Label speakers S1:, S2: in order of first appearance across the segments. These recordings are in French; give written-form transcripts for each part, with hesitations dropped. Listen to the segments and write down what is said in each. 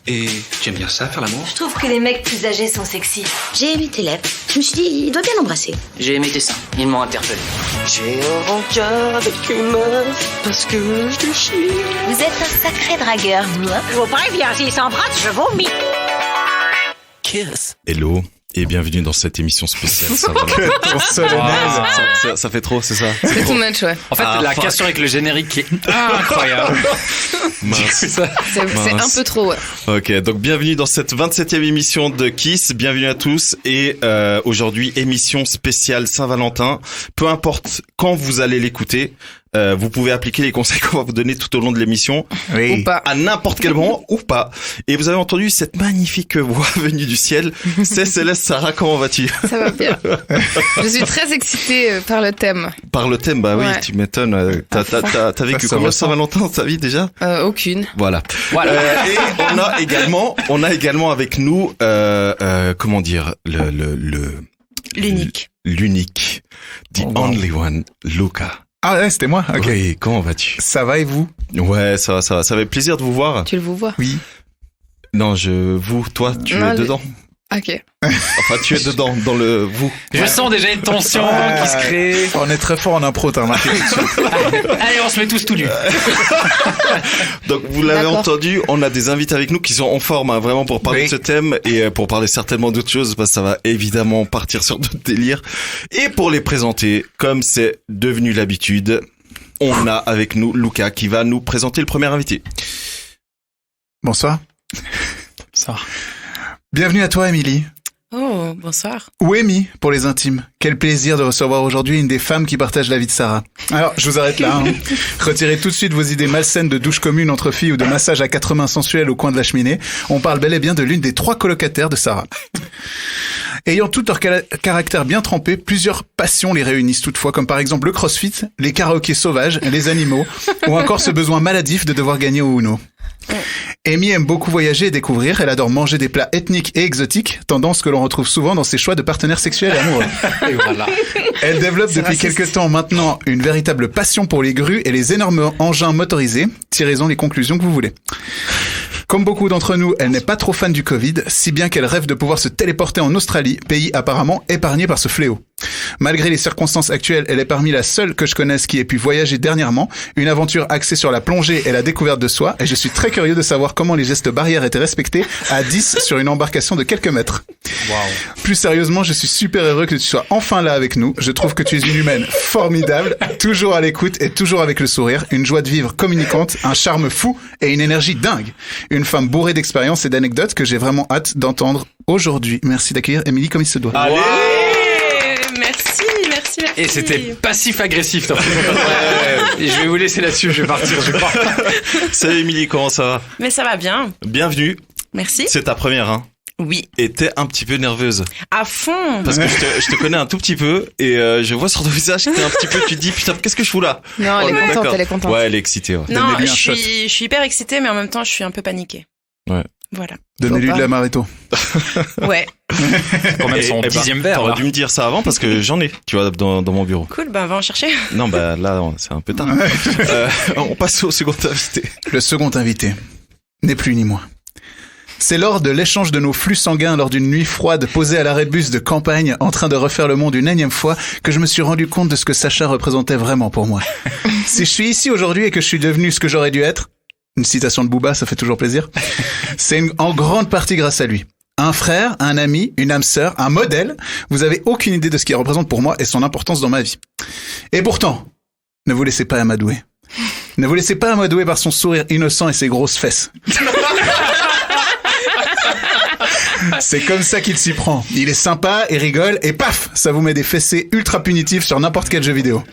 S1: Et tu aimes bien ça, faire l'amour?
S2: Je trouve que les mecs plus âgés sont sexy.
S3: J'ai aimé tes lèvres. Je me suis dit, il doit bien l'embrasser.
S4: J'ai aimé tes seins. Ils m'ont interpellé.
S5: J'ai un rencard avec une meuf parce que je te chie.
S2: Vous êtes un sacré dragueur, vous, hein?
S3: Je vous préviens, s'il s'embrasse, je vomis.
S5: Kiss.
S6: Hello et bienvenue dans cette émission spéciale. Ça fait trop, c'est ça.
S7: C'est too much, ouais.
S8: En fait, la question avec le générique qui est incroyable.
S6: Mince.
S7: C'est un peu trop, ouais.
S6: Ok, donc bienvenue dans cette 27e émission de Kiss. Bienvenue à tous et aujourd'hui émission spéciale Saint-Valentin. Peu importe quand vous allez l'écouter. Vous pouvez appliquer les conseils qu'on va vous donner tout au long de l'émission,
S7: Ou pas.
S6: à n'importe quel moment ou pas. Et vous avez entendu cette magnifique voix venue du ciel. C'est Céleste. Sarah, comment vas-tu?
S7: Ça va bien. Je suis très excitée par le thème.
S6: Par le thème, bah oui,
S7: Ouais.
S6: tu m'étonnes. T'as vécu combien Saint-Valentin ta vie déjà?
S7: Aucune.
S6: Voilà. Et on a également avec nous, comment dire,
S7: L'unique.
S6: l'unique, the only one, Luca.
S9: Ah ouais, c'était moi. Ok.
S6: Oui, comment vas-tu?
S9: Ça va et vous?
S6: Ouais, ça va. Ça fait plaisir de vous voir.
S7: Tu le vois?
S9: Oui.
S6: Non, toi, tu es dedans.
S7: Ok.
S6: Enfin, tu es dedans, dans le vous.
S8: Je sens déjà une tension qui se crée.
S9: On est très fort en impro, t'as remarqué.
S8: Allez, on se met tous tout nus.
S6: Donc, vous l'avez
S7: D'accord.
S6: entendu, on a des invités avec nous qui sont en forme, hein, vraiment pour parler
S9: Oui.
S6: de ce thème et pour parler certainement d'autres choses, parce que ça va évidemment partir sur d'autres délires. Et pour les présenter, comme c'est devenu l'habitude, on a avec nous Luca qui va nous présenter le premier invité.
S9: Bonsoir.
S8: Ça.
S9: Bienvenue à toi, Émilie.
S7: Oh, bonsoir.
S9: Ou Amy, pour les intimes. Quel plaisir de recevoir aujourd'hui une des femmes qui partage la vie de Sarah. Alors, je vous arrête là. Hein. Retirez tout de suite vos idées malsaines de douche commune entre filles ou de massage à 4 mains sensuels au coin de la cheminée. On parle bel et bien de l'une des 3 colocataires de Sarah. Ayant tout leur caractère bien trempé, plusieurs passions les réunissent toutefois, comme par exemple le crossfit, les karaokés sauvages, les animaux, ou encore ce besoin maladif de devoir gagner au Uno. Amy aime beaucoup voyager et découvrir, elle adore manger des plats ethniques et exotiques, tendance que l'on retrouve souvent dans ses choix de partenaires sexuels et amoureux.
S8: Et voilà.
S9: Elle développe depuis quelques temps maintenant une véritable passion pour les grues et les énormes engins motorisés. Tirez-en les conclusions que vous voulez. Comme beaucoup d'entre nous, elle n'est pas trop fan du Covid, si bien qu'elle rêve de pouvoir se téléporter en Australie, pays apparemment épargné par ce fléau. Malgré les circonstances actuelles, elle est parmi la seule que je connaisse qui ait pu voyager dernièrement, une aventure axée sur la plongée et la découverte de soi, et je suis très curieux de savoir comment les gestes barrières étaient respectés à 10 sur une embarcation de quelques mètres.
S8: Wow.
S9: Plus sérieusement, je suis super heureux que tu sois enfin là avec nous. Je trouve que tu es une humaine formidable, toujours à l'écoute et toujours avec le sourire, une joie de vivre communicante, un charme fou et une énergie dingue. Une femme bourrée d'expériences et d'anecdotes que j'ai vraiment hâte d'entendre aujourd'hui. Merci d'accueillir Émilie comme il se doit.
S8: Allez.
S7: Merci.
S8: Et c'était passif-agressif. Et je vais vous laisser là-dessus, je vais partir, je crois.
S6: Salut Émilie, comment ça va?
S10: Mais ça va bien.
S6: Bienvenue.
S10: Merci.
S6: C'est ta première, hein?
S10: Oui.
S6: Et t'es un petit peu nerveuse.
S10: À fond.
S6: Parce que je te connais un tout petit peu et je vois sur ton visage que t'es un petit peu, tu te dis putain, qu'est-ce que je fous là?
S7: Non, elle
S6: On
S7: est contente,
S6: d'accord.
S7: elle est contente.
S6: Ouais, elle est excitée, ouais.
S10: Non,
S9: Donnez-lui un
S10: je suis hyper excitée, mais en même temps, je suis un peu paniquée.
S6: Ouais.
S10: Voilà.
S9: Donnez-lui
S7: Faut
S9: de
S7: pas.
S9: la marito.
S10: Ouais.
S8: Quand même son 10e verre.
S6: T'aurais
S8: là.
S6: dû me dire ça avant parce que j'en ai, tu vois, dans mon bureau.
S10: Cool, ben, on va en chercher.
S6: Non, bah là, c'est un peu tard. On passe au second invité.
S9: Le second invité n'est plus ni moins. C'est lors de l'échange de nos flux sanguins lors d'une nuit froide posée à l'arrêt de bus de campagne en train de refaire le monde une énième fois que je me suis rendu compte de ce que Sacha représentait vraiment pour moi. Si je suis ici aujourd'hui et que je suis devenu ce que j'aurais dû être, une citation de Booba, ça fait toujours plaisir, c'est en grande partie grâce à lui. Un frère, un ami, une âme sœur, un modèle, vous avez aucune idée de ce qu'il représente pour moi et son importance dans ma vie. Et pourtant, ne vous laissez pas amadouer. Ne vous laissez pas amadouer par son sourire innocent et ses grosses fesses. C'est comme ça qu'il s'y prend. Il est sympa et rigole et paf, ça vous met des fessées ultra punitives sur n'importe quel jeu vidéo.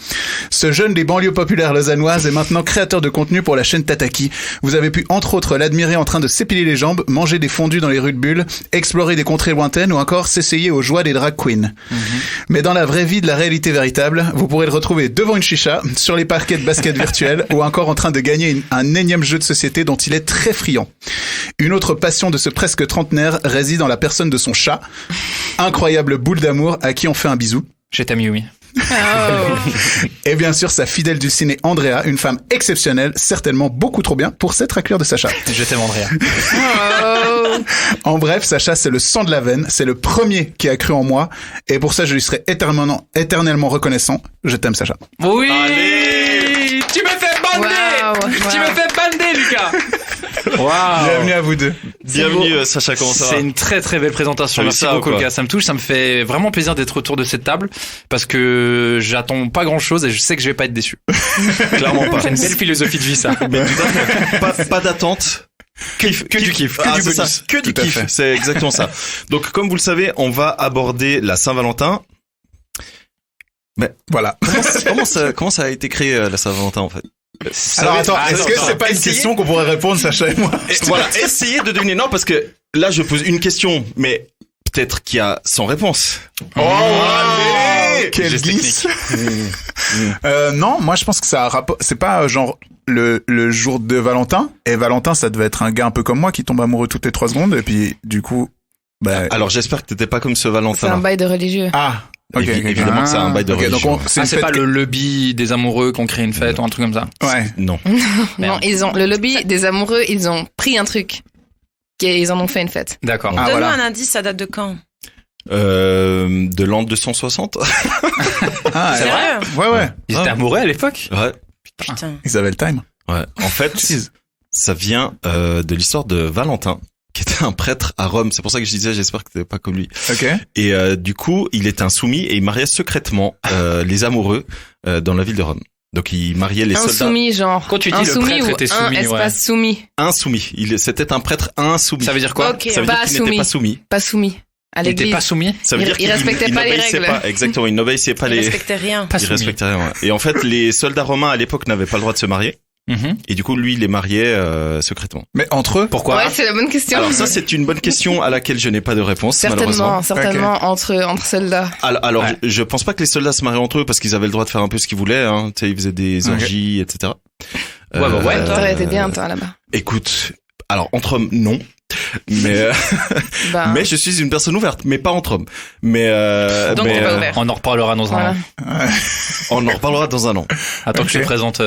S9: Ce jeune des banlieues populaires lausannoises est maintenant créateur de contenu pour la chaîne Tataki. Vous avez pu entre autres l'admirer en train de s'épiler les jambes, manger des fondus dans les rues de Bulle, explorer des contrées lointaines ou encore s'essayer aux joies des drag queens. Mais dans la vraie vie de la réalité véritable, vous pourrez le retrouver devant une chicha, sur les parquets de basket virtuels ou encore en train de gagner un énième jeu de société dont il est très friand. Une autre passion de ce presque trentenaire réside dans la personne de son chat, incroyable boule d'amour à qui on fait un bisou.
S8: Je t'aime, oui.
S9: Et bien sûr, sa fidèle du ciné Andrea, une femme exceptionnelle, certainement beaucoup trop bien pour s'être à cuire de Sacha.
S8: Je t'aime, Andrea.
S9: En bref, Sacha, c'est le sang de la veine, c'est le premier qui a cru en moi, et pour ça, je lui serai éternellement reconnaissant. Je t'aime, Sacha.
S8: Oui.
S6: Allez.
S8: Tu me fais bander. Tu me fais bander, Lucas. Waouh.
S9: Bienvenue à vous deux.
S6: Bienvenue Sacha, comment ça va?
S8: C'est une très très belle présentation.
S6: T'as vu
S8: Merci
S6: ça,
S8: beaucoup,
S6: ou quoi?
S8: Lucas. Ça me touche, ça me fait vraiment plaisir d'être autour de cette table parce que j'attends pas grand chose et je sais que je vais pas être déçu.
S6: Clairement pas.
S8: C'est une belle philosophie de vie, ça.
S6: Mais tout à fait. Pas d'attente.
S8: Que du kiff, que du
S6: c'est
S8: bonus.
S6: ça, que du
S9: Tout à
S6: kiff.
S9: fait.
S6: C'est exactement ça. Donc, comme vous le savez, on va aborder la Saint-Valentin.
S9: Voilà.
S6: Comment ça a été créé, la Saint-Valentin, en fait?
S9: Alors attends, est-ce que
S6: attends,
S9: c'est pas une
S6: essayez-
S9: question qu'on pourrait répondre, Sacha et moi?
S6: Voilà, essayez de deviner. Non, parce que là, je pose une question, mais peut-être qu'il y a 100 réponses.
S9: Oh, allez! Quel
S8: Geste
S9: glisse! Non, moi je pense que ça a rapport. C'est pas genre le jour de Valentin. Et Valentin, ça devait être un gars un peu comme moi qui tombe amoureux toutes les 3 secondes. Et puis du coup, bah.
S6: Alors, j'espère que t'étais pas comme ce
S7: C'est un
S6: Valentin.
S7: bail de religieux.
S9: Ah. Ok.
S6: Évidemment que c'est un bail de
S9: Ok,
S6: religion.
S9: donc c'est une
S8: C'est
S9: fête
S8: pas le lobby des amoureux qu'on crée une fête ou un truc comme ça.
S9: Ouais.
S6: Non.
S7: Non, le lobby des amoureux, ils ont pris un truc. Ils en ont fait une fête.
S8: D'accord.
S9: Ah,
S10: Donne-moi
S9: voilà.
S10: un indice, ça date de quand?
S6: De l'an 260.
S9: Ah,
S10: C'est vrai?
S9: ouais.
S8: Ils étaient amoureux à l'époque.
S6: Ouais.
S10: Putain.
S9: Ils avaient le time.
S6: Ouais. En fait, ça vient de l'histoire de Valentin, qui était un prêtre à Rome. C'est pour ça que je disais, j'espère que t'es pas comme lui.
S9: Ok.
S6: Et du coup, il était insoumis et il mariait secrètement les amoureux dans la ville de Rome. Donc, il mariait les soldats
S7: Insoumis, genre.
S8: Quand tu dis le
S7: insoumis
S8: prêtre
S7: ou
S8: était
S7: un
S8: soumis,
S7: espace soumis.
S6: insoumis. C'était un prêtre insoumis.
S8: Ça veut dire quoi?
S7: Ok.
S6: Ça veut
S7: Pas
S6: dire qu'il n'était
S7: soumis.
S6: pas soumis.
S7: Pas soumis. À
S8: Il était
S7: l'église.
S8: pas soumis?
S6: Ça veut
S7: Il-
S6: dire
S7: il
S6: qu'il
S7: respectait pas les
S6: n'obéissait
S7: règles.
S6: pas. Exactement, il n'obéissait pas
S10: Il
S6: les.
S10: respectait rien.
S8: Pas
S6: Il
S8: soumis.
S6: respectait rien. Ouais. Et en fait, les soldats romains à l'époque n'avaient pas le droit de se marier.
S8: Mhm.
S6: Et du coup, lui, il les mariait secrètement.
S9: Mais entre eux.
S8: Pourquoi?
S7: Ouais, c'est la bonne question.
S6: Alors ça, c'est une bonne question à laquelle je n'ai pas de réponse, malheureusement.
S7: Certainement entre soldats.
S6: Alors
S8: Ouais.
S6: je pense pas que les soldats se mariaient entre eux parce qu'ils avaient le droit de faire un peu ce qu'ils voulaient. Hein. Tu sais, ils faisaient des orgies, etc.
S8: Ouais, bah ouais.
S7: T'aurais été bien, toi, là-bas.
S6: Écoute, alors entre hommes, non. Mais
S7: Bah,
S6: mais je suis une personne ouverte, mais pas entre hommes. Mais
S10: Donc,
S6: mais,
S10: t'es pas ouvert.
S8: On en reparlera dans un
S7: voilà.
S8: an.
S6: on en reparlera dans un an.
S8: Attends que je te présente.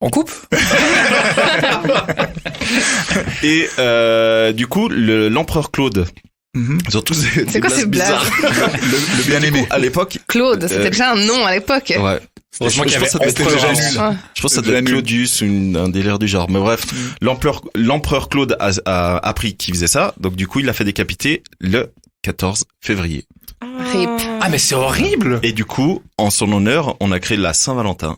S8: On coupe?
S6: Et du coup, l'empereur Claude.
S9: Mhm.
S6: Surtout
S7: C'est quoi ces blagues?
S9: Le bien aimé.
S6: À l'époque,
S7: Claude, c'était déjà un nom à l'époque.
S6: ouais.
S8: Heureusement qu'il y
S6: Je pense
S8: avait
S6: que ça devait être
S8: empereur
S6: déjà
S8: avant.
S6: nul.
S7: Ouais.
S6: Je pense que ça
S9: C'était
S6: doit être
S9: nul.
S6: Claudius, un délire du genre. Mais bref, l'empereur Claude a appris qu'il faisait ça. Donc du coup, il l'a fait décapiter le 14 février.
S7: Rip.
S8: Ah, mais c'est horrible!
S6: Et du coup, en son honneur, on a créé la Saint-Valentin,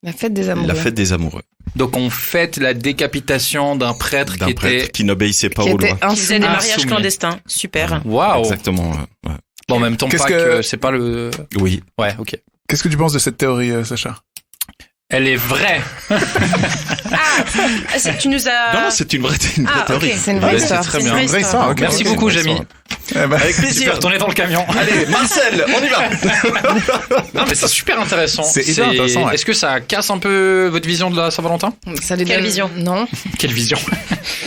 S7: La fête des amoureux.
S6: la fête des amoureux.
S8: Donc on fête la décapitation d'un prêtre
S6: D'un
S8: qui
S6: prêtre
S8: était...
S6: qui n'obéissait pas
S7: Qui
S6: aux
S7: était
S6: lois.
S10: Qui faisait des
S8: Ah,
S10: mariages
S8: soumis.
S10: clandestins. Super.
S8: Waouh!
S6: Exactement. Ouais.
S8: Bon, en même temps,
S9: Qu'est-ce
S8: pas
S9: que-
S8: que c'est pas le...
S6: Oui.
S8: Ouais, ok.
S9: Qu'est-ce que tu penses de cette théorie, Sacha?
S8: Elle est vraie!
S10: Tu nous as...
S6: Non, c'est une vraie
S10: Ah, ok.
S6: théorie.
S7: C'est une vraie
S6: Ouais,
S7: histoire.
S6: très
S10: C'est
S6: bien.
S10: une vraie
S9: Vraie
S10: histoire.
S9: histoire, ok.
S8: Merci
S6: Ok,
S8: beaucoup,
S6: c'est une vraie
S8: Jamie.
S6: histoire.
S9: Eh ben,
S6: Avec
S8: Tu peux
S6: plaisir.
S8: retourner dans le camion.
S6: Allez, Marcel, on y va.
S8: Non, mais c'est super intéressant.
S9: C'est hyper intéressant, ouais.
S8: Est-ce que ça casse un peu votre vision de la Saint-Valentin?
S7: Ça lui
S10: Quelle
S7: donne-
S10: vision?
S7: Non.
S8: Quelle vision?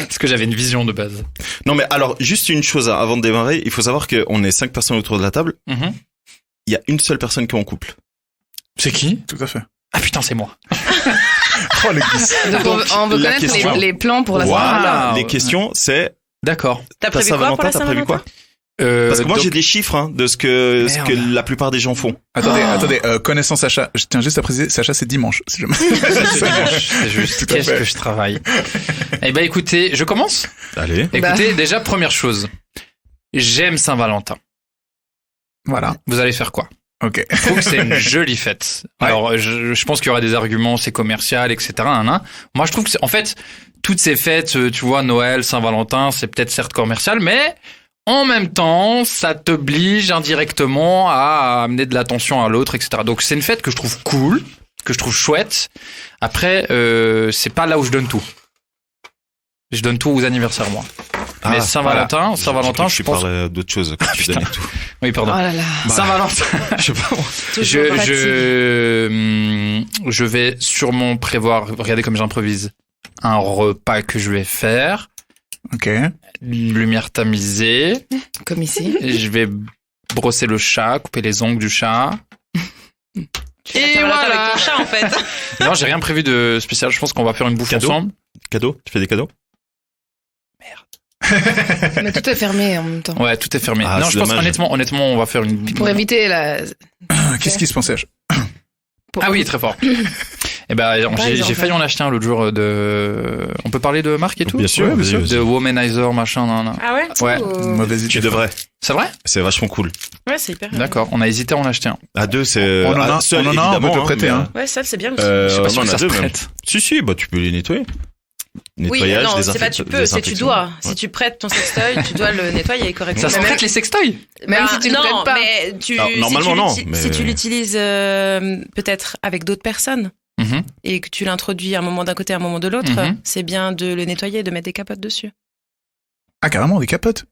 S8: Est-ce que j'avais une vision de base?
S6: Non, mais alors, juste une chose, hein, avant de démarrer, il faut savoir qu'on est 5 personnes autour de la table.
S8: Mhm.
S6: Il y a une seule personne qui est en couple.
S8: C'est qui?
S9: tout à fait.
S8: Ah putain, c'est moi.
S9: Oh, le glisse.
S7: Donc, on veut
S6: la
S7: connaître
S6: question-
S7: les plans pour la
S6: Voilà.
S7: Saint-Valentin.
S6: Les questions, c'est
S8: D'accord.
S10: T'as
S6: ta
S10: prévu quoi pour
S6: Saint-Valentin,
S10: la
S6: t'as prévu
S10: Saint-Valentin?
S6: quoi? Parce que moi,
S8: donc-
S6: j'ai des chiffres hein, de ce que
S8: Merde.
S6: la plupart des gens font.
S9: Attendez, connaissant Sacha, je tiens juste à préciser, Sacha, c'est dimanche. Si jamais.
S8: C'est juste.
S9: Tout à
S8: Qu'est-ce
S9: fait.
S8: que je travaille? Eh ben, écoutez, je commence.
S6: Allez.
S8: Écoutez, déjà, première chose. J'aime Saint-Valentin.
S9: Voilà.
S8: Vous allez faire quoi?
S9: Ok.
S8: Je trouve que c'est une jolie fête.
S9: Ouais.
S8: Alors, je pense qu'il y aura des arguments, c'est commercial, etc. Hein. Moi, je trouve que en fait, toutes ces fêtes, tu vois, Noël, Saint-Valentin, c'est peut-être certes commercial, mais en même temps, ça t'oblige indirectement à amener de l'attention à l'autre, etc. Donc, c'est une fête que je trouve cool, que je trouve chouette. Après, c'est pas là où je donne tout. Je donne tout aux anniversaires, moi. Mais Saint-Valentin, Saint-Valentin, je pense.
S6: parlais d'autre chose quand tu
S8: putain.
S6: donnais tout.
S8: Oui, pardon.
S7: Oh là là.
S8: Saint-Valentin.
S6: Je sais pas.
S8: Je vais sûrement prévoir, regardez comme j'improvise, un repas que je vais faire,
S9: Ok.
S8: une lumière tamisée,
S7: Comme ici.
S8: et je vais brosser le chat, couper les ongles du chat,
S10: Tu vas faire
S7: voilà.
S10: avec ton chat en fait.
S8: Non, j'ai rien prévu de spécial. Je pense qu'on va faire une bouffe
S6: Cadeau
S8: ensemble.
S6: Cadeau? Tu fais des cadeaux?
S7: Mais tout est fermé en même temps.
S8: Ouais, tout est fermé.
S6: Ah,
S8: non,
S6: c'est
S8: je pense
S6: dommage.
S8: honnêtement, on va faire une.
S7: Pour éviter la.
S9: Qu'est-ce qui se pensait
S8: Ah oui, très fort. Eh ben, j'ai
S7: exemple.
S8: failli en acheter un l'autre jour de. On peut parler de marque et tout.
S6: Bien sûr,
S9: Ouais, bien
S6: vas-y,
S9: sûr.
S6: vas-y.
S8: De Womanizer, machin, nan.
S10: Ah ouais?
S8: Ouais.
S9: Mauvaise idée.
S6: Tu devrais.
S8: C'est vrai?
S6: C'est vachement cool.
S10: Ouais, c'est hyper.
S8: D'accord. On a hésité à en acheter un.
S6: À deux, c'est.
S9: On en a-
S6: à seul,
S9: on en a un, on peut
S6: évidemment,
S9: te prêter,
S6: mais,
S9: hein.
S10: Ouais, ça c'est bien aussi.
S8: Je suis pas
S6: on
S8: sûr
S6: en
S8: que
S6: a
S8: ça se
S6: deux, même.
S8: prête.
S6: Si, bah tu peux les nettoyer.
S10: Oui,
S6: Nettoyage,
S10: non, c'est pas tu peux, c'est tu
S6: désinfection.
S10: dois.
S6: Ouais.
S10: Si tu prêtes ton sextoy, tu dois le nettoyer correctement.
S8: Ça se prête les sextoys?
S7: Même
S10: Bah,
S7: si tu le
S10: non,
S7: prêtes pas.
S10: mais
S6: Alors, normalement, non, mais-
S10: Si tu l'utilises peut-être avec d'autres personnes
S8: Mhm.
S10: et que tu l'introduis à un moment d'un côté, à un moment de l'autre,
S8: Mhm.
S10: c'est bien de le nettoyer, de mettre des capotes dessus.
S9: Ah, carrément, des capotes.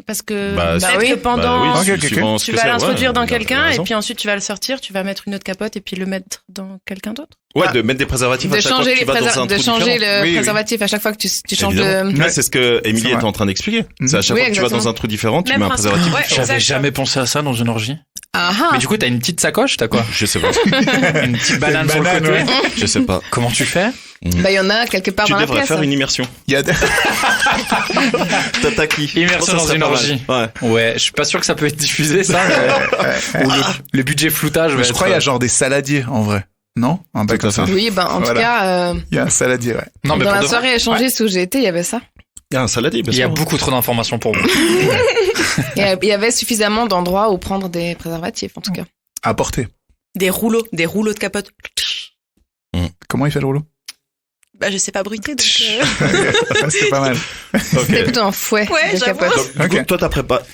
S10: Parce que
S6: Bah,
S10: peut-être
S7: oui.
S10: que pendant
S9: Ok, ok, ok.
S6: suivant ce
S10: tu
S6: que
S10: vas
S6: c'est,
S10: l'introduire
S6: ouais,
S10: dans
S6: t'as
S10: quelqu'un et
S6: raison.
S10: puis ensuite tu vas le sortir, tu vas mettre une autre capote et puis le mettre dans quelqu'un d'autre.
S6: Ouais, de mettre des préservatifs à
S7: De
S6: chaque fois
S7: changer,
S6: que tu vas dans un
S7: de
S6: trou
S7: changer
S6: différent.
S7: le
S9: Oui, oui.
S7: préservatif à chaque fois que tu changes
S6: Évidemment.
S7: de.
S6: Ouais, c'est ce que Émilie
S9: C'est
S6: était
S9: vrai.
S6: en train d'expliquer. C'est à chaque
S7: Oui,
S6: fois que tu vas
S7: exactement.
S6: dans un trou différent, tu
S10: Même
S6: mets un
S10: principe.
S6: préservatif.
S10: Ouais,
S8: J'avais
S10: exact.
S8: jamais pensé à ça dans une orgie.
S7: Ah ah.
S8: Mais du coup, t'as une petite sacoche, t'as quoi?
S6: Je sais pas.
S8: Une petite banane sur le
S9: banane,
S8: côté.
S9: ouais.
S6: Je sais pas.
S8: Comment tu fais?
S7: Bah, il y en a quelque part
S6: Tu
S7: dans la
S6: devrais
S7: pièce.
S6: faire une immersion.
S9: Il y a des...
S6: Tataki.
S8: Immersion
S6: Ça
S8: dans
S6: serait
S8: une
S6: pas mal.
S8: orgie.
S6: Ouais.
S8: Ouais, je suis pas sûr que ça peut être diffusé, ça. Ou le budget floutage va
S9: Je
S8: être-
S9: crois qu'il y a genre des saladiers, en vrai. Non? Un bac
S6: Tout à
S9: comme ça.
S6: fait.
S7: Oui, ben en
S9: Voilà.
S7: tout cas,
S9: Il y a un saladier, ouais.
S8: Non, mais
S7: dans
S8: pour
S7: la
S8: de vrai,
S7: soirée échangiste où j'ai été, il y avait ça.
S6: Il y a un saladier, bien
S8: il y a
S6: sûr.
S8: beaucoup trop d'informations pour moi.
S7: Il y avait suffisamment d'endroits où prendre des préservatifs, en tout cas.
S9: À porter.
S10: Des rouleaux de capote.
S9: Comment il fait le rouleau?
S10: Bah je sais pas bruiter donc.
S9: C'est pas mal.
S7: C'était plutôt un fouet
S10: Ouais,
S7: de
S10: j'avoue.
S7: capote.
S6: Donc, du coup,
S9: Ok.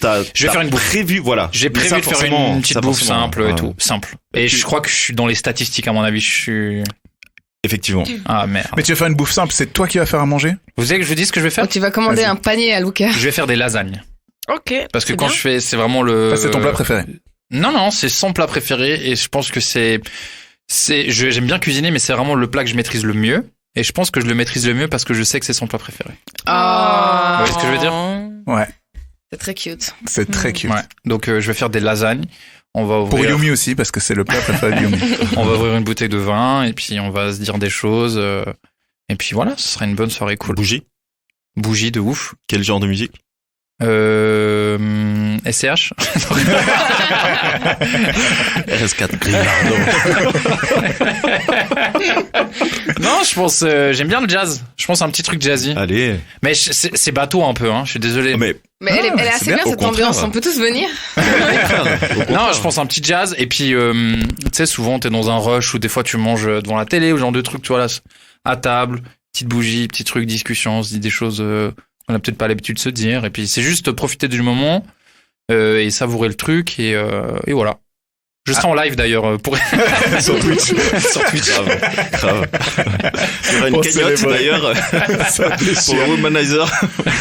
S6: toi,
S8: Je vais faire une bouffe.
S6: prévu, voilà.
S8: J'ai
S6: Mais
S8: prévu
S6: ça,
S8: de faire
S6: forcément,
S8: une petite
S6: ça,
S8: bouffe
S6: forcément,
S8: simple
S6: ouais.
S8: et tout. Simple. Et je crois que je suis dans les statistiques, à mon avis. Je suis...
S6: Effectivement.
S8: Ah, merde.
S9: Mais tu vas faire une bouffe simple, c'est toi qui vas faire à manger?
S8: Vous savez que je vous dis ce que je vais faire?
S7: Oh, tu vas commander
S9: Vas-y.
S7: un panier à Luca.
S8: Je vais faire des lasagnes.
S10: Ok.
S8: Parce que
S10: c'est
S8: quand
S10: bien.
S8: je fais, c'est vraiment le...
S9: C'est ton plat préféré.
S8: Non, c'est son plat préféré et je pense que j'aime bien cuisiner, mais c'est vraiment le plat que je maîtrise le mieux. Et je pense que je le maîtrise le mieux parce que je sais que c'est son plat préféré.
S7: Ah.
S8: Vous voyez ce que je veux dire?
S9: Ouais.
S7: C'est très cute.
S9: C'est très cute.
S8: Ouais. Donc je vais faire des lasagnes. On va
S9: Pour
S8: ouvrir,
S9: Yumi aussi, parce que c'est le plat préféré de Yumi.
S8: on va ouvrir une bouteille de vin et puis on va se dire des choses. Et puis voilà, ce sera une bonne soirée cool.
S6: Bougie.
S8: Bougie de ouf.
S6: Quel genre de musique?
S8: SCH.
S6: RS4 Grillardo.
S8: Non, je pense, j'aime bien le jazz. Je pense un petit truc jazzy.
S6: Allez.
S8: Mais c'est bateau un peu, hein. Je suis désolé.
S6: Ah, mais
S7: Mais elle est
S9: c'est
S7: assez
S9: bien,
S7: bien
S6: au
S7: cette
S6: contraire.
S7: ambiance. On peut tous venir.
S8: Non, je pense un petit jazz. Et puis, tu sais, souvent, t'es dans un rush où des fois tu manges devant la télé ou ce genre de trucs, tu vois, là, à table, petite bougie, petit truc, discussion, on se dit des choses qu'on a peut-être pas l'habitude de se dire. Et puis, c'est juste profiter du moment et savourer le truc. Et voilà. Je serai en live d'ailleurs pour
S6: sur Twitch. Sur Twitch. Grave. Il y aura une
S9: Pour
S6: cagnotte
S9: célébrer.
S6: d'ailleurs pour Womanizer.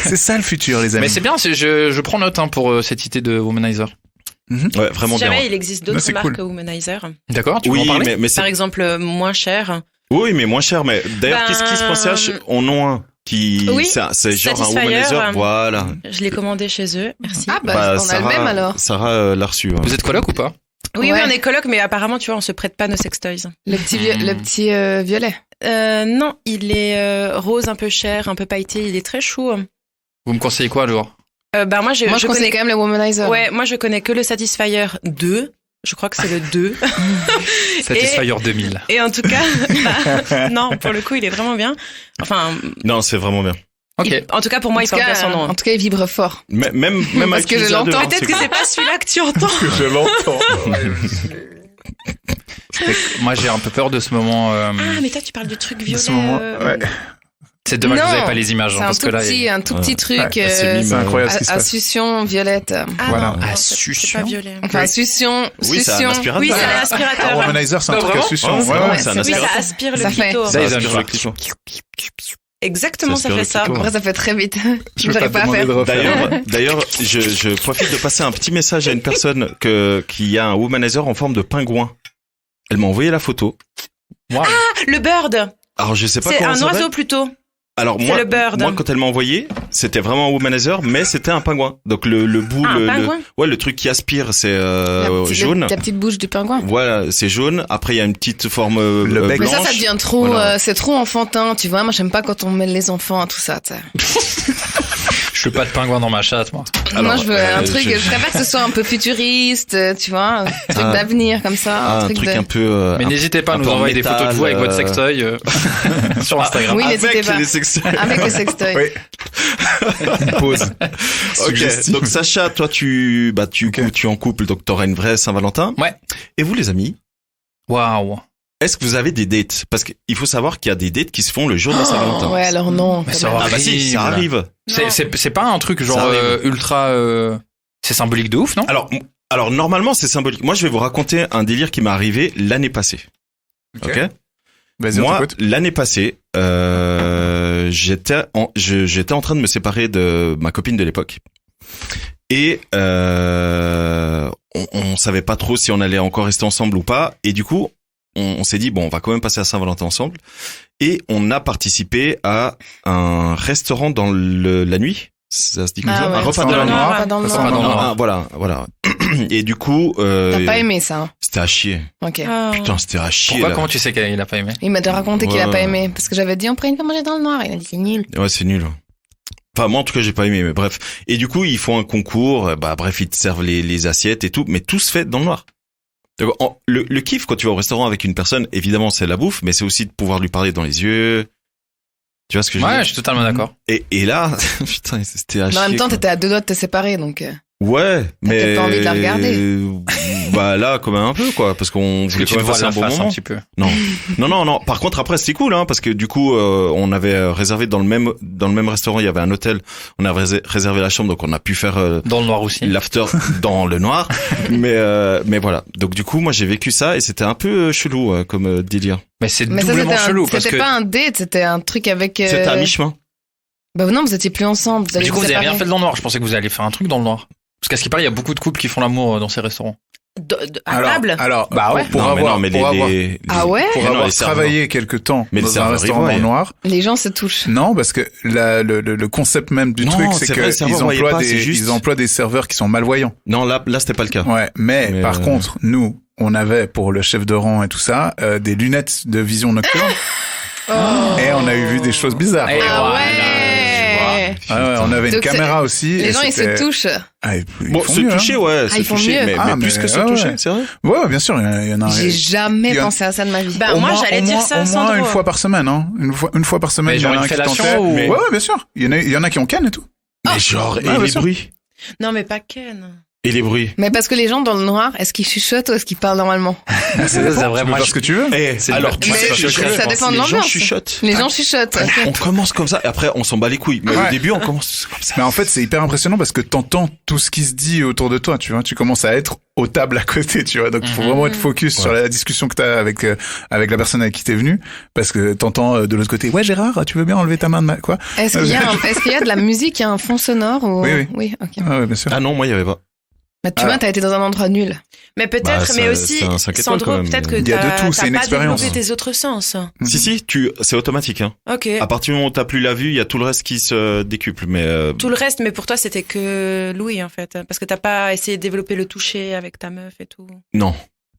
S9: C'est ça le futur, les amis.
S8: Mais c'est bien, je prends note pour cette idée de Womanizer.
S6: Ouais, vraiment
S10: Si
S6: bien.
S10: jamais
S6: ouais.
S10: il existe
S9: Non,
S10: d'autres
S9: c'est
S10: marques
S9: cool.
S10: Womanizer.
S8: D'accord, tu peux
S6: Oui,
S8: en parler
S6: mais c'est
S10: Par exemple, moins cher.
S6: oui, mais moins cher. Mais d'ailleurs, qu'est-ce qui se passe en ont un qui
S10: Oui,
S6: c'est genre un
S10: Satisfyer,
S6: Womanizer, voilà.
S10: Je l'ai commandé chez eux. Merci.
S7: Ah, bah, on a le même alors.
S6: Sarah l'a reçu. hein.
S8: Vous êtes coloc ou pas?
S10: Oui,
S7: Ouais.
S10: on est coloc, mais apparemment, tu vois, on se prête pas nos sextoys.
S7: Le petit violet.
S10: Non, il est rose, un peu cher, un peu pailleté. Il est très chou.
S8: Vous me conseillez quoi alors?
S10: Bah moi, je
S7: Moi, je conseille
S10: connais.
S7: quand même le Womanizer.
S10: Ouais, moi, je connais que le Satisfyer 2. Je crois que c'est le 2.
S8: Satisfyer 2000.
S10: Et en tout cas, bah, non, pour le coup, il est vraiment bien. Enfin,
S6: Non, c'est vraiment bien.
S8: Ok.
S10: en tout cas, pour moi, il porte bien son nom.
S7: En tout cas, il vibre fort.
S6: Même
S7: Parce
S6: avec
S7: que je
S6: User 2,
S7: l'entends.
S6: hein,
S10: Peut-être
S6: c'est
S10: que
S6: cool.
S10: c'est pas celui-là que tu entends.
S9: Je l'entends.
S8: Moi, j'ai un peu peur de ce moment.
S10: Ah, mais toi, tu parles du truc violet.
S9: ce moment, ouais.
S8: C'est dommage que vous
S7: Non,
S8: n'avez pas les images,
S7: C'est
S8: hein,
S7: un
S8: parce
S7: tout
S8: que là,
S7: petit, un tout petit truc.
S9: Ouais,
S6: c'est
S9: C'est incroyable ce qui se
S7: à
S9: passe.
S7: succion violette.
S10: Ah,
S9: Voilà.
S10: non,
S8: Ah,
S10: c'est
S8: succion.
S10: pas violet.
S7: Enfin, succion.
S6: Oui, c'est un
S7: succion.
S6: aspirateur.
S10: Oui, c'est un
S9: Un
S10: aspirateur.
S9: Womanizer, c'est un
S8: Non,
S9: truc à
S8: vraiment
S9: succion.
S6: Ouais,
S9: Ouais,
S6: ouais,
S9: ouais.
S6: c'est un
S10: Oui,
S6: aspirateur.
S10: ça aspire
S7: Ça
S10: le
S7: fait.
S10: clito.
S8: Ça, ils
S6: aspire
S8: aiment
S6: le
S8: pas.
S6: clito.
S10: Exactement,
S6: Ça
S10: ça
S6: aspire
S10: fait
S6: le
S10: ça.
S6: clito.
S7: Après, ça fait très vite.
S9: Je vais
S7: J'arrive
S9: pas
S7: pas
S9: te
S7: à
S9: demander de
S7: faire.
S9: refaire.
S6: D'ailleurs, je profite de passer un petit message à une personne qui a un Womanizer en forme de pingouin. Elle m'a envoyé la photo.
S8: Wow.
S10: Le bird.
S6: Alors, je sais pas
S10: C'est
S6: comment
S10: un
S6: ça s'appelle.
S10: oiseau plutôt.
S6: Alors
S10: c'est
S6: moi,
S10: le bird.
S6: moi, quand elle m'a envoyé, c'était vraiment un womanizer, mais c'était un pingouin. Donc le bout,
S10: Ah, un pingouin.
S6: le truc qui aspire, c'est jaune.
S7: La petite bouche du pingouin.
S6: Voilà, c'est jaune. Après, il y a une petite forme
S9: Le bec.
S7: Mais
S6: blanche.
S7: ça devient trop,
S6: Voilà.
S7: c'est trop enfantin, tu vois. Moi, j'aime pas quand on mêle les enfants à tout ça, tu sais.
S8: Je veux pas de pingouin dans ma chatte, moi.
S7: Moi, je veux un truc,
S6: je-
S7: je préfère que ce soit un peu futuriste, tu vois. Un truc
S6: Ah.
S7: d'avenir, comme ça.
S6: Ah, un truc
S7: de...
S6: un peu.
S8: Mais n'hésitez pas à
S6: un
S8: nous
S6: peu en
S8: envoyer des
S6: métal,
S8: photos de vous avec votre sextoy sur Instagram.
S7: Oui, n'hésitez
S6: avec
S7: pas.
S6: les sextoys.
S7: Avec les sextoys.
S9: Oui. Une pause.
S6: Ok.
S9: Suggestive.
S6: Donc Sacha, toi tu es en couple, donc t'auras une vraie Saint-Valentin.
S8: Ouais.
S6: Et vous les amis,
S8: Waouh.
S6: est-ce que vous avez des dates? Parce qu'il faut savoir qu'il y a des dates qui se font le jour de la Saint-Valentin.
S7: Ouais, alors non.
S8: Mais
S7: quand
S8: ça
S7: même.
S8: va.
S6: Ah bah si, ça arrive.
S8: C'est pas un truc genre
S6: Ça arrive.
S8: ultra. C'est symbolique de ouf, non?
S6: Alors normalement c'est symbolique. Moi je vais vous raconter un délire qui m'est arrivé l'année passée. Ok.
S9: Vas-y, on
S6: Moi
S9: t'écoute.
S6: l'année passée, j'étais en train de me séparer de ma copine de l'époque. Et on savait pas trop si on allait encore rester ensemble ou pas. Et du coup, on s'est dit bon, on va quand même passer à Saint-Valentin ensemble. Et on a participé à un restaurant dans la nuit. Ça se dit comme
S7: Ah
S6: ça,
S7: ouais,
S6: un repas
S9: dans
S6: dans la
S9: le
S6: nuit.
S9: noir.
S7: Pas dans le
S9: Ça
S7: noir.
S8: pas dans le noir.
S6: Voilà. Et du coup,
S7: T'as pas aimé ça, hein.
S6: c'était à chier.
S7: Ok.
S10: Ah.
S6: Putain, c'était à chier.
S8: Pourquoi?
S6: là.
S8: Comment tu sais qu'il a pas aimé?
S7: Il m'a raconté qu'il a
S6: Ouais.
S7: pas aimé. Parce que j'avais dit, on pourrait une fois manger dans le noir. Il a dit, c'est nul.
S6: Ouais, c'est nul. Enfin, moi, en tout cas, j'ai pas aimé, mais bref. Et du coup, ils font un concours, bref, ils te servent les assiettes et tout, mais tout se fait dans le noir. Donc, le kiff, quand tu vas au restaurant avec une personne, évidemment, c'est la bouffe, mais c'est aussi de pouvoir lui parler dans les yeux. Tu vois ce que je veux
S8: Ouais,
S6: dire?
S8: je suis totalement d'accord.
S6: Et là, putain, c'était à
S7: Mais
S6: chier.
S7: en même temps,
S6: quoi.
S7: t'étais à 2 doigts de te séparer, donc.
S6: Ouais, mais.
S7: peut-être pas envie de la regarder.
S6: Bah, là, quand même un peu, quoi, parce qu'on
S8: Est-ce que
S6: voulait
S8: tu
S6: quand
S8: te
S6: même
S8: vois
S6: passer
S8: la
S6: un bon
S8: face
S6: moment.
S8: un petit peu?
S6: Non. Par contre, après, c'était cool, hein, parce que du coup, on avait réservé dans le même restaurant, il y avait un hôtel. On avait réservé la chambre, donc on a pu faire
S8: Dans le noir aussi.
S6: l'after dans le noir. mais voilà. Donc du coup, moi, j'ai vécu ça et c'était un peu chelou comme délire.
S8: Mais c'est
S7: Mais ça,
S8: doublement chelou parce
S7: c'était
S8: que
S7: pas un date, c'était un truc avec.
S6: C'était à mi-chemin.
S7: Bah non, vous étiez plus ensemble. Vous allez
S8: du coup vous avez rien
S7: séparer.
S8: fait dans le noir. Je pensais que vous alliez faire un truc dans le noir. Parce qu'à ce qui paraît, il y a beaucoup de couples qui font l'amour dans ces restaurants.
S10: À table.
S9: Alors,
S8: Bah ouais.
S9: pour avoir,
S6: mais
S9: pour avoir,
S7: Ah ouais
S9: pour
S6: Mais non,
S9: avoir
S6: les serveurs.
S9: travaillé quelque temps
S6: Mais les
S9: dans un
S6: serveurs,
S9: restaurant
S6: ils
S9: dans le
S6: voient.
S9: noir,
S7: Les gens se touchent.
S9: non, parce que le concept même du
S6: Non,
S9: truc,
S6: c'est
S9: c'est
S6: vrai, les serveurs
S9: qu'ils
S6: voyaient
S9: emploient
S6: pas, c'est juste-
S9: ils emploient des serveurs qui sont malvoyants.
S6: Non, là, c'était pas le cas.
S9: Ouais, mais
S6: Mais,
S9: par contre, nous, on avait pour le chef de rang et tout ça, des lunettes de vision nocturne. Et on a vu des choses bizarres.
S8: Et
S7: Ah
S8: voilà,
S7: ouais.
S9: Ouais, on avait une
S7: Donc,
S9: caméra aussi.
S7: Les
S9: et
S7: gens, ils se
S9: c'était-
S7: touchent.
S9: Ah, ils
S6: Bon,
S9: font
S6: se
S9: mieux, hein.
S6: toucher, ouais,
S7: Ah,
S6: se
S7: ils font
S6: toucher,
S7: mieux.
S6: mais
S9: Ah,
S6: plus
S9: mais
S6: que se
S9: ouais,
S6: toucher,
S9: ouais.
S6: c'est vrai.
S9: Ouais, bien sûr, il y en a.
S7: J'ai jamais
S9: il y en-
S7: pensé à ça de ma vie.
S10: Bah,
S9: Au
S10: moi,
S9: moins-
S10: j'allais
S9: au
S10: dire
S9: moins-
S10: ça
S9: au
S10: sans
S9: moins
S10: drôle.
S9: une fois par semaine, hein. Une fois par semaine,
S8: Mais
S9: il y en
S8: genre
S9: a un
S8: une
S9: qui
S8: fellation
S9: tentait.
S8: ou-
S9: Ouais, bien sûr. Il y en a qui ont ken et tout.
S6: Mais genre, et
S9: bien
S6: les
S9: sûr.
S6: bruits.
S10: Non, mais pas Ken.
S6: Et les bruits.
S7: Mais parce que les gens dans le noir, est-ce qu'ils chuchotent ou est-ce qu'ils parlent normalement?
S8: c'est
S9: Tu
S8: vraiment
S9: peux faire ce que tu veux.
S8: c'est
S6: alors,
S8: leur-
S6: tu sais,
S7: Mais
S6: je
S7: ça
S6: pense
S7: dépend de
S6: les gens
S7: l'ambiance.
S6: chuchotent.
S7: Les gens chuchotent.
S6: On commence comme ça, et après, on s'en bat les couilles. Mais
S9: Ouais.
S6: au début, on commence comme ça.
S9: Mais en fait, c'est hyper impressionnant parce que t'entends tout ce qui se dit autour de toi, tu vois. Tu commences à être aux tables à côté, tu vois. Donc, il faut vraiment être focus sur la discussion que t'as avec la personne avec qui t'es venu. Parce que t'entends de l'autre côté, ouais, Gérard, tu veux bien enlever ta main de ma, quoi?
S7: Est-ce qu'il y a de la musique, il y a un fond sonore ou...
S9: Oui.
S7: Oui, ok.
S9: Ah ouais, bien sûr.
S6: Ah non, moi, il y avait pas.
S7: Bah, tu vois, t'as été dans un endroit nul.
S10: Mais peut-être,
S6: Bah,
S10: mais
S6: ça-
S10: aussi,
S6: c'est un 5 étoiles, quand
S10: Sandro,
S6: même.
S10: peut-être que
S9: Il y a de
S10: t'as
S9: tout, c'est une
S10: pas
S9: expérience.
S10: développé tes autres sens.
S6: Si, c'est automatique, hein.
S10: Ok.
S6: À partir du moment où t'as plus la vue, il y a tout le reste qui se décuple, mais
S10: Tout le reste, mais pour toi, c'était que Louis, en fait. Parce que t'as pas essayé de développer le toucher avec ta meuf et tout.
S6: non.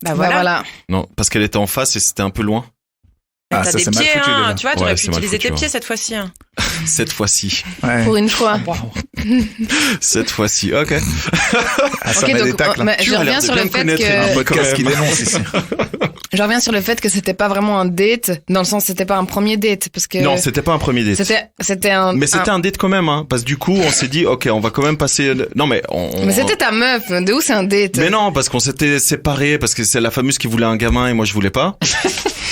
S10: Bah
S7: Bah,
S10: voilà.
S7: voilà.
S6: Non, parce qu'elle était en face et c'était un peu loin.
S9: Ah,
S10: T'as
S9: ça,
S10: des
S9: c'est mal
S10: pieds,
S9: foutu,
S10: hein.
S9: déjà.
S10: Tu vois, tu
S6: Ouais,
S10: aurais
S6: c'est
S10: pu
S6: mal
S10: utiliser
S6: foutu,
S10: tes
S6: ouais.
S10: pieds cette fois-ci. Hein.
S6: Cette fois-ci.
S9: Ouais.
S7: Pour une fois.
S6: Cette fois-ci. Ok.
S9: Ah, ça
S7: Ok,
S9: met
S7: donc,
S9: des tacles.
S7: mais
S6: Tu
S7: je
S6: as l'air
S7: reviens
S6: de
S7: sur
S6: bien
S7: le
S6: me
S7: fait
S6: connaître,
S9: Un
S7: que...
S9: podcast
S6: quand
S9: qui
S6: même.
S9: dénonce ici.
S7: Je reviens sur le fait que c'était pas vraiment un date, dans le sens c'était pas un premier date, parce que...
S6: Non, c'était pas un premier date.
S7: C'était un...
S6: Mais c'était un date quand même, hein. Parce que du coup, on s'est dit, ok, on va quand même passer. Non, mais
S7: Mais c'était ta meuf, de où c'est un date?
S6: Mais non, parce qu'on s'était séparés, parce que c'est la fameuse qui voulait un gamin et moi je voulais pas.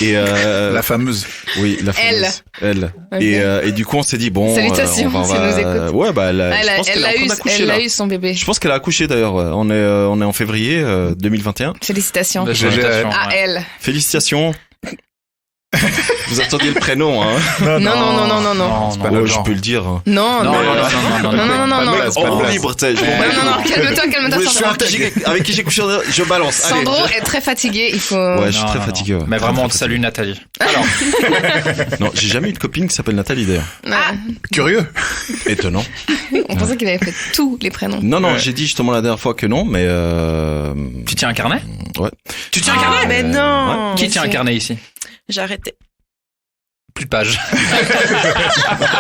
S6: Et
S9: La fameuse.
S6: oui, la fameuse. Elle.
S7: Ok.
S6: Et du coup, on s'est dit bon.
S7: Salutations,
S6: on
S7: si elle nous écoute.
S6: Ouais, bah, je pense
S7: Elle
S6: qu'elle est en train d'accoucher,
S7: elle
S6: là.
S7: a eu son bébé.
S6: Je pense qu'elle a accouché d'ailleurs. On est en février 2021.
S7: Félicitations.
S8: Bah,
S9: J'ai-
S8: félicitations,
S7: À
S8: ouais.
S7: elle.
S6: Félicitations. Vous attendiez le prénom, hein.
S7: Non, non, non, non, non.
S8: Non,
S9: pas
S8: non.
S9: le
S6: Ouais, je
S9: genre.
S6: peux le dire.
S7: Non,
S8: Non,
S7: non,
S8: non,
S7: non,
S8: non, non, non,
S7: non, non, non.
S9: Pas de
S6: Oh,
S9: place.
S6: libre, tu sais. je m'en
S7: Non,
S6: bats les
S7: non, non,
S6: couilles.
S7: calme-toi, calme-toi,
S6: Je suis
S7: Sandro.
S6: avec qui j'ai couché, je balance. Allez.
S7: Sandro est très fatigué, il faut...
S6: Ouais, je suis
S8: Non,
S6: très
S8: non,
S6: fatigué.
S8: non.
S6: ouais.
S8: Mais vraiment, on
S6: Très
S8: te salue, Nathalie. Alors,
S6: Non, j'ai jamais eu de copine qui s'appelle Nathalie d'ailleurs.
S7: Ah,
S9: Curieux.
S6: Étonnant.
S7: On pensait qu'il avait fait tous les prénoms.
S6: Non, j'ai dit justement la dernière fois que non, mais
S8: Tu tiens un carnet?
S6: ouais.
S8: Tu tiens un carnet?
S10: Mais non.
S8: Qui tient un carnet ici?
S10: J'ai arrêté.
S8: Plus de pages.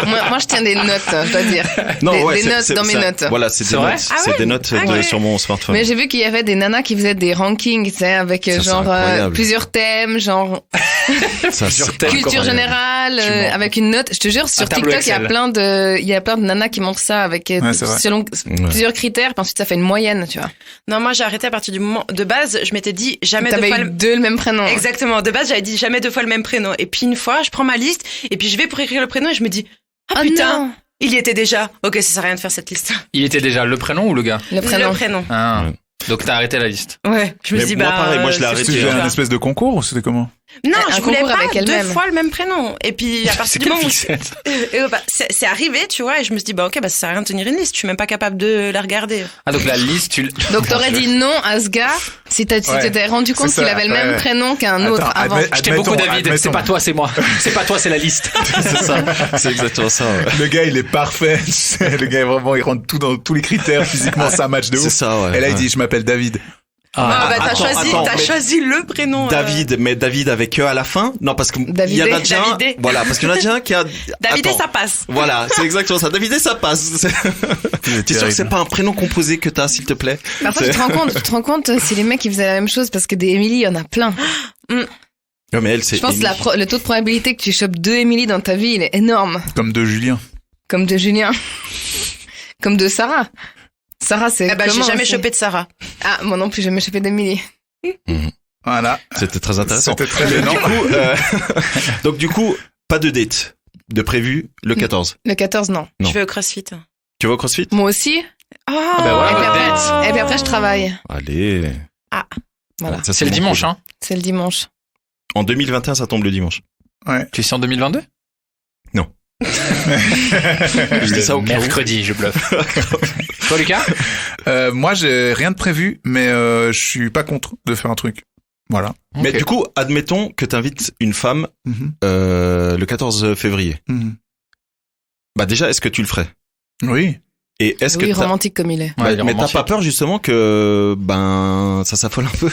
S7: Moi, je tiens des notes, je dois dire.
S6: Non,
S7: des
S6: ouais,
S7: notes dans mes notes.
S6: Voilà, c'est
S8: C'est
S6: des
S8: vrai
S6: notes.
S10: Ah
S6: C'est
S10: ouais
S6: des notes
S10: Ah ouais.
S6: sur mon smartphone.
S7: Mais j'ai vu qu'il y avait des nanas qui faisaient des rankings, tu sais, avec
S6: Ça, c'est
S7: genre
S6: incroyable.
S7: plusieurs thèmes, genre
S6: Ça, c'est
S8: thèmes.
S7: culture générale,
S8: Tu mens.
S7: avec une note. Je te jure, sur
S8: Un tableau
S7: TikTok, il y a plein de nanas qui montrent ça avec
S9: Ouais, c'est vrai.
S7: selon plusieurs critères, puis ensuite ça fait une moyenne, tu vois.
S10: Non, moi j'ai arrêté à partir du moment de base. Je m'étais dit jamais deux
S7: T'avais
S10: fois
S7: eu deux le même prénom.
S10: Exactement. De base, j'avais dit jamais deux fois le même prénom. Et puis une fois, je prends ma liste et puis je vais pour écrire le prénom et je me dis ah
S7: Oh
S10: putain,
S7: non.
S10: il y était déjà. Ok, ça sert à rien de faire cette liste.
S8: Il était déjà le prénom ou le gars?
S7: Le prénom.
S10: Le prénom.
S8: Ah.
S6: Ouais.
S8: Donc t'as arrêté la liste.
S10: Ouais. Je me
S6: Mais
S10: suis dit
S6: moi, pareil, moi, je l'ai
S10: c'est
S6: arrêté.
S10: juste
S9: C'était
S10: ça.
S9: un espèce de concours ou c'était comment?
S10: Non,
S7: Un
S10: je voulais
S7: concours
S10: pas
S7: avec
S10: deux
S7: elle-même.
S10: fois le même prénom. Et puis à
S8: C'est
S10: partir du
S8: quelle
S10: moment où
S8: fixette?
S10: c'est arrivé, tu vois, et je me suis dit bah ok, bah ça sert à rien de tenir une liste. Je suis même pas capable de la regarder.
S8: Ah, donc la liste, tu...
S7: Donc t'aurais dit non à ce gars si
S9: Ouais.
S7: t'étais rendu compte
S9: C'est
S7: qu'il
S9: ça,
S7: avait le
S9: ouais.
S7: même prénom qu'un autre
S9: Attends,
S7: avant.
S8: Je t'aime beaucoup, David. C'est
S9: admettons.
S8: pas toi, c'est moi. C'est pas toi, c'est la liste.
S6: c'est ça. C'est exactement ça. Ouais.
S9: Le gars, il est parfait. tu sais, le gars, vraiment, il rentre tout dans tous les critères. Physiquement, c'est un match de
S6: C'est
S9: ouf.
S6: ça, ouais.
S9: Et là, il
S6: ouais.
S9: dit, je m'appelle David.
S10: Ah, bah
S6: attends,
S10: t'as
S6: mais-
S10: choisi le prénom.
S6: David, mais David avec eux à la fin? Non, parce que il y en a
S7: Davidé.
S6: déjà un.
S10: Davidé.
S6: Voilà, parce qu'il y en a déjà un qui a.
S10: Davidé,
S6: Attends.
S10: ça passe.
S6: Voilà, c'est exactement ça. Davidé, ça passe. T'es sûr que c'est pas un prénom composé que t'as, s'il te plaît?
S7: Parfois, tu te rends compte si les mecs ils faisaient la même chose parce que des Emily, il y en a plein.
S6: Ouais, mais elle, c'est.
S7: Je pense que le taux de probabilité que tu chopes deux Emily dans ta vie, il est énorme.
S9: Comme de Julien.
S7: Comme de Julien. Comme de Sarah. Sarah, c'est
S10: Eh ben, j'ai
S7: comment,
S10: jamais
S7: c'est-
S10: chopé de Sarah.
S7: Ah, moi non plus, j'ai jamais chopé d'Emily.
S9: Voilà.
S6: C'était très intéressant.
S9: C'était très gênant.
S6: Du coup, donc du coup, pas de date de prévu le 14.
S7: Le 14, non.
S6: Non.
S10: Je vais au CrossFit.
S6: Tu vas au CrossFit?
S7: Moi aussi.
S10: Oh,
S8: bah voilà,
S7: et, puis
S8: ouais,
S7: après, et puis après, je travaille.
S6: Allez.
S7: Voilà.
S6: Ça,
S8: C'est le
S6: vraiment
S8: dimanche,
S6: cool.
S8: hein.
S7: C'est le dimanche.
S6: En 2021, ça tombe le dimanche.
S8: Tu es ici en 2022?
S6: Je dis ça au cas où.
S8: Mercredi, je bluffe. Toi, Lucas?
S9: Moi, j'ai rien de prévu, mais je suis pas contre de faire un truc. Voilà.
S6: Mais
S8: Ok.
S6: du coup, admettons que t'invites une femme
S9: Mhm.
S6: le 14 février.
S9: Mhm.
S6: Bah déjà, est-ce que tu le ferais?
S9: Oui.
S6: Et est-ce
S7: Oui,
S6: que t'as-
S7: romantique comme il est.
S8: Ouais, il est
S6: mais t'as
S8: romantique.
S6: pas peur justement que ça s'affole un peu?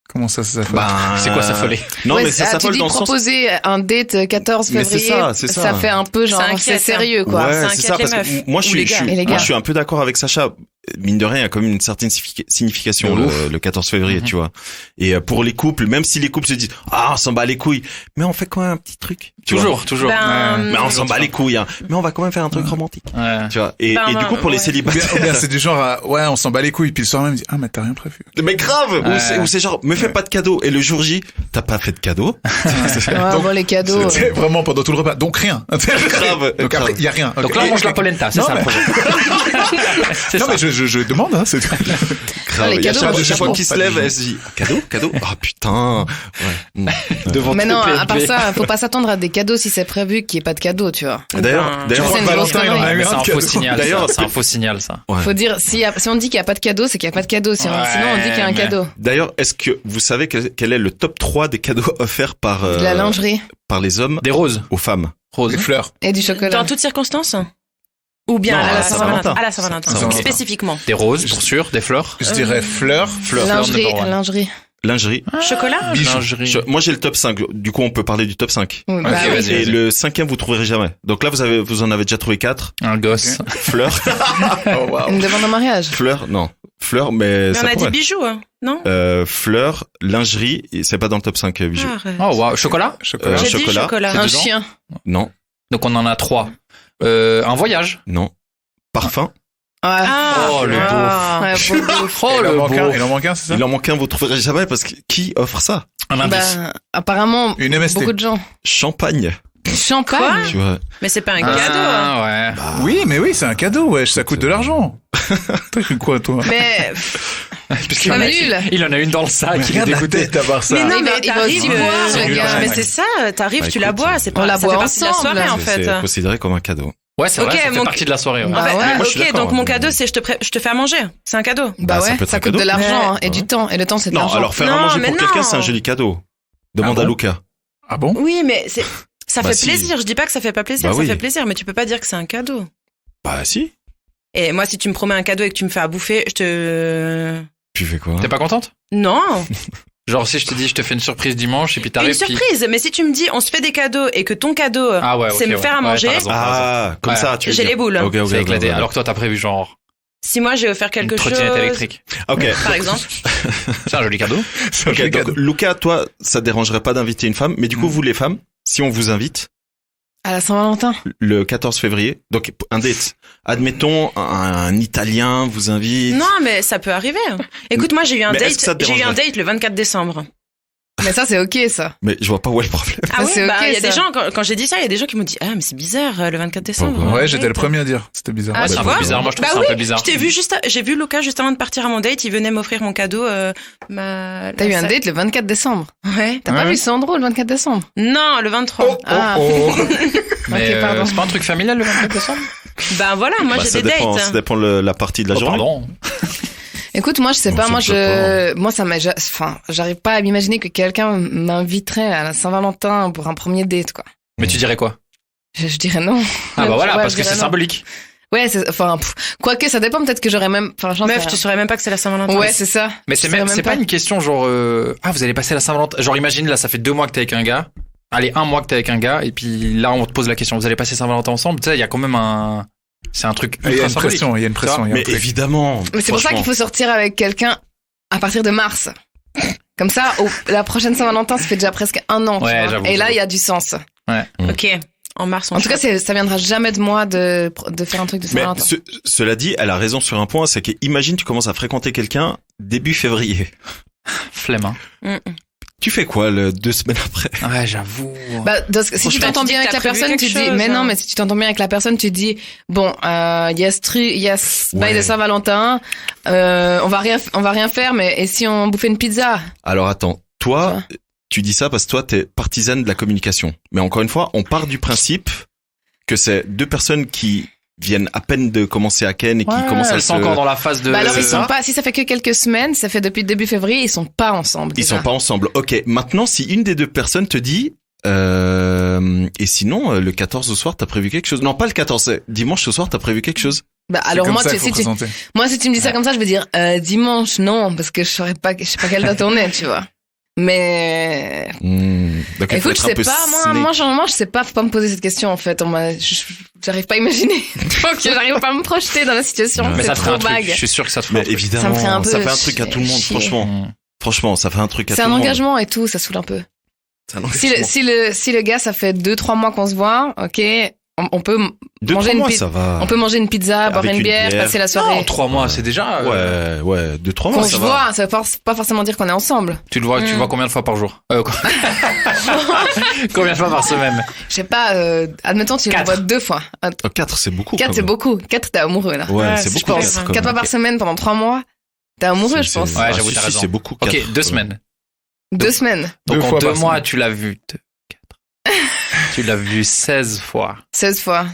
S9: Comment ça fait?
S6: Bah,
S8: C'est quoi s'affoler?
S6: Non,
S7: Ouais,
S6: mais ça
S7: tu
S6: s'affole
S7: dis
S6: dans le sens.
S7: proposer un date 14
S6: Mais c'est
S7: février,
S6: ça, c'est ça.
S7: fait un peu genre,
S10: Ça inquiète,
S7: c'est sérieux,
S10: hein.
S7: quoi.
S6: Ouais,
S10: Ça
S6: c'est ça,
S10: inquiète
S6: parce
S10: les meufs.
S6: que moi,
S10: Ou les gars.
S7: Et les
S6: moi,
S7: gars.
S6: je suis un peu d'accord avec Sacha. Mine de rien, il y a quand même une certaine signification
S8: De ouf.
S6: le 14 février,
S8: Mhm.
S6: tu vois. Et pour les couples, même si les couples se disent, ah, on s'en bat les couilles, mais on fait quand même un petit truc. tu vois.
S8: Toujours.
S10: Ben,
S6: Mais on s'en bat les couilles, hein. Mais on va quand même faire un truc romantique,
S8: Ouais.
S6: tu vois. Et,
S10: Ben,
S6: et du coup, pour les
S10: ouais.
S9: Ou bien,
S6: célibataires.
S9: c'est du genre, ouais, on s'en bat les couilles, puis le soir même, il dit, ah, mais t'as rien prévu.
S6: Mais grave!
S8: Ouais.
S6: Ou c'est genre, me fais pas de cadeau. Et le jour J, t'as pas fait de cadeau.
S7: Ouais,
S9: Donc,
S7: bon, les cadeaux.
S9: C'est vraiment pendant tout le repas. Donc rien.
S6: Grave.
S9: Donc après,
S6: grave.
S9: il y a rien.
S8: Donc
S9: Ok.
S8: là, on
S9: Et-
S8: mange la polenta, c'est
S9: Non,
S8: ça le
S9: mais-
S8: projet. C'est
S9: Non,
S8: ça.
S9: mais je demande, hein, c'est tout.
S6: Grave.
S7: les
S6: Il y a
S7: cadeaux,
S6: chaque
S7: moi,
S6: chaque
S7: je
S6: fois
S7: pense
S6: qu'il se
S9: pas
S6: lève,
S9: du
S6: elle se dit, cadeau? Ah, putain. Ouais.
S8: Devant
S7: Mais
S8: tout
S7: non,
S8: le
S7: à part
S8: PNP.
S7: ça, faut pas s'attendre à des cadeaux si c'est prévu qu'il n'y ait pas de cadeaux, tu vois.
S6: D'ailleurs,
S7: Tu
S9: Je
S7: sais,
S9: crois que
S7: une grosse
S9: Valentin, il en a
S7: connerie.
S9: eu
S8: Mais
S9: un
S8: c'est un
S9: de
S8: faux
S9: cadeau.
S8: signal,
S6: D'ailleurs,
S8: ça. C'est un faux signal, ça.
S6: ouais.
S7: Faut dire, si on dit qu'il n'y a pas de cadeau, c'est qu'il n'y a pas de cadeau. Sinon,
S8: Ouais,
S7: sinon, on dit qu'il y a un
S8: mais-
S7: cadeau.
S6: D'ailleurs, est-ce que vous savez quel est le top 3 des cadeaux offerts par,
S7: De la lingerie
S6: par les hommes
S8: Des roses.
S6: aux femmes?
S8: Roses.
S9: Les fleurs.
S7: et du chocolat.
S10: Dans toutes circonstances? Ou bien
S6: Non,
S10: à
S6: à
S10: la
S6: la
S10: Saint-Valentin?
S6: Saint-Valentin.
S10: À la Saint-Valentin.
S9: Saint-Valentin.
S10: Spécifiquement.
S8: Des roses, pour sûr. Des fleurs.
S9: Je dirais fleurs.
S7: Lingerie,
S8: number one.
S7: lingerie.
S6: Lingerie.
S10: Chocolat?
S9: Bijoux.
S8: Lingerie.
S6: Moi, j'ai le top 5. Du coup, on peut parler du top 5.
S7: Oui, bah
S8: Ok,
S7: oui.
S8: vas-y.
S6: Et le cinquième, vous trouverez jamais. Donc là, vous en avez déjà trouvé 4.
S8: Un gosse.
S6: Fleurs.
S9: Oh, wow.
S7: Une demande en mariage.
S6: Fleurs, non. Fleurs, mais
S10: Mais
S6: ça
S10: on a dit
S6: pourrait.
S10: bijoux, hein, non?
S6: Fleurs, lingerie, et c'est pas dans le top 5 bijoux.
S10: Arrête.
S8: Oh, wow. Chocolat.
S9: Chocolat.
S10: J'ai dit
S6: chocolat.
S10: chocolat.
S8: C'est
S7: Un
S8: dedans
S7: chien.
S6: Non,
S8: Donc on en a 3. Un voyage.
S6: non. Parfum.
S7: Ouais.
S10: Ah,
S8: Oh, le
S10: ah.
S7: Ouais, beau, beau.
S8: Oh,
S9: Il en
S8: le
S9: manque un,
S8: beau.
S9: il en manque un, c'est ça?
S6: Il en manque un, vous trouverez jamais parce que qui offre ça?
S8: Un indice.
S7: Bah, apparemment,
S9: Une MST.
S7: beaucoup de gens.
S6: Champagne.
S7: Champagne.
S6: Tu vois.
S10: Mais c'est pas un cadeau. hein.
S8: Ah, ouais.
S9: Oui, mais oui, c'est un cadeau, wesh, ça coûte de l'argent. T'as cru quoi, toi?
S10: Mais,
S8: Parce qu'il
S7: Pas
S8: en a-
S7: nul.
S8: il en a une dans le sac.
S9: Mais
S8: Il est
S9: regarde la
S8: dégoûté.
S9: tête d'avoir ça.
S10: mais non,
S7: Oui,
S10: mais
S7: mais il va aussi
S10: t'arrives,
S7: boire,
S8: le
S10: mais
S8: gars.
S10: mais c'est ça, t'arrives,
S6: Bah,
S10: tu la
S6: écoute,
S10: bois, c'est pas,
S7: on la
S10: ça fait
S7: boit
S10: partie de la
S7: ensemble.
S10: soirée, en
S6: C'est
S10: fait.
S6: considéré comme un cadeau.
S8: Ouais, c'est
S10: Ok,
S8: vrai, ça fait
S10: mon-
S8: partie de la soirée. Ouais.
S7: Bah ouais.
S6: moi, je suis
S10: Ok,
S6: d'accord.
S10: donc mon cadeau, c'est je te fais à manger. C'est un cadeau.
S7: Bah
S6: ça
S7: ouais,
S6: peut être
S7: ça
S6: un
S7: coûte
S6: cadeau.
S7: de l'argent
S10: Ouais.
S7: et du temps. Et le temps, c'est de
S6: Non,
S7: l'argent.
S6: alors faire
S10: Non,
S6: à manger
S10: mais
S6: pour quelqu'un,
S10: non.
S6: c'est un joli cadeau. Demande
S9: Ah
S6: à
S9: bon
S6: Luca.
S9: Ah bon?
S10: Oui, mais ça
S6: Bah
S10: fait
S6: si.
S10: plaisir. Je dis pas que ça fait pas plaisir,
S6: Bah
S10: ça
S6: oui.
S10: fait plaisir, mais tu peux pas dire que c'est un cadeau.
S6: Bah si.
S10: Et moi, si tu me promets un cadeau et que tu me fais à bouffer, je te...
S6: Tu fais quoi?
S8: T'es pas contente?
S10: Non.
S8: Genre si je te dis je te fais une surprise dimanche et puis t'arrives.
S10: Une surprise. Mais si tu me dis on se fait des cadeaux et que ton cadeau, c'est me faire à manger,
S8: t'as raison, t'as raison.
S6: Comme
S8: Ouais.
S6: ça, tu veux
S10: j'ai
S6: dire.
S10: les boules.
S6: Ok,
S8: C'est éclaté.
S6: ok.
S8: Alors que toi t'as prévu genre
S10: Si moi j'ai offert quelque
S8: une
S10: chose,
S8: trottinette électrique.
S6: Ok.
S10: par exemple.
S8: C'est un joli cadeau.
S6: Ok, donc, Lucas, toi, ça te dérangerait pas d'inviter une femme, mais du coup, vous les femmes, si on vous invite
S7: À la Saint-Valentin.
S6: le 14 février, donc un date, admettons un Italien vous invite.
S10: Non, mais ça peut arriver. Écoute, moi j'ai eu un
S6: Mais est-ce que ça
S10: date.
S6: te
S10: J'ai eu un
S6: dérangerait
S10: date le 24 décembre.
S7: Mais ça, c'est ok, ça.
S6: Mais je vois pas où est le problème.
S10: Ah
S7: Ça,
S10: oui,
S7: c'est
S10: bah
S7: ok,
S10: il y a
S7: ça.
S10: des gens quand j'ai dit ça, il y a des gens qui m'ont dit mais c'est bizarre le 24 décembre.
S9: Ouais, j'étais le premier à dire. C'était bizarre.
S10: Ah,
S8: C'est
S10: tu
S8: un
S10: vois
S8: peu bizarre. Moi je trouve
S10: Bah
S8: ça
S10: oui,
S8: un peu bizarre.
S10: Je t'ai vu j'ai vu Lucas juste avant de partir à mon date, il venait m'offrir mon cadeau.
S7: T'as eu un date le 24 décembre.
S10: Ouais.
S7: T'as pas vu Sandro le 24 décembre?
S10: Non, le 23.
S7: Ah.
S8: Mais
S7: Ok, pardon.
S8: c'est pas un truc familial le 24 décembre?
S10: Ben voilà, moi
S6: Bah,
S10: j'ai
S6: ça
S10: des
S6: dépend,
S10: dates.
S6: ça dépend la partie de la
S8: Oh,
S6: journée.
S8: pardon.
S7: Écoute, moi, je sais
S6: Bon,
S7: pas,
S6: c'est
S7: moi,
S6: le
S7: moi, ça m'a, enfin, j'arrive pas à m'imaginer que quelqu'un m'inviterait à la Saint-Valentin pour un premier date, quoi.
S8: Mais tu dirais quoi?
S7: Je dirais non.
S8: Ah bah voilà,
S7: Ouais,
S8: parce
S7: je
S8: que
S7: dirais
S8: c'est
S7: non.
S8: symbolique.
S7: Ouais, quoique, quoique, ça dépend, peut-être que j'aurais même, enfin, j'en sais
S10: Meuf,
S7: rien.
S10: tu saurais même pas que c'est la Saint-Valentin.
S7: Ouais, c'est ça.
S8: Mais c'est
S7: Je saurais
S8: même,
S7: même
S8: c'est pas une question genre, vous allez passer la Saint-Valentin. Genre, imagine, là, ça fait 2 mois que t'es avec un gars. Allez, 1 mois que t'es avec un gars. Et puis là, on te pose la question, vous allez passer Saint-Valentin ensemble? Tu sais, il y a quand même c'est un truc
S9: Il y a
S8: ultra
S9: une
S8: symbolique.
S9: pression, il y a une pression. il y a un
S6: Mais
S9: truc.
S6: évidemment.
S7: Mais c'est pour ça qu'il faut sortir avec quelqu'un à partir de mars. Comme ça, la prochaine Saint-Valentin, ça fait déjà presque 1 an. tu
S8: Ouais,
S7: vois.
S8: j'avoue,
S7: Et là,
S8: j'avoue.
S7: il y a du sens.
S10: Ok. En mars, on
S7: En tout cas, ça viendra jamais de moi de faire un truc de
S6: Mais
S7: Saint-Valentin.
S6: cela dit, elle a raison sur un point, c'est que imagine tu commences à fréquenter quelqu'un début février.
S8: Flemme, hein.
S6: Tu fais quoi 2 semaines après?
S8: Ouais, j'avoue.
S7: Bah, si tu
S10: Franchement,
S7: t'entends
S10: tu dis
S7: bien
S10: que
S7: avec la
S10: t'as prévu
S7: personne, tu
S10: quelque
S7: dis,
S10: chose,
S7: mais non,
S10: hein.
S7: mais si tu t'entends bien avec la personne, tu dis, bon, il y a ce bail
S6: Ouais.
S7: de Saint-Valentin, on va rien faire, mais et si on bouffait une pizza?
S6: Alors attends, toi, tu dis ça parce que toi, t'es partisane de la communication. Mais encore une fois, on part du principe que c'est 2 personnes qui viennent à peine de commencer à ken et qui commencent à
S8: elles sont encore dans la phase de.
S7: Bah alors, ils
S6: ça.
S7: sont pas, si ça fait que quelques semaines, ça fait depuis début février, ils sont pas ensemble.
S6: Ils
S7: déjà.
S6: sont pas ensemble. Ok, maintenant, si une des 2 personnes te dit, et sinon, le 14 au soir, t'as prévu quelque chose? Non, pas le 14, c'est dimanche au soir, t'as prévu quelque chose?
S7: Bah,
S9: C'est
S7: alors
S9: comme
S7: moi,
S9: ça qu'il faut
S7: si
S9: présenter.
S7: moi, si tu me dis ça comme ça, je vais dire, dimanche, non, parce que je sais pas quelle date on est, tu vois. Mais,
S6: Donc, il faut
S7: écoute, je
S6: être un
S7: sais
S6: peu
S7: pas,
S6: snake.
S7: moi, je sais pas, faut pas me poser cette question, en fait. J'arrive pas à imaginer. Donc, j'arrive pas à me projeter dans la situation.
S8: Mais
S7: C'est
S8: ça te ferait
S7: trop
S8: un truc.
S7: vague.
S8: Je suis sûr que ça te ferait
S6: Mais
S8: un truc.
S6: évidemment,
S7: Ça me ferait un peu
S6: ça fait un truc à tout le monde,
S7: chier.
S6: franchement. Franchement, ça fait un truc à tout
S7: C'est
S6: le
S7: un
S6: monde.
S7: engagement et tout, ça saoule un peu.
S6: C'est un
S7: Si
S6: engagement.
S7: le gars, ça fait 2-3 mois qu'on se voit, ok, on peut
S6: 2-3
S7: manger une
S6: mois,
S7: pizza.
S6: ça va.
S7: On peut manger une pizza, boire
S6: Avec
S7: une
S6: une
S7: bière,
S6: bière.
S7: passer la soirée.
S8: Non, 3 mois, c'est déjà.
S6: Ouais, 2-3
S7: Qu'on
S6: mois,
S7: se
S6: ça va.
S7: voit, ça veut pas forcément dire qu'on est ensemble.
S8: Tu le vois, tu le vois combien de fois par jour? Combien de fois par semaine?
S7: Je sais pas, admettons, tu le
S8: 4.
S7: vois 2 fois.
S6: 4, c'est beaucoup.
S7: 4,
S6: quand
S7: c'est
S6: même.
S7: beaucoup. 4, t'es amoureux, là.
S6: Ouais,
S10: Ouais,
S6: c'est
S10: je
S6: beaucoup.
S10: pense.
S6: 4
S7: 4 fois par semaine pendant 3 mois, t'es amoureux, je pense.
S8: Ouais, j'avoue,
S6: si,
S8: t'as
S6: si,
S8: raison.
S6: c'est beaucoup.
S8: Ok,
S6: 4.
S8: 2 semaines.
S7: 2 semaines.
S8: Donc
S9: 2
S8: en
S9: fois
S8: 2
S9: par
S8: mois,
S9: semaine.
S8: tu l'as vu 4. Tu l'as vu 16 fois.
S7: 16 fois.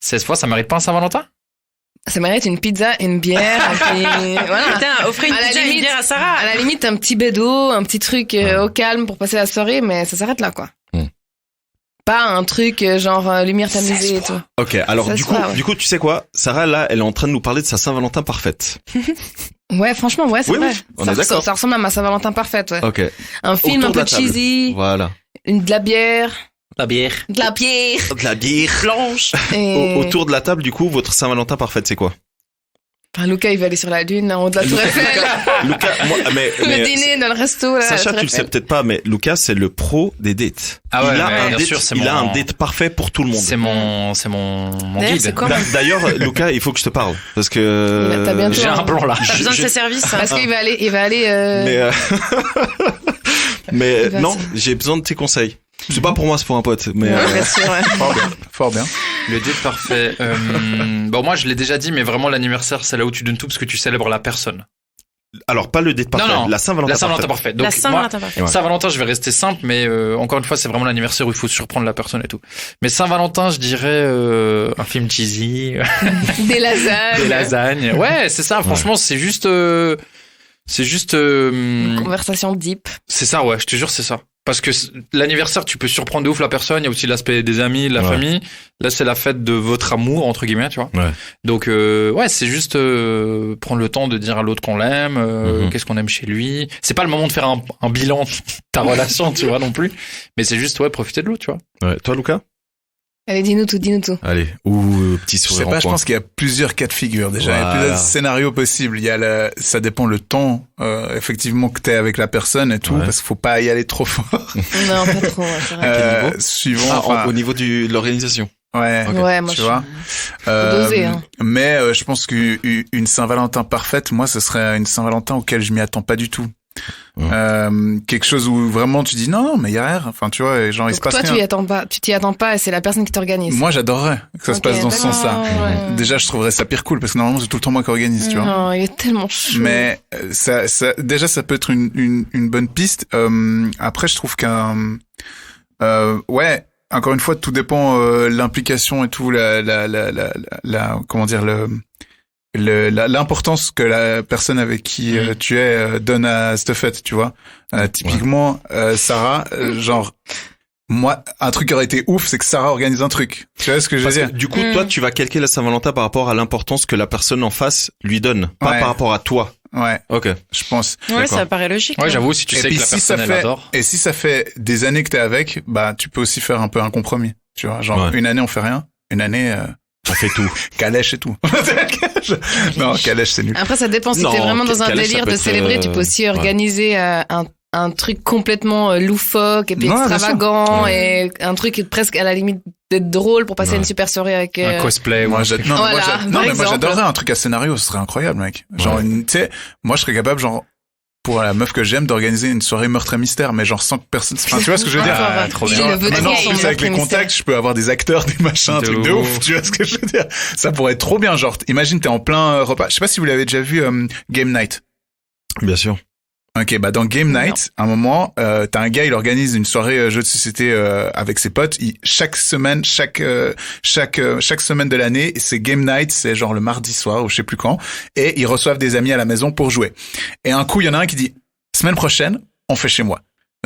S8: 16 fois, ça mérite pas un Saint-Valentin?
S7: Ça mérite une pizza, une bière, et puis voilà.
S10: Putain, offrez une
S7: À la
S10: pizza et une
S7: limite-
S10: bière à Sarah.
S7: À la limite, un petit bédo, un petit truc au calme pour passer la soirée, mais ça s'arrête là, quoi. Pas un truc genre lumière tamisée et tout.
S6: Ok, alors
S7: Ça
S6: du
S7: se
S6: coup,
S7: voit, ouais.
S6: du coup, tu sais quoi? Sarah, là, elle est en train de nous parler de sa Saint-Valentin parfaite.
S7: Ouais, franchement, ouais, c'est
S6: Oui,
S7: vrai.
S6: oui, on est d'accord.
S7: Ça ressemble à ma Saint-Valentin parfaite, ouais.
S6: Ok,
S7: Un film
S6: Autour
S7: un
S6: de la
S7: peu
S6: table.
S7: cheesy,
S6: voilà.
S7: de la bière,
S8: La bière.
S7: de la bière.
S6: De la bière.
S10: Blanche.
S7: Et...
S6: Autour de la table, du coup, votre Saint-Valentin parfaite, c'est quoi?
S7: Enfin, Lucas, il va aller sur la lune, en haut de la tour Eiffel.
S6: Lucas, moi,
S7: Le dîner dans le resto, là.
S6: Sacha,
S7: à la
S6: tu le
S7: Tour
S6: sais
S7: Eiffel.
S6: peut-être pas, mais Lucas, c'est le pro des dates.
S8: Ah ouais,
S6: il a
S8: mais
S6: un
S8: bien
S6: date,
S8: sûr, c'est
S6: il a
S8: mon-
S6: un date parfait pour tout le monde.
S8: C'est mon
S10: D'ailleurs,
S8: guide.
S10: c'est quoi
S6: D'ailleurs, Lucas, il faut que je te parle parce que
S7: T'as bientôt
S8: J'ai un plan là.
S10: T'as besoin de
S6: je-
S10: ses services.
S7: Parce qu'il va aller,
S6: mais mais
S7: Il va
S6: non,
S7: se-
S6: j'ai besoin de tes conseils. C'est pas pour moi, c'est pour un pote, mais
S7: Ouais, bien sûr, ouais.
S9: Fort bien, fort bien.
S8: Le date parfait. Bon, moi, je l'ai déjà dit, mais vraiment, l'anniversaire, c'est là où tu donnes tout parce que tu célèbres la personne.
S6: alors pas le date parfait,
S8: Non, non.
S6: la Saint-Valentin
S8: La Saint-Valentin
S6: parfaite.
S8: parfait. Donc,
S10: La Saint-Valentin parfaite.
S6: Ouais.
S8: Saint-Valentin, je vais rester simple, mais encore une fois, c'est vraiment l'anniversaire où il faut surprendre la personne et tout. Mais Saint-Valentin, je dirais un film cheesy,
S7: Des lasagnes.
S8: des lasagnes. Ouais, c'est ça. Franchement, c'est juste,
S7: Une conversation deep.
S8: c'est ça. Ouais, je te jure, c'est ça. Parce que l'anniversaire, tu peux surprendre de ouf la personne. Il y a aussi l'aspect des amis, de la famille. Là, c'est la fête de votre amour, entre guillemets, tu vois. Ouais. Donc, c'est juste prendre le temps de dire à l'autre qu'on l'aime, qu'est-ce qu'on aime chez lui. C'est pas le moment de faire un bilan de ta relation, tu vois, non plus. Mais c'est juste, profiter de l'autre, tu vois.
S6: Ouais. Toi, Lucas?
S7: Allez, dis-nous tout.
S6: Allez, petit sourire.
S9: Je sais pas, je pense qu'il y a plusieurs cas de figure. Déjà, il y a plusieurs scénarios possibles. Il y a ça dépend le temps, effectivement, que t'es avec la personne et tout, parce qu'il faut pas y aller trop fort.
S7: Non, pas trop, c'est vrai.
S6: Suivant, au niveau de l'organisation.
S9: Ouais,
S7: okay. Ouais, moi,
S9: tu vois.
S7: Doser, hein.
S9: Mais je pense qu'une Saint-Valentin parfaite, moi, ce serait une Saint-Valentin auquel je m'y attends pas du tout. Quelque chose où vraiment tu dis non mais il y a rien, enfin tu vois, genre il se passe rien.
S7: Toi tu t'y attends pas et c'est la personne qui t'organise.
S9: Moi j'adorerais que ça se passe dans ce sens-là. Ouais. Déjà je trouverais ça pire cool parce que normalement c'est tout le temps moi qui organise, tu vois.
S7: Non, il est tellement chaud.
S9: Mais ça déjà ça peut être une bonne piste. Après je trouve encore une fois tout dépend l'implication et tout la comment dire l'importance que la personne avec qui tu es donne à cette fête, tu vois. Typiquement, Sarah, genre, moi, un truc qui aurait été ouf, c'est que Sarah organise un truc. Tu vois ce que je veux dire?
S6: Du coup, toi, tu vas calquer la Saint-Valentin par rapport à l'importance que la personne en face lui donne, pas par rapport à toi.
S9: Ouais.
S6: Ok.
S9: Je pense.
S10: Ouais, ça paraît logique.
S8: Ouais, j'avoue, si tu sais que la personne elle adore.
S9: Et si ça fait des années que t'es avec, bah, tu peux aussi faire un peu un compromis. Tu vois, genre, une année on fait rien, une année,
S6: on fait tout.
S9: Calèche et tout. Non, calèche, c'est nul.
S7: Après, ça dépend. Si t'es vraiment dans un délire de célébrer, tu peux aussi organiser un truc complètement loufoque et puis extravagant et un truc presque à la limite d'être drôle pour passer une super soirée avec
S8: un cosplay.
S9: Moi, moi j'adorerais un truc à scénario, ce serait incroyable, mec. Genre, tu sais, moi, je serais capable, genre, pour la meuf que j'aime, d'organiser une soirée meurtre et mystère, mais genre sans que personne, enfin, tu vois ce que je veux dire? Maintenant, avec les contacts, je peux avoir des acteurs, des machins, un truc de ouf, tu vois ce que je veux dire? Ça pourrait être trop bien, genre, imagine, t'es en plein repas. Je sais pas si vous l'avez déjà vu, Game Night.
S6: Bien sûr.
S9: Ok, bah dans Game Night, à un moment, t'as un gars, il organise une soirée jeu de société avec ses potes. Chaque semaine de l'année, c'est Game Night, c'est genre le mardi soir ou je sais plus quand, et ils reçoivent des amis à la maison pour jouer. Et un coup, il y en a un qui dit semaine prochaine, on fait chez moi.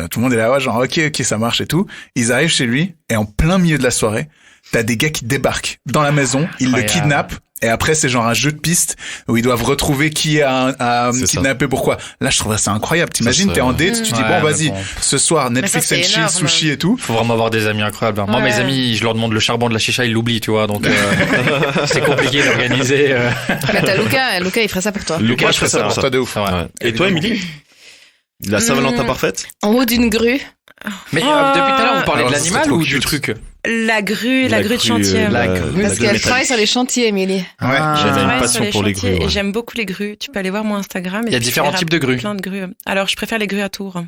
S9: Tout le monde est là, genre ok, ça marche et tout. Ils arrivent chez lui et en plein milieu de la soirée, t'as des gars qui débarquent dans la maison, ils le kidnappent. Et après, c'est genre un jeu de piste où ils doivent retrouver qui a kidnappé pourquoi. Là, je trouverais ça incroyable. T'imagines, t'es en date, tu dis bon, vas-y, ce soir, Netflix and chill, sushi et tout.
S8: Faut vraiment avoir des amis incroyables. Moi, mes amis, je leur demande le charbon de la chicha, ils l'oublient, tu vois. Donc, c'est compliqué d'organiser.
S7: Là, t'as Lucas, il ferait ça pour toi.
S9: Lucas, je ferais ça pour toi de ouf.
S6: Et toi, Émilie? La Saint-Valentin parfaite?
S7: En haut d'une grue.
S8: Mais depuis tout à l'heure, vous parlez de l'animal ou du truc?
S10: La grue de chantier.
S7: Parce qu'elle travaille sur les chantiers, Émilie.
S6: Ouais, j'ai une passion pour les grues.
S10: Et j'aime beaucoup les grues. Tu peux aller voir mon Instagram.
S8: Il y a différents types de grues.
S10: Plein de grues. Alors, je préfère les grues à Tours.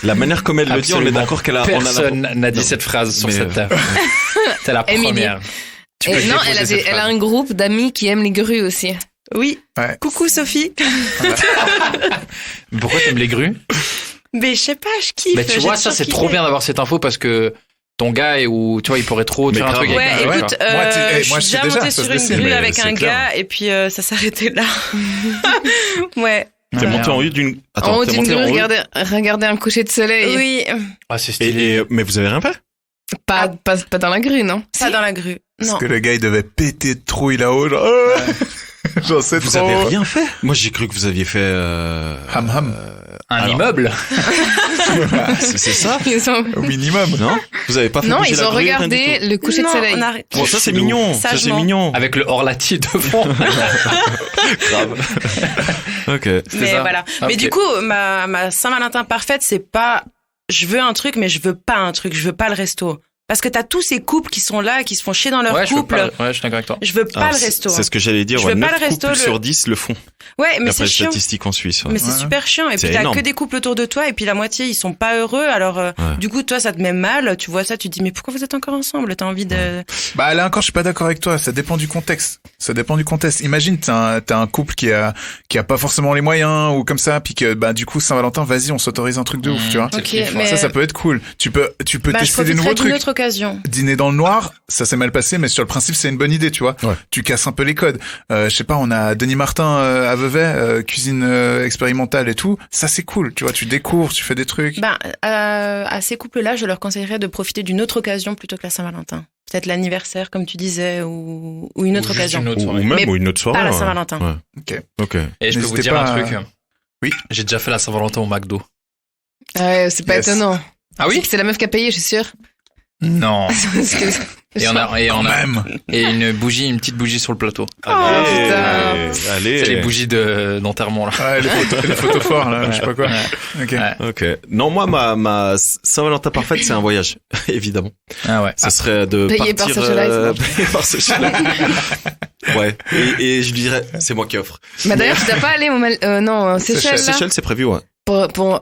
S6: La manière comme elle le dit, on est d'accord qu'elle a...
S8: Personne n'a dit cette phrase sur cette table. C'est la première.
S7: Non, elle a un groupe d'amis qui aiment les grues aussi.
S10: Oui. Coucou Sophie.
S8: Pourquoi t'aimes les grues?
S10: Mais je sais pas, je kiffe.
S8: Mais tu vois, ça c'est trop bien d'avoir cette info parce que ton gars ou tu vois, il pourrait trop faire un truc avec
S10: un gars. Écoute, je suis déjà montée sur une grue avec un gars et puis ça s'arrêtait là. Ouais.
S6: T'es monté en haut d'une...
S7: Attends, en haut d'une grue, regarder un coucher de soleil.
S10: Oui.
S8: Ah, c'est stylé.
S6: Mais vous avez rien fait?
S7: Pas dans la grue, non?
S10: Pas dans la grue.
S9: Parce que le gars, il devait péter de trouille là-haut, genre... J'en sais
S6: vous avez rien fait? Moi, j'ai cru que vous aviez fait...
S8: Un immeuble.
S6: C'est ça?
S9: Au minimum.
S6: Non? Vous avez pas fait
S7: non,
S6: bouger
S7: ils ont regardé le coucher de soleil.
S6: Bon, ça c'est mignon. Ça c'est mignon.
S8: Avec le hors-latier devant.
S6: Grave. Ok.
S10: Mais ça. Voilà. Okay. Mais du coup, ma Saint-Valentin parfaite, c'est pas je veux un truc, mais je veux pas un truc. Je veux pas le resto. Parce que t'as tous ces couples qui sont là, qui se font chier dans leur couple.
S8: Je suis d'accord avec toi.
S10: Je veux pas le resto.
S6: C'est ce que j'allais dire. 9 couples sur 10 le font.
S10: Ouais, mais c'est chiant.
S6: Statistiques en Suisse.
S10: Mais c'est super chiant. Et puis t'as que des couples autour de toi, et puis la moitié, ils sont pas heureux. Alors, du coup, toi, ça te met mal. Tu vois ça, tu te dis, mais pourquoi vous êtes encore ensemble? T'as envie de...
S9: Bah, là encore, je suis pas d'accord avec toi. Ça dépend du contexte. Imagine, t'as un couple qui a pas forcément les moyens, ou comme ça, puis que, bah, du coup, Saint-Valentin, vas-y, on s'autorise un truc de ouf, tu vois.
S10: Okay, mais...
S9: Ça peut être cool. Tu peux tester des nouveaux trucs.
S10: occasion.
S9: Dîner dans le noir, ça s'est mal passé, mais sur le principe, c'est une bonne idée, tu vois.
S6: Ouais.
S9: Tu casses un peu les codes. Je sais pas, on a Denis Martin à Vevey, cuisine expérimentale et tout. Ça, c'est cool, tu vois. Tu découvres, tu fais des trucs.
S10: À ces couples-là, je leur conseillerais de profiter d'une autre occasion plutôt que la Saint-Valentin. Peut-être l'anniversaire, comme tu disais, ou une autre occasion.
S6: Ou une autre soirée.
S10: Pas la Saint-Valentin.
S6: Ouais. Ok.
S8: Et je peux vous dire
S9: pas
S8: un truc.
S9: Oui.
S8: J'ai déjà fait la Saint-Valentin au McDo.
S7: Ouais, c'est pas
S9: Yes.
S7: étonnant.
S8: Ah oui?
S7: C'est la meuf qui a payé, je suis sûre.
S8: Non.
S7: Et
S8: Et on a
S9: Même.
S8: et une petite bougie sur le plateau.
S6: Allez.
S8: C'est les bougies d'enterrement là.
S9: Ouais, les photos forts, là, je sais pas quoi. Ok.
S8: Ouais.
S6: Ok. Non, moi, ma Saint-Valentin parfaite, c'est un voyage, évidemment.
S8: Ah ouais.
S6: Ça serait de
S7: Payé par
S6: partir
S7: Socialize.
S6: payé par Socialize. Ouais. Et je lui dirais, c'est moi qui offre.
S7: Bah d'ailleurs, tu dois pas aller au Seychelles, là.
S6: Seychelles, c'est prévu, ouais.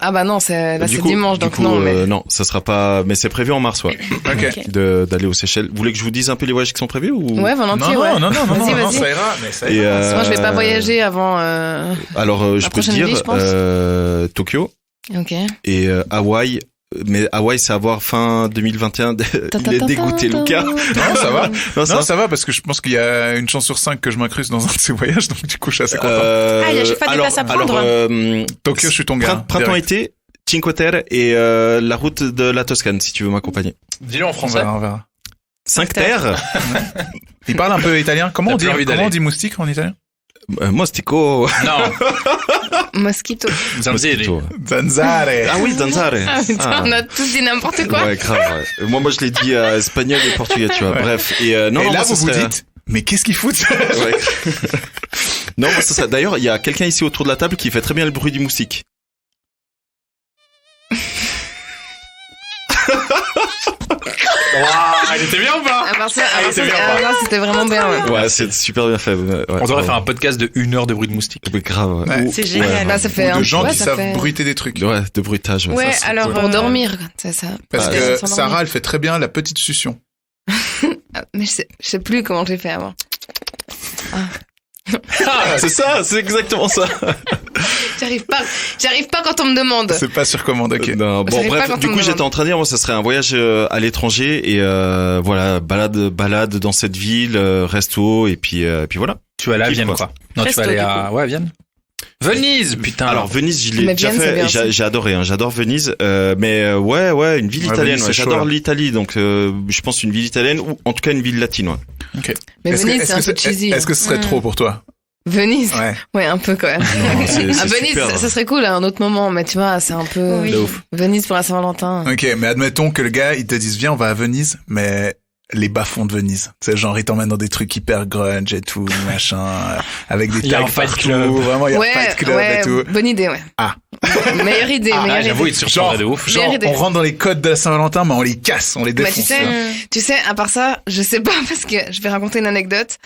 S7: Ah bah non, c'est
S6: Du
S7: c'est
S6: coup-
S7: dimanche,
S6: du
S7: donc
S6: coup,
S7: non. Mais...
S6: non, ça sera pas, mais c'est prévu en mars, ouais.
S9: Ok.
S6: D'aller aux Seychelles. Vous voulez que je vous dise un peu les voyages qui sont prévus ou?
S7: Ouais, volontiers, ouais.
S9: Non,
S7: Vas-y.
S9: ça ira, mais ça
S6: Et,
S9: ira.
S7: Parce que moi, je vais pas voyager avant.
S6: Alors, je peux te
S7: prochaine
S6: dire,
S7: vie, je pense.
S6: Tokyo
S7: Ok.
S6: et Hawaï. Mais Hawaï, c'est à voir fin 2021. Il est dégoûté, Lucas.
S9: Non, ça va.
S6: Non,
S9: Non, ça va parce que je pense qu'il y a une chance sur 5 que je m'incruste dans un de ces voyages, donc du coup, je suis assez content.
S10: il y a chaque fois des places à prendre.
S9: Tokyo, je suis ton gars.
S6: Printemps-été, Cinque Terre et la route de la Toscane, si tu veux m'accompagner.
S8: Dis-le en
S9: On
S8: français.
S9: verra.
S6: 5 terres.
S9: Il parle un peu italien. Comment
S8: T'as
S9: on dit,
S8: plus envie
S9: comment
S8: d'aller.
S9: on dit moustique en italien?
S6: Mostico.
S8: Non.
S7: Mosquito.
S8: Zanziri.
S9: Zanzare.
S6: Ah oui, Zanzare.
S7: Ah, putain,
S6: Ah.
S7: on a tous dit n'importe quoi.
S6: Ouais, grave. Ouais. Moi, je l'ai dit espagnol et portugais, tu vois.
S9: Ouais.
S6: Bref. Et non,
S9: Et
S6: non,
S9: là,
S6: moi, ça
S9: vous vous
S6: serait-
S9: dites, mais qu'est-ce qu'ils foutent?
S6: Ouais. Non, moi, ça serait. D'ailleurs, il y a quelqu'un ici autour de la table qui fait très bien le bruit du moustique.
S8: Il était bien ou pas?
S7: À part ça,
S8: bien,
S7: c'était vraiment bien, ouais.
S6: Ouais, c'est super bien fait. Ouais,
S8: On devrait faire un podcast de 1 heure de bruit de moustique.
S6: Mais grave. Ouais.
S9: Ouais.
S6: Ou-
S10: C'est génial.
S7: Bah, ça fait
S9: Ou
S7: un
S9: de gens
S7: ouais,
S9: qui
S7: ça
S9: savent
S7: fait-
S9: bruiter des trucs.
S6: Ouais, de bruitage.
S10: Ouais,
S6: ça, c'est
S10: alors,
S6: cool.
S7: Pour dormir, c'est ça.
S9: Parce
S7: Ouais,
S9: que
S7: sans dormir.
S9: Sarah, elle fait très bien la petite succion.
S7: Ah, mais je sais plus comment j'ai fait avant.
S6: C'est ça, c'est exactement ça.
S7: J'arrive pas quand on me demande.
S9: C'est pas sur commande, ok.
S6: Non, bon,
S7: J'arrive pas
S6: bref,
S7: quand
S6: du
S7: on me
S6: coup, j'étais
S7: demande.
S6: en train de dire, moi, ça serait un voyage à l'étranger et voilà, balade dans cette ville, resto et puis voilà.
S8: Tu vas aller à
S6: Kiffe,
S8: Vienne,
S6: quoi.
S8: quoi. Non, tu
S10: Resto,
S8: vas aller
S10: du
S8: à, ouais, Vienne. Venise, putain.
S6: Alors Venise, je l'ai
S7: Mais
S6: déjà
S7: Vienne, c'est
S6: fait
S7: bien
S6: et
S7: aussi.
S6: j'ai adoré, hein, j'adore Venise, mais ouais, une ville
S9: Ouais,
S6: italienne,
S9: Venise,
S6: ouais,
S9: c'est chaud,
S6: j'adore
S9: là.
S6: l'Italie, donc je pense une ville italienne ou en tout cas une ville latine, ouais.
S7: Mais
S9: Est-ce que-
S7: Venise,
S9: est-ce
S7: c'est un
S9: que
S7: peu cheesy.
S9: Est-ce que ce serait trop pour toi?
S7: Venise?
S9: Ouais.
S7: Ouais, un peu quand même.
S6: Non, c'est
S7: À Venise,
S6: super.
S7: ça serait cool à un autre moment, mais tu vois, c'est un peu...
S10: Oui.
S8: De ouf.
S7: Venise pour la Saint-Valentin.
S9: Ok, mais admettons que le gars, il te dise, viens, on va à Venise, mais les bas-fonds de Venise. C'est genre, il t'emmène dans des trucs hyper grunge et tout, machin, avec des
S8: Il y a
S9: tags
S8: un fight
S9: partout.
S8: club.
S9: Vraiment, il y a
S7: Ouais,
S9: un fight club
S7: ouais,
S9: et tout.
S7: bonne idée, ouais.
S9: Ah.
S7: Meilleure idée,
S8: Ah,
S7: meilleure
S8: j'avoue,
S7: idée.
S8: il te surprendrait de ouf.
S9: Genre,
S7: Meilleure idée.
S9: on rentre dans les codes de la Saint-Valentin, mais on les casse, on les
S7: Bah,
S9: défonce.
S7: tu sais, à part ça, je sais pas parce que je vais raconter une anecdote.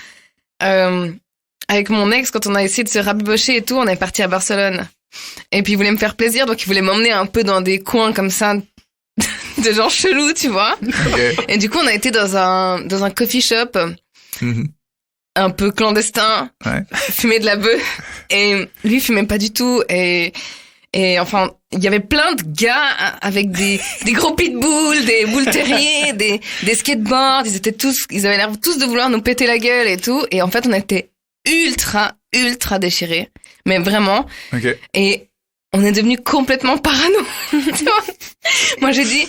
S7: Avec mon ex, quand on a essayé de se rabibocher et tout, on est parti à Barcelone. Et puis il voulait me faire plaisir, donc il voulait m'emmener un peu dans des coins comme ça, de gens chelous, tu vois.
S9: Ok.
S7: Et du coup, on a été dans un coffee shop
S9: Mhm.
S7: un peu clandestin,
S9: Ouais.
S7: fumer de la bœuf. Et lui fumait pas du tout. Et enfin, il y avait plein de gars avec des gros pitbulls, des boules terriers, des skateboards. Ils avaient l'air tous de vouloir nous péter la gueule et tout. Et en fait, on était ultra déchirés. Mais vraiment.
S9: Ok.
S7: Et on est devenus complètement parano. Tu vois. Moi, j'ai dit,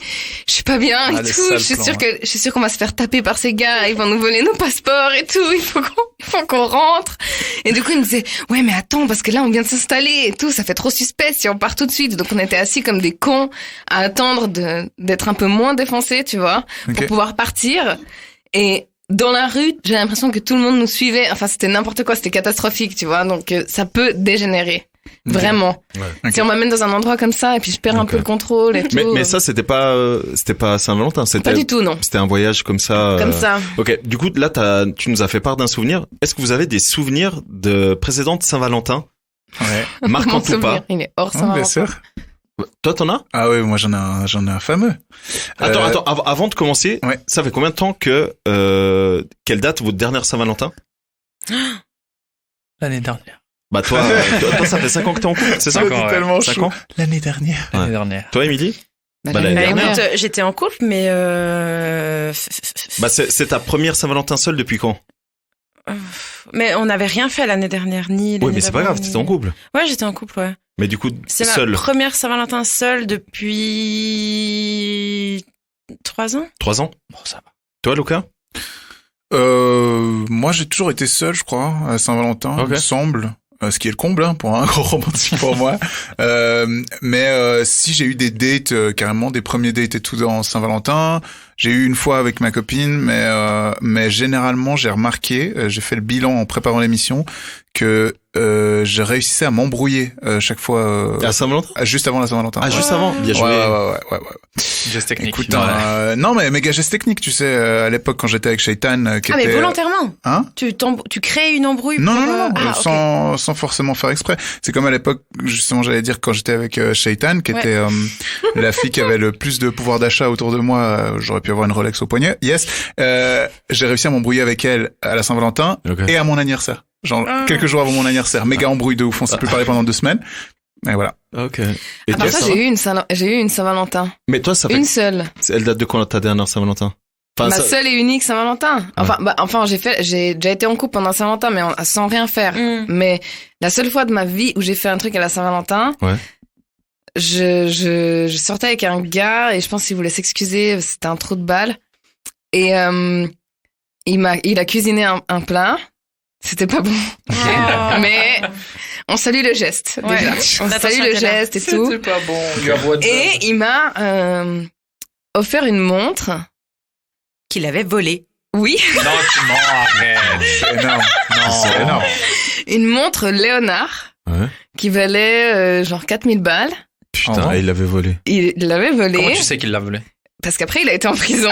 S7: je suis pas bien et
S9: Ah, le
S7: tout.
S9: sale
S7: Je suis
S9: plan,
S7: sûre
S9: hein.
S7: je suis sûre qu'on va se faire taper par ces gars. Ils vont nous voler nos passeports et tout. Il faut qu'on rentre. Et du coup, il me disait, ouais, mais attends, parce que là, on vient de s'installer et tout. Ça fait trop suspect si on part tout de suite. Donc, on était assis comme des cons à attendre d'être un peu moins défoncés, tu vois,
S9: Ok.
S7: pour pouvoir partir. Et dans la rue, j'ai l'impression que tout le monde nous suivait. Enfin, c'était n'importe quoi. C'était catastrophique, tu vois. Donc, ça peut dégénérer. Vraiment.
S9: Ok.
S7: Si on m'amène dans un endroit comme ça et puis je perds un
S6: Ok.
S7: peu le contrôle et tout.
S6: Mais ça, c'était pas Saint-Valentin,
S7: pas
S6: c'était
S7: du tout, non.
S6: un voyage comme ça.
S7: Comme ça.
S6: Ok, du coup, là, tu nous as fait part d'un souvenir. Est-ce que vous avez des souvenirs de précédentes Saint-Valentin,
S9: Ouais.
S6: marquantes
S7: Mon
S6: ou
S7: souvenir,
S6: pas?
S7: il est hors
S9: Oh,
S7: Saint-Valentin.
S9: bien sûr.
S6: Toi, t'en as?
S9: Ah ouais, moi j'en ai un fameux.
S6: Attends, avant de commencer,
S9: Ouais.
S6: ça fait combien de temps que quelle date votre dernière Saint-Valentin?
S8: L'année dernière.
S6: Bah toi, ça fait 5 ans que t'es en couple, c'est ça?
S8: Cinq ans, ouais.
S9: tellement
S6: 5
S9: chaud.
S6: ans.
S9: L'année dernière.
S8: L'année dernière.
S6: Toi, Émilie? l'année dernière.
S10: Écoute, j'étais en couple, mais
S6: C'est ta première Saint-Valentin seule depuis quand?
S10: mais on n'avait rien fait l'année dernière, ni l'année
S6: Oui, mais c'est pas
S10: d'avant,
S6: grave, t'étais en couple.
S10: Ouais, j'étais en couple, ouais.
S6: Mais du coup,
S10: C'est
S6: seule.
S10: ma première Saint-Valentin seule depuis 3 ans.
S6: 3 ans? Bon, ça va. Toi, Lucas?
S9: Moi, j'ai toujours été seul, je crois, à Saint-Valentin, il me semble. Ce qui est le comble, hein, pour un gros romantique pour moi. Mais si j'ai eu des dates, carrément des premiers dates et tout dans Saint-Valentin. J'ai eu une fois avec ma copine, mais généralement j'ai remarqué, j'ai fait le bilan en préparant l'émission, que je réussissais à m'embrouiller chaque fois.
S6: À Saint-Valentin?
S9: Juste avant la Saint-Valentin.
S6: Ah, juste avant. Bien joué.
S9: Ouais.
S8: Geste technique.
S9: Écoute, non mais méga geste technique, tu sais, à l'époque quand j'étais avec Shaitan, qui
S10: Ah, mais
S9: était...
S10: volontairement.
S9: Hein?
S10: Tu crées une embrouille.
S9: Non,
S10: pour,
S9: non,
S10: ok.
S9: sans forcément faire exprès. C'est comme à l'époque, justement, j'allais dire, quand j'étais avec Shaitan, qui était la fille qui avait le plus de pouvoir d'achat autour de moi. J'aurais pu avoir une Rolex au poignet. Yes. J'ai réussi à m'embrouiller avec elle à la Saint-Valentin et à mon anniversaire. Genre, quelques jours avant mon anniversaire. Méga embrouille de ouf. On s'est plus parlé pendant 2 semaines. Et voilà.
S6: Ok. Et
S7: À part ça, j'ai eu une Saint-Valentin.
S6: Mais toi, ça fait...
S7: Une seule.
S6: Elle date de quand ta dernière Saint-Valentin?
S7: Ma seule et unique Saint-Valentin. Enfin, j'ai déjà été en couple pendant Saint-Valentin, mais sans rien faire. Mais la seule fois de ma vie où j'ai fait un truc à la Saint-Valentin, je sortais avec un gars et je pense qu'il voulait s'excuser, c'était un trou de balle. Et il a cuisiné un plat. C'était pas bon. Mais on salue le geste, déjà. On salue le geste et tout.
S8: C'était pas bon.
S7: Et il m'a offert une montre.
S10: Qu'il avait volée.
S7: Oui.
S8: Non, tu mens, arrête.
S9: C'est énorme. Non, c'est énorme.
S7: Une montre Léonard. Qui valait genre 4000 balles.
S6: Putain, il l'avait volé.
S7: Il l'avait volé.
S8: Comment tu sais qu'il l'a volé?
S7: Parce qu'après, il a été en prison.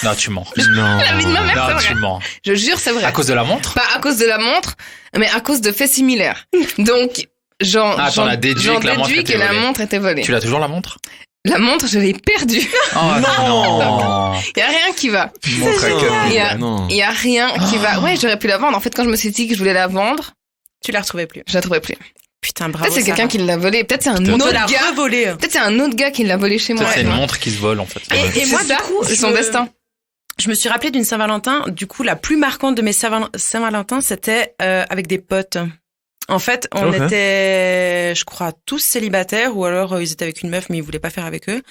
S8: Non, tu mens.
S6: Non.
S7: La vie de ma mère,
S8: Non,
S7: c'est
S8: tu
S7: vrai.
S8: mens.
S7: Je jure, c'est vrai.
S8: À cause de la montre?
S7: Pas à cause de la montre, mais à cause de faits similaires. Donc,
S8: t'en as déduit que la montre était volée.
S7: volée.
S8: Tu l'as toujours la montre?
S7: La montre, je l'ai perdue.
S8: Oh non.
S7: Il y a rien qui va.
S9: Montre à
S7: Il y
S9: quel-
S7: y a rien qui va. Ouais, j'aurais pu la vendre. En fait, quand je me suis dit que je voulais la vendre,
S10: Tu la retrouvais plus.
S7: je la trouvais plus.
S10: Putain, bravo.
S7: Peut-être c'est quelqu'un qui l'a volée. Peut-être c'est un
S10: On te
S7: autre
S10: l'a
S7: gars.
S10: revolée.
S7: Peut-être c'est un autre gars qui l'a volée chez moi.
S8: Peut-être c'est une
S7: Ouais.
S8: montre qui se vole, en fait.
S10: Et moi,
S7: C'est ça,
S10: du coup,
S7: c'est son destin.
S10: Je me suis rappelé d'une Saint-Valentin. Du coup, la plus marquante de mes Saint-Valentin, c'était avec des potes. En fait, on était, je crois, tous célibataires, ou alors ils étaient avec une meuf, mais ils voulaient pas faire avec eux.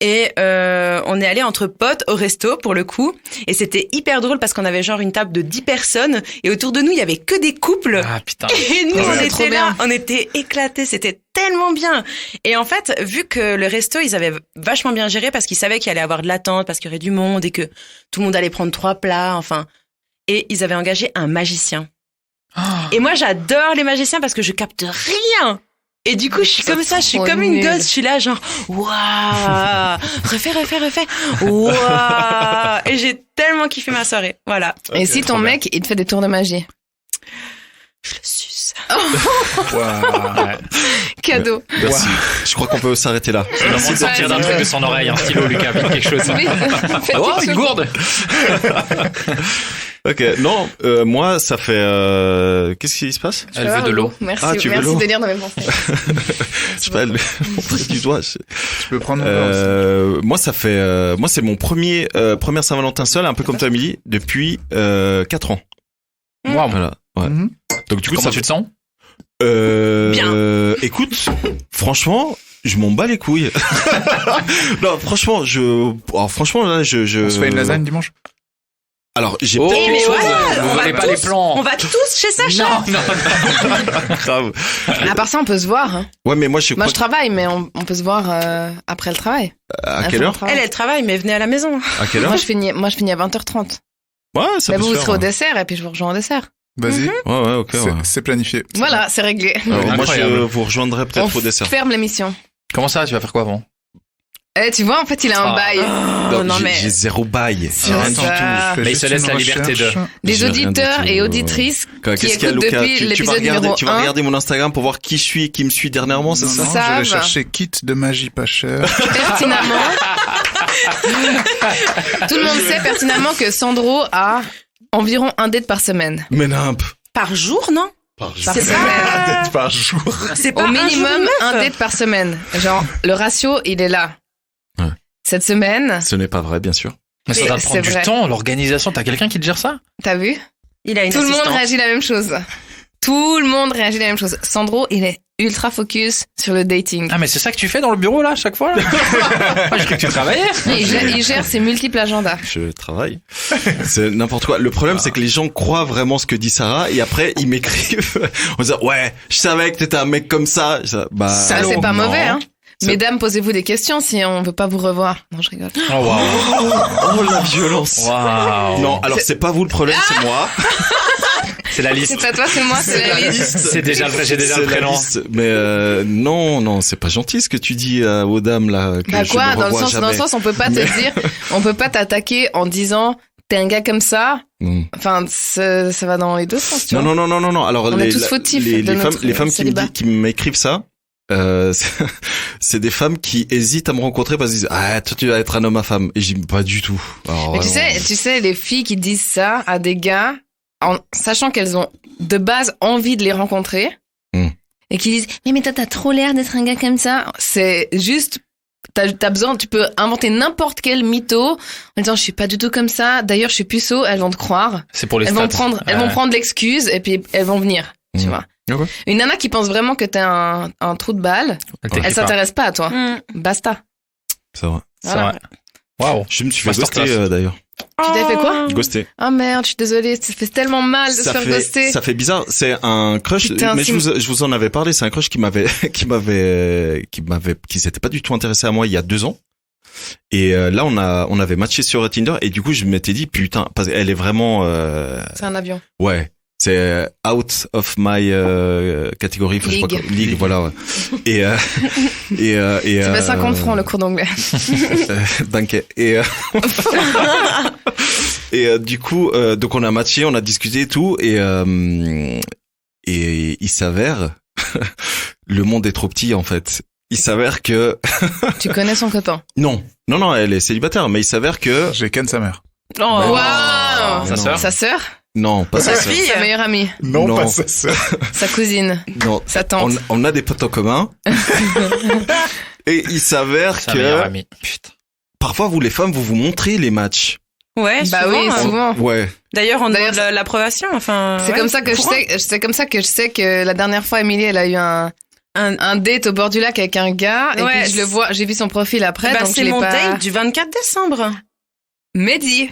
S10: Et on est allé entre potes au resto, pour le coup. Et c'était hyper drôle parce qu'on avait genre une table de 10 personnes. Et autour de nous, il y avait que des couples.
S8: Ah, putain.
S10: Et nous, on
S7: c'est trop
S10: était là,
S7: bien.
S10: on était éclatés, c'était tellement bien. Et en fait, vu que le resto, ils avaient vachement bien géré parce qu'ils savaient qu'il allait y avoir de l'attente, parce qu'il y aurait du monde et que tout le monde allait prendre 3 plats, enfin. Et ils avaient engagé un magicien. Et moi, j'adore les magiciens parce que je capte rien. Et du coup, je suis comme ça, je suis
S7: trop
S10: comme une
S7: nul.
S10: gosse, je suis là genre, waouh, refais. Waouh. Et j'ai tellement kiffé ma soirée. Voilà.
S7: Et si ton mec, il te fait des tours de magie?
S10: Je le suce.
S8: Ouais.
S7: Cadeau.
S6: Merci. Je crois qu'on peut s'arrêter là.
S8: Vraiment sortir d'un truc de son oreille, un stylo, Lucas, vite quelque chose.
S7: Oui, fais
S8: Oh,
S7: quelque
S8: une
S7: chose.
S8: gourde.
S6: Ok, non, moi, ça fait... Qu'est-ce qui se passe?
S8: Elle veut de l'eau.
S7: Merci,
S6: Ah, tu veux
S7: merci
S6: l'eau
S7: de lire dans mes pensées.
S6: Je sais pas, on passe du doigt.
S9: Tu peux prendre mon verre aussi.
S6: Moi, ça fait... moi, c'est mon première Saint-Valentin seul, un peu comme toi, Amélie, depuis 4 ans.
S8: Waouh.
S6: Voilà. Ouais.
S9: Mhm.
S6: Donc, du coup,
S8: Comment
S6: ça
S8: tu te sens?
S10: Bien.
S6: Écoute, franchement... Je m'en bats les couilles. Non, franchement, franchement, là,
S9: On se fait une lasagne dimanche?
S6: Alors, j'ai
S8: Oh,
S6: peut-être
S10: mais
S6: quelque chose
S10: voilà,
S8: ne
S10: on va
S8: volez pas
S10: tous-
S8: les plans.
S10: On va tous chez Sacha.
S8: Non.
S6: grave.
S7: À part ça, on peut se voir. Hein.
S6: Ouais, mais moi, je
S7: Moi,
S6: crois
S7: je travaille, mais on peut se voir après le travail.
S6: à quelle heure?
S10: Elle travaille, mais venez à la maison.
S6: À quelle heure?
S7: Moi, je finis à 20h30.
S6: Ouais, ça
S7: Mais
S6: peut
S7: vous
S6: se
S7: serez
S6: faire.
S7: au dessert et puis je vous rejoins au dessert.
S9: Vas-y.
S6: Ouais, ok, ouais.
S9: C'est planifié.
S7: Voilà, c'est réglé.
S6: Moi, je
S8: Incroyable.
S6: vous rejoindrai
S7: On
S6: peut-être au dessert.
S7: ferme l'émission.
S8: Comment ça, tu vas faire quoi avant?
S7: Tu vois, en fait, il a un
S8: Ah.
S7: bail.
S10: non,
S6: J'ai-
S10: mais-
S6: J'ai 0 bail.
S7: C'est
S6: Rien du
S7: ça.
S6: tout.
S9: Je fais
S8: Mais il
S9: juste
S8: se laisse
S9: une
S8: la liberté
S9: recherche.
S7: Les
S6: J'ai rien du
S7: auditeurs
S6: tout.
S7: et auditrices
S6: Qu'est-ce
S7: qui
S6: qu'il y a,
S7: écoutent
S6: Lucas?
S7: depuis
S6: Tu vas
S7: l'épisode
S6: regarder,
S7: numéro
S6: tu vas
S7: 1.
S6: regarder mon Instagram pour voir qui me suit dernièrement, c'est
S9: Non,
S6: ça?
S9: non, je
S7: savent.
S9: vais chercher kit de magie pas cher.
S7: Pertinemment. Tout le monde sait pertinemment que Sandro a environ un date par semaine.
S6: Mais nimp.
S10: Par jour, non?
S7: Par
S10: C'est
S7: semaine.
S10: pas,
S9: Par jour.
S10: c'est pas
S7: Au
S10: un
S7: minimum,
S10: jour
S7: un
S10: neuf.
S7: date par semaine. Genre, le ratio, il est là. cette semaine,
S6: Ce n'est pas vrai, bien sûr.
S8: Mais ça
S7: Mais
S8: doit
S7: c'est
S8: prendre du
S7: vrai.
S8: temps, l'organisation. T'as quelqu'un qui te gère ça?
S7: t'as vu?
S10: Il a une
S7: Tout le monde
S10: assistante.
S7: réagit la même chose. Tout le monde réagit la même chose. Sandro, il est ultra focus sur le dating.
S8: Ah, mais c'est ça que tu fais dans le bureau, là, à chaque fois, là? Moi, j'ai cru que tu travaillais.
S7: Il gère ses multiples agendas.
S6: Je travaille. C'est n'importe quoi. Le problème, c'est que les gens croient vraiment ce que dit Sarah et après, ils m'écrivent en disant, ouais, je savais que t'étais un mec comme ça. Bah,
S7: Ça, c'est pas
S6: non.
S7: mauvais, hein.
S6: C'est-
S7: Mesdames, posez-vous des questions si on veut pas vous revoir. Non, je rigole.
S8: Oh, waouh.
S6: Oh, la violence.
S8: Waouh.
S6: Non, alors c'est pas vous le problème, c'est moi.
S8: C'est la liste.
S7: C'est pas toi, c'est moi, c'est la liste.
S8: C'est déjà j'ai déjà
S6: C'est
S8: le
S6: la
S8: prénom.
S6: liste. Mais non, c'est pas gentil ce que tu dis aux dames là. Que
S7: Bah
S6: je
S7: quoi,
S6: ne
S7: dans le
S6: revois
S7: sens,
S6: jamais.
S7: on peut pas te dire, on peut pas t'attaquer en disant, t'es un gars comme ça.
S6: Mm.
S7: Enfin, ça va dans les deux sens, tu vois.
S6: Non. Alors
S7: On est tous fautifs de notre
S6: les femmes
S7: célibat.
S6: qui m'écrivent ça, c'est des femmes qui hésitent à me rencontrer parce qu'ils disent ah toi tu vas être un homme à femme et je dis pas du tout. Alors,
S7: Mais
S6: vraiment.
S7: tu sais, les filles qui disent ça à des gars, en sachant qu'elles ont de base envie de les rencontrer, et qui disent mais toi t'as trop l'air d'être un gars comme ça. C'est juste, t'as besoin, tu peux inventer n'importe quel mytho en disant je suis pas du tout comme ça. D'ailleurs je suis puceau, elles vont te croire.
S8: C'est pour les
S7: Elles
S8: stats.
S7: vont prendre l'excuse et puis elles vont venir. Tu vois.
S6: Okay.
S7: Une nana qui pense vraiment que t'es un trou de balle, elle s'intéresse pas à toi. Basta.
S6: C'est vrai.
S8: C'est
S7: Voilà.
S8: vrai. Waouh.
S6: Je me suis fait
S8: Masterclass.
S6: ghoster d'ailleurs.
S7: Tu t'avais fait quoi?
S6: Ghoster.
S7: Oh merde, je suis désolée, ça fait tellement mal de se faire ghoster.
S6: Ça fait bizarre. C'est un crush.
S7: Putain,
S6: mais
S7: c'est-
S6: je vous en avais parlé. C'est un crush qui s'était pas du tout intéressé à moi il y a 2 ans. Et là, on avait matché sur Tinder et du coup, je m'étais dit putain, parce qu'elle est vraiment.
S7: C'est un avion.
S6: Ouais. C'est out of my catégorie. Enfin, je sais pas
S7: League.
S6: quoi. Ligue, voilà. Ouais. Et
S7: Ça fait 50 francs le cours d'anglais.
S6: banquet. Et du coup, donc on a matché, on a discuté et tout, et il s'avère, le monde est trop petit en fait. Il s'avère que
S7: Tu connais son copain.
S6: non, elle est célibataire, mais il s'avère que
S9: J'ai ken sa mère.
S6: Mais non.
S7: Waouh!
S8: Sa sœur?
S7: Sa sœur?
S6: non, pas ça.
S7: Sa fille? Sa meilleure amie?
S9: Non,
S6: Non.
S9: pas sa sœur.
S7: Sa cousine?
S6: Non,
S7: Sa tante?
S6: on a des potes en commun. Et il s'avère
S8: Sa meilleure
S6: que
S8: amie. Putain.
S6: parfois vous les femmes vous montrez les matchs.
S10: Ouais,
S7: Bah
S10: souvent,
S7: oui,
S10: hein.
S7: souvent.
S6: Ouais.
S10: D'ailleurs, on
S7: D'ailleurs,
S10: demande l'approbation. Enfin,
S7: C'est
S10: ouais,
S7: comme ça que
S10: courant.
S7: c'est comme ça que je sais que la dernière fois, Émilie, elle a eu un date au bord du lac avec un gars, et
S10: Ouais,
S7: puis je le vois, j'ai vu son profil après,
S10: Bah,
S7: donc je
S10: c'est
S7: l'ai
S10: mon
S7: pas...
S10: date du 24 décembre.
S7: Mehdi.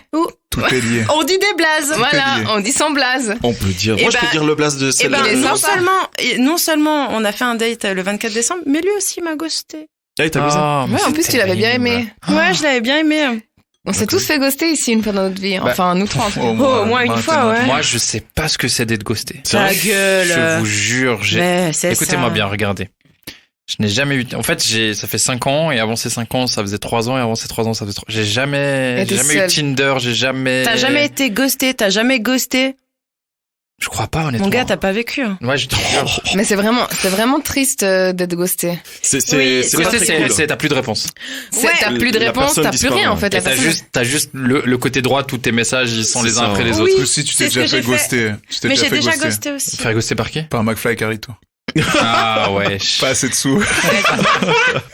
S9: Tout est lié.
S10: On dit des blazes.
S7: Voilà,
S9: lié.
S7: on dit sans blaze.
S6: On peut dire.
S10: Eh
S6: Moi, je
S10: ben-
S6: peux dire le blast de
S10: Et
S6: celle-là.
S7: il est
S10: non
S7: sympa.
S10: seulement on a fait un date le 24 décembre, mais lui aussi m'a ghosté.
S6: Ah, t'as vu ça?
S8: Ah, mais
S7: Ouais, en plus,
S8: c'est
S7: tu l'avais bien
S8: terrible.
S7: aimé.
S10: Ouais, je l'avais bien aimé.
S7: On s'est tous fait ghoster ici une fois dans notre vie. Enfin, nous trois. en tout cas.
S10: Au moins une fois, ouais.
S8: Moi, je sais pas ce que c'est d'être ghosté.
S10: Ta gueule.
S8: Je vous jure,
S10: Mais c'est
S8: écoutez-moi
S10: ça.
S8: bien, regardez. Je n'ai jamais eu, en fait, ça fait 5 ans, et avant ces 5 ans, ça faisait 3 ans, et avant ces 3 ans, ça faisait 3. J'ai jamais
S7: t'es
S8: eu
S7: seul.
S8: Tinder, j'ai jamais.
S10: T'as jamais été ghosté, t'as jamais ghosté.
S8: Je crois pas, honnêtement.
S10: Mon gars, t'as pas vécu. Hein.
S8: Ouais, je te jure.
S7: Mais c'est vraiment triste d'être ghosté.
S6: C'est
S10: Oui,
S6: pas
S8: Ghosté,
S6: très cool.
S8: t'as plus de réponse.
S7: T'as plus de
S6: La
S7: réponse,
S6: personne
S7: t'as plus
S6: disparaît.
S7: rien en fait.
S8: Et
S7: La personne...
S8: t'as juste le côté droit, tous tes messages, ils sont
S6: C'est
S8: les uns
S6: ça.
S8: après les
S10: Oui.
S8: autres.
S9: Ou si tu t'es
S10: C'est ce
S9: déjà
S10: que
S9: fait
S10: j'ai fait.
S9: ghoster. Tu t'es
S10: Mais j'ai
S9: fait
S10: déjà
S9: ghoster.
S10: ghosté aussi.
S8: Faire ghoster par qui?
S9: Par McFly et Carlito.
S8: Ah ouais.
S9: Pas assez de sous.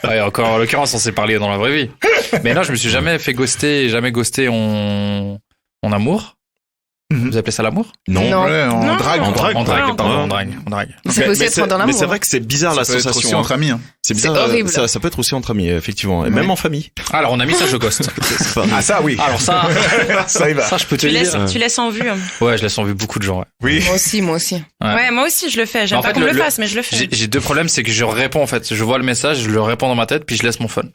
S8: Ouais, encore, en l'occurrence, on s'est parlé dans la vraie vie. Mais non, je me suis jamais fait ghoster, et jamais ghosté en amour.
S9: Mhm.
S8: Vous appelez ça l'amour?
S6: Non.
S9: Ouais, en
S10: Non.
S9: drague.
S6: En
S9: quoi.
S6: drague.
S8: On drague,
S6: Ouais,
S8: pardon,
S6: ouais.
S8: on drague.
S7: Ça peut aussi être dans l'amour.
S6: Mais c'est vrai que c'est bizarre
S9: Ça peut être aussi
S6: l'association.
S9: entre amis. Hein.
S6: C'est bizarre.
S7: C'est horrible.
S6: Ça peut être aussi entre amis, effectivement. Et même en famille.
S8: Alors, on a mis ça, je ghost.
S6: C'est pas-
S9: Ah ça oui.
S8: Alors ça,
S9: Ça y va.
S8: ça, je peux te
S10: Tu
S8: le
S10: laisses,
S8: dire.
S10: tu laisses en vue. Hein.
S8: Ouais, je laisse en vue beaucoup de gens, ouais.
S9: Oui.
S7: Moi aussi.
S8: Ouais.
S10: Ouais, moi aussi, je le fais. J'aime
S8: En
S10: pas
S8: fait,
S10: qu'on me le
S8: le-
S10: fasse, mais je le fais.
S8: J'ai 2 problèmes, c'est que je réponds, en fait. Je vois le message, je le réponds dans ma tête, puis je laisse mon phone.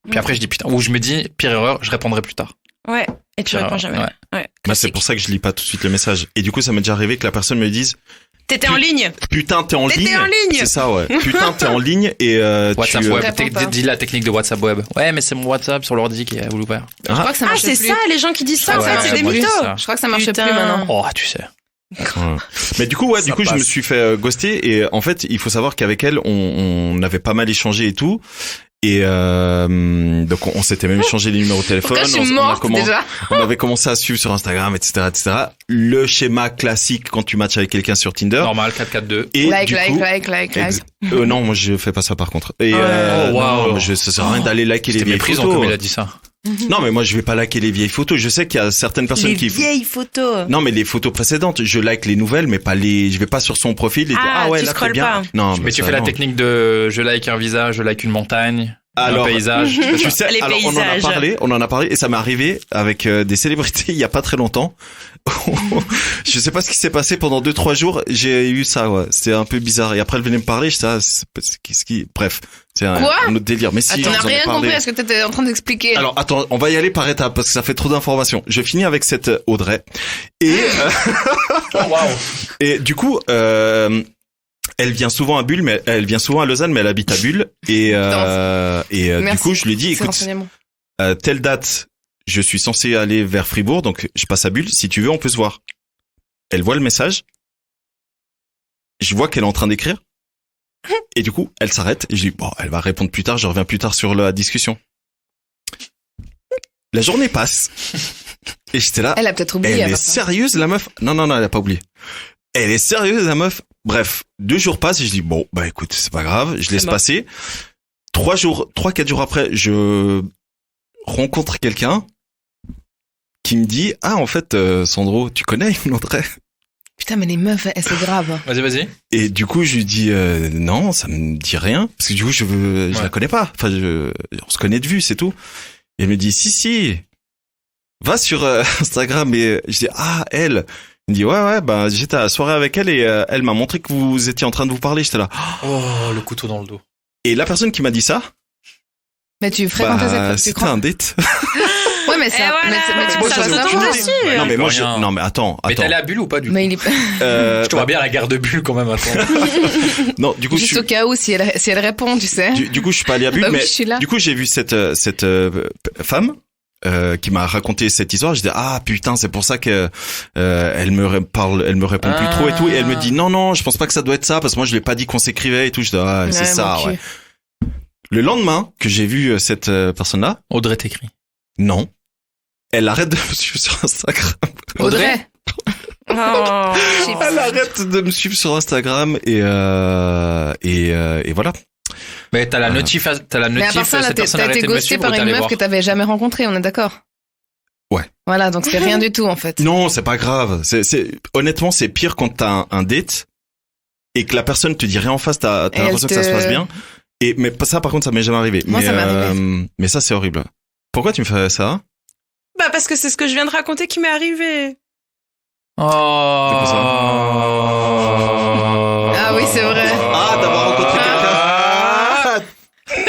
S8: Puis après, je dis putain. Ou je me dis, pire erreur, je répondrai plus tard.
S10: Ouais. Et tu
S8: Pire
S10: réponds
S8: erreur,
S10: jamais.
S8: ouais.
S10: Ouais.
S6: Moi, c'est pour ça que je lis pas tout de suite le message. Et du coup, ça m'est déjà arrivé que la personne me dise
S10: T'étais en ligne.
S6: putain, t'es en ligne.
S10: T'étais en ligne.
S6: C'est ça, ouais. Putain, t'es en ligne et
S8: WhatsApp
S6: tu.
S8: web.
S7: réponds pas.
S8: Dis la technique de WhatsApp web. Ouais, mais c'est mon WhatsApp sur l'ordi qui a voulu faire.
S7: Je crois que ça
S10: Ah,
S7: marche
S10: c'est
S7: plus.
S10: ça, les gens qui disent ça, en
S8: Ouais,
S10: fait, c'est des
S8: moi,
S10: mythos.
S8: c'est ça.
S7: Je crois que ça marche
S10: Putain.
S7: plus maintenant.
S8: Oh, tu sais.
S6: Ouais. Mais du coup, ouais, du coup, je me suis fait ghoster et en fait, il faut savoir qu'avec elle, on avait pas mal échangé et tout. Et donc on s'était même échangé les numéros de téléphone.
S7: Pourquoi je suis morte déjà?
S6: On avait commencé à suivre sur Instagram, etc., etc. Le schéma classique quand tu matches avec quelqu'un sur Tinder.
S8: Normal, 4-4-2.
S6: Et
S7: Like.
S6: non, moi je fais pas ça par contre. Et
S8: wow.
S6: non, ça sert à rien d'aller liker les
S8: C'était
S6: vieilles
S8: méprisant
S6: photos.
S8: comme il a dit ça.
S6: Non, mais moi je vais pas liker les vieilles photos. Je sais qu'il y a certaines personnes
S10: Les
S6: qui
S10: vieilles photos.
S6: Non, mais les photos précédentes, je like les nouvelles, mais pas les. Je vais pas sur son profil et dire ouais
S10: tu
S6: là
S10: scrolles
S6: très bien.
S10: pas.
S6: Non,
S8: Mais tu fais la technique de je like un visage, je like une montagne,
S6: Alors,
S8: un paysage.
S6: Tu sais,
S10: Les
S6: alors
S10: paysages.
S6: on en a parlé et ça m'est arrivé avec des célébrités il y a pas très longtemps. Je sais pas ce qui s'est passé pendant 2-3 jours, j'ai eu ça, ouais. C'était un peu bizarre. Et après, elle venait me parler, qu'est-ce qui, bref. C'est un autre délire. Mais si,
S7: Attends, on
S6: je
S7: n'a
S6: vous en ai
S7: rien
S6: parlé.
S7: compris à ce que t'étais en train d'expliquer.
S6: Alors, attends, on va y aller par étapes parce que ça fait trop d'informations. Je finis avec cette Audrey. Et, et du coup, elle vient souvent à Bulle, mais elle vient souvent à Lausanne, mais elle habite à Bulle. Et du
S7: Merci.
S6: coup, je lui ai dit,
S7: C'est
S6: écoute,
S7: renseignement.
S6: telle date, je suis censé aller vers Fribourg, donc je passe à Bulle. Si tu veux, on peut se voir. Elle voit le message. Je vois qu'elle est en train d'écrire. Et du coup, elle s'arrête. Et je dis, bon, elle va répondre plus tard. Je reviens plus tard sur la discussion. La journée passe. Et j'étais là.
S7: Elle a peut-être oublié.
S6: Elle
S7: après
S6: est
S7: ça.
S6: sérieuse, la meuf? Non, elle a pas oublié. Elle est sérieuse, la meuf. Bref, 2 jours passent et je dis, bon, bah écoute, c'est pas grave, je laisse passer. 3-4 jours après, je rencontre quelqu'un qui me dit, ah, en fait, Sandro, tu connais une Audrey?
S7: Putain, mais les meufs, c'est grave.
S8: Vas-y.
S6: Et du coup, je lui dis, non, ça me dit rien. Parce que du coup, je la connais pas. Enfin, on se connaît de vue, c'est tout. Et elle me dit, si, va sur Instagram. Et je dis, ah, elle. Il me dit, ouais, bah, j'étais à la soirée avec elle et elle m'a montré que vous étiez en train de vous parler. J'étais là.
S8: Oh, le couteau dans le dos.
S6: Et la personne qui m'a dit ça,
S7: Mais tu fréquentais cette tu
S6: c'était
S7: crois?
S6: un date.
S7: Ouais, mais ça,
S10: voilà,
S7: mais tu
S10: moi,
S7: peux
S10: ça
S7: pas
S10: se
S7: savoir.
S10: tombe dessus.
S6: Non, mais moi,
S8: rien.
S6: non, mais attends.
S8: Mais t'es allé à Bulle ou pas du coup?
S7: Mais il est
S8: Je te vois bien à la gare de Bulle quand même. Attends.
S6: non, du coup,
S7: juste au cas où si elle répond, tu sais.
S6: du coup, je suis pas allé à Bulle,
S7: Bah oui,
S6: mais
S7: je suis là.
S6: du coup, j'ai vu cette femme qui m'a raconté cette histoire. Je dis ah putain, c'est pour ça que elle me répond plus trop et tout. Et elle me dit non, je pense pas que ça doit être ça parce que moi je lui ai pas dit qu'on s'écrivait et tout. Je dis ah c'est ça,
S7: mon cul.
S6: ouais. Le lendemain que j'ai vu cette personne-là,
S8: Audrey t'écrit.
S6: non, elle arrête de me suivre sur Instagram.
S7: Audrey.
S10: Oh.
S6: Elle arrête de me suivre sur Instagram et voilà.
S8: Mais t'as la notif,
S7: Mais à part ça, là,
S8: cette personne a
S7: t'as été
S8: arrêté de me
S7: ghosté
S8: suivre ou
S7: par
S8: t'es
S7: une
S8: allé
S7: meuf
S8: voir?
S7: que t'avais jamais rencontrée, on est d'accord?
S6: Ouais.
S7: Voilà, donc c'est rien du tout, en fait.
S6: Non, c'est pas grave. Honnêtement, c'est pire quand t'as un date et que la personne te dit rien en face, t'as
S7: Et
S6: l'impression que ça se passe bien. Mais ça, par contre, ça m'est jamais arrivé.
S7: Moi, ça m'est arrivé.
S6: Mais ça, c'est horrible. Pourquoi tu me fais ça?
S10: Bah parce que c'est ce que je viens de raconter qui m'est arrivé.
S8: Oh.
S7: Ah oui, c'est vrai.
S6: Ah, d'avoir rencontré quelqu'un.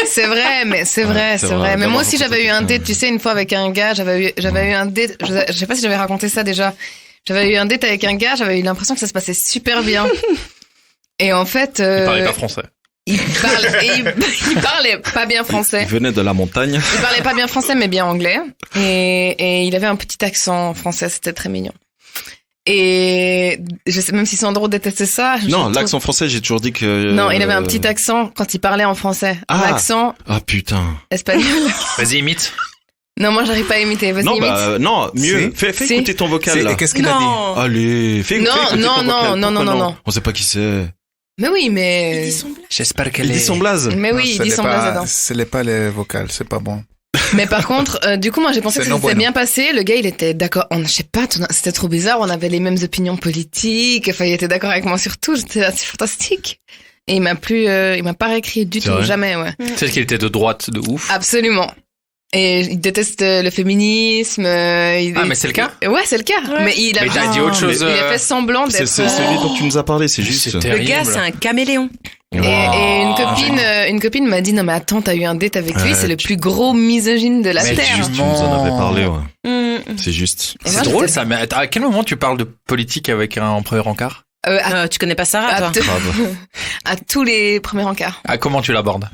S7: C'est vrai, mais c'est vrai. Mais
S6: d'avoir
S7: moi aussi,
S6: rencontré
S7: j'avais eu un
S6: quelqu'un.
S7: date, tu sais, une fois avec un gars, j'avais eu un date, je sais pas si j'avais raconté ça déjà. J'avais eu un date avec un gars, j'avais eu l'impression que ça se passait super bien. Et en fait,
S8: Il parlait pas français.
S7: il parlait pas bien français.
S6: Il venait de la montagne.
S7: Il parlait pas bien français, mais bien anglais. Et il avait un petit accent français, c'était très mignon. Et je sais même si Sandro détestait ça.
S6: Non, l'accent français, j'ai toujours dit que...
S7: Non, il avait un petit accent quand il parlait en français. Un
S6: Ah.
S7: accent
S6: Ah, putain.
S7: espagnol.
S8: Vas-y, imite.
S7: Non, moi, j'arrive pas à imiter. Vas-y,
S6: Non,
S7: imite.
S6: bah, non, mieux. Fais
S7: Si.
S6: écouter ton vocal,
S9: C'est-
S6: là.
S9: et qu'est-ce qu'il a dit?
S10: Non.
S6: Allez, fais
S7: Non,
S6: écouter ton
S7: non,
S6: vocal.
S7: non,
S6: Pourquoi
S7: non, non.
S6: On sait pas qui c'est.
S7: Mais oui, mais...
S8: J'espère qu'elle
S6: Il dit son blaze.
S7: Mais oui, il dit son blaze dedans.
S9: Ce n'est pas les vocales, c'est pas bon.
S7: Mais par contre, du coup, moi, j'ai pensé
S9: C'est
S7: que
S9: non
S7: ça s'était
S9: bueno.
S7: bien passé. Le gars, il était d'accord. Je sais pas, c'était trop bizarre. On avait les mêmes opinions politiques. Enfin, il était d'accord avec moi sur tout. J'étais là, c'est fantastique. Et il m'a pas réécrit du
S6: C'est
S7: tout.
S6: vrai
S7: Jamais, ouais.
S8: Tu sais qu'il était de droite de ouf.
S7: Absolument. Et il déteste le féminisme.
S8: Mais c'est le cas?
S7: Ouais, c'est le cas.
S10: Ouais.
S7: Mais il a,
S8: Mais t'as dit autre chose.
S7: il a fait semblant
S6: C'est
S7: d'être.
S6: celui dont tu nous as parlé, c'est juste.
S8: C'est
S10: Le
S8: terrible.
S10: gars, c'est un caméléon.
S7: Et une copine m'a dit non mais attends, t'as eu un date avec lui,
S6: Ouais,
S7: c'est le plus gros misogyne de la
S8: Mais
S7: terre.
S6: Tu nous en avais parlé, ouais.
S10: Mm.
S6: C'est juste.
S7: Et
S8: C'est
S7: moi,
S8: drôle
S7: j'étais-
S8: ça, mais à quel moment tu parles de politique avec un en premier encart?
S10: Tu connais pas Sarah, toi?
S7: à tous les premiers encarts.
S8: Ah, comment tu l'abordes?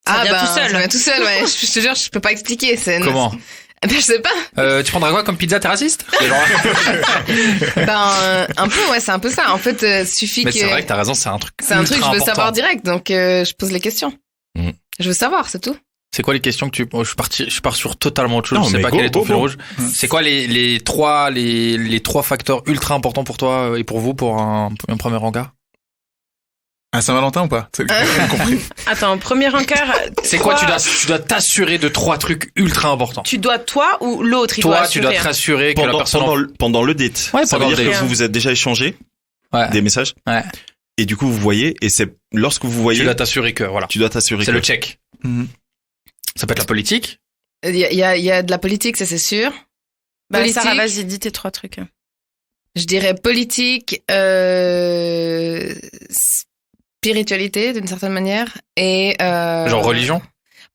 S10: Ça vient tout seul.
S7: Ça vient tout seul, ouais. Je te jure, je peux pas expliquer.
S8: Comment?
S7: Ben, je sais pas.
S8: Tu prendras quoi comme pizza? T'es raciste? C'est genre-
S7: Un peu, ouais, c'est un peu ça. En fait, suffit
S8: Mais
S7: que.
S8: c'est vrai que t'as raison, c'est un truc.
S7: C'est un truc, je
S8: ultra
S7: veux
S8: important.
S7: savoir direct, donc je pose les questions. Je veux savoir, c'est tout.
S8: C'est quoi les questions que je pars sur totalement autre chose.
S6: Non,
S8: Je sais
S6: mais
S8: pas
S6: go,
S8: quel est ton
S6: go,
S8: fil
S6: go.
S8: rouge. C'est quoi les trois facteurs ultra importants pour toi et pour vous pour un premier encart?
S9: À Saint-Valentin ou pas? C'est compris.
S10: Attends, premier encart.
S8: C'est quoi? Tu dois t'assurer de 3 trucs ultra importants.
S10: Tu dois toi ou l'autre, il
S8: Toi,
S10: doit
S8: tu dois te rassurer que la personne.
S6: Pendant le date.
S8: Ouais,
S6: Ça
S8: pendant
S6: veut
S8: le
S6: dire que
S8: date.
S6: vous vous êtes déjà échangé
S8: Ouais.
S6: des messages.
S8: Ouais.
S6: Et du coup, vous voyez, et c'est lorsque vous voyez,
S8: Tu dois t'assurer que voilà.
S6: tu dois t'assurer
S8: C'est
S6: que
S8: le check.
S9: Mhm.
S8: Ça peut être la politique.
S7: Il y a de la politique, ça c'est sûr.
S10: Bah,
S7: Politique.
S10: Sarah, vas-y, dis tes 3 trucs.
S7: Je dirais politique, spiritualité d'une certaine manière et
S8: Genre religion.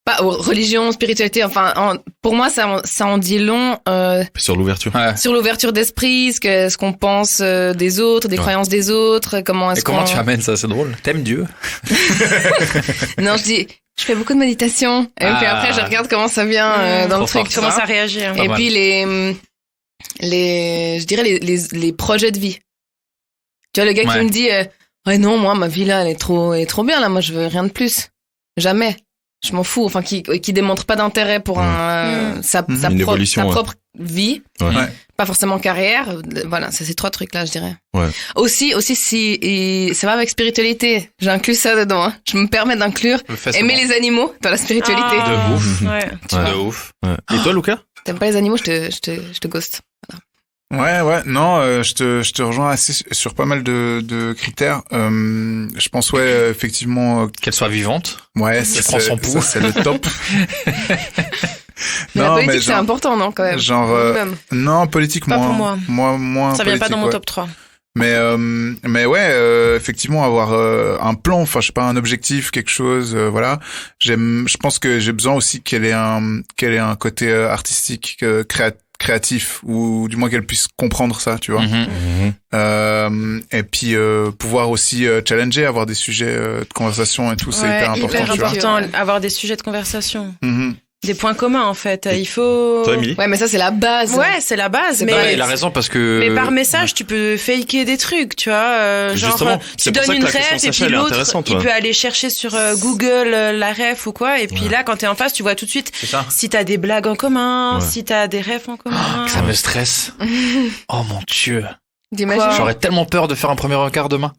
S7: pas religion, spiritualité. Enfin, pour moi, ça en dit long
S6: sur l'ouverture.
S8: Ouais.
S7: sur l'ouverture d'esprit, ce qu'on pense des autres, des
S6: Ouais.
S7: croyances des autres. Comment est-ce
S8: Et comment
S7: qu'on...
S8: tu amènes ça? C'est drôle. T'aimes Dieu?
S7: Non, je fais beaucoup de méditation et puis
S8: Ah.
S7: après je regarde comment ça vient dans le
S8: Trop
S7: truc.
S8: fort.
S10: Commence à réagir.
S8: Pas
S7: Et
S8: mal.
S7: puis je dirais les projets de vie. Tu vois, le gars qui
S8: Ouais.
S7: me dit ouais non, moi ma vie là elle est trop bien là, moi je veux rien de plus. Jamais. Je m'en fous, enfin qui démontre pas d'intérêt pour sa
S6: Une évolution, ouais.
S7: propre vie,
S6: Ouais.
S9: Ouais.
S7: pas forcément carrière. Voilà, c'est ces 3 trucs là, je dirais.
S6: Ouais.
S7: Aussi si et ça va avec spiritualité. J'inclus ça dedans. Hein. Je me permets d'inclure aimer les animaux dans la spiritualité.
S8: De ouf.
S10: Ouais.
S8: De ouf.
S6: Ouais. Et toi, Lucas?
S7: T'aimes pas les animaux, je te ghost.
S9: Ouais, non, je te rejoins assez sur pas mal de critères. Je pense, ouais, effectivement,
S8: Qu'elle soit vivante.
S9: ouais,
S8: Qui prend son pouls.
S9: ça, c'est le top.
S7: Mais la
S9: Non,
S7: politique,
S9: mais
S7: c'est
S9: genre-
S7: important, non, quand même.
S9: Genre,
S7: Même.
S9: non, politique,
S10: Pas
S9: moins.
S10: pour moi.
S9: Moins
S10: Ça vient pas
S9: politique,
S10: dans mon
S9: ouais.
S10: top 3.
S9: Mais ouais, effectivement, avoir un plan, enfin, je sais pas, un objectif, quelque chose, voilà. Je pense que j'ai besoin aussi qu'elle ait un côté artistique, créatif, ou du moins qu'elle puisse comprendre ça, tu vois.
S8: Mhm.
S9: Et puis pouvoir aussi challenger, avoir des sujets de conversation et tout, c'est hyper important,
S10: hyper
S9: tu vois.
S10: important, avoir des sujets de conversation.
S9: Mhm.
S10: Des points communs, en fait. Il faut...
S6: Toi, Émilie?
S7: Ouais, mais ça, c'est la base.
S10: Ouais, c'est la base.
S7: C'est
S10: Mais,
S8: Ouais, il a raison parce que.
S10: mais par message, tu peux faker des trucs, tu vois. Genre,
S6: Justement,
S10: tu
S6: c'est pour ça
S10: donnes
S6: que
S10: une
S6: la question
S10: ref et
S6: Sacha,
S10: puis
S6: elle est
S10: l'autre,
S6: intéressante,
S10: il
S6: ouais.
S10: peut aller chercher sur Google la ref ou quoi. Et puis
S6: Ouais.
S10: là, quand t'es en face, tu vois tout de suite
S8: C'est ça.
S10: si t'as des blagues en commun,
S6: Ouais.
S10: si t'as des refs en commun.
S8: Ça me stresse. Oh mon Dieu.
S7: T'imagines?
S10: Quoi
S8: J'aurais tellement peur de faire un premier encart demain.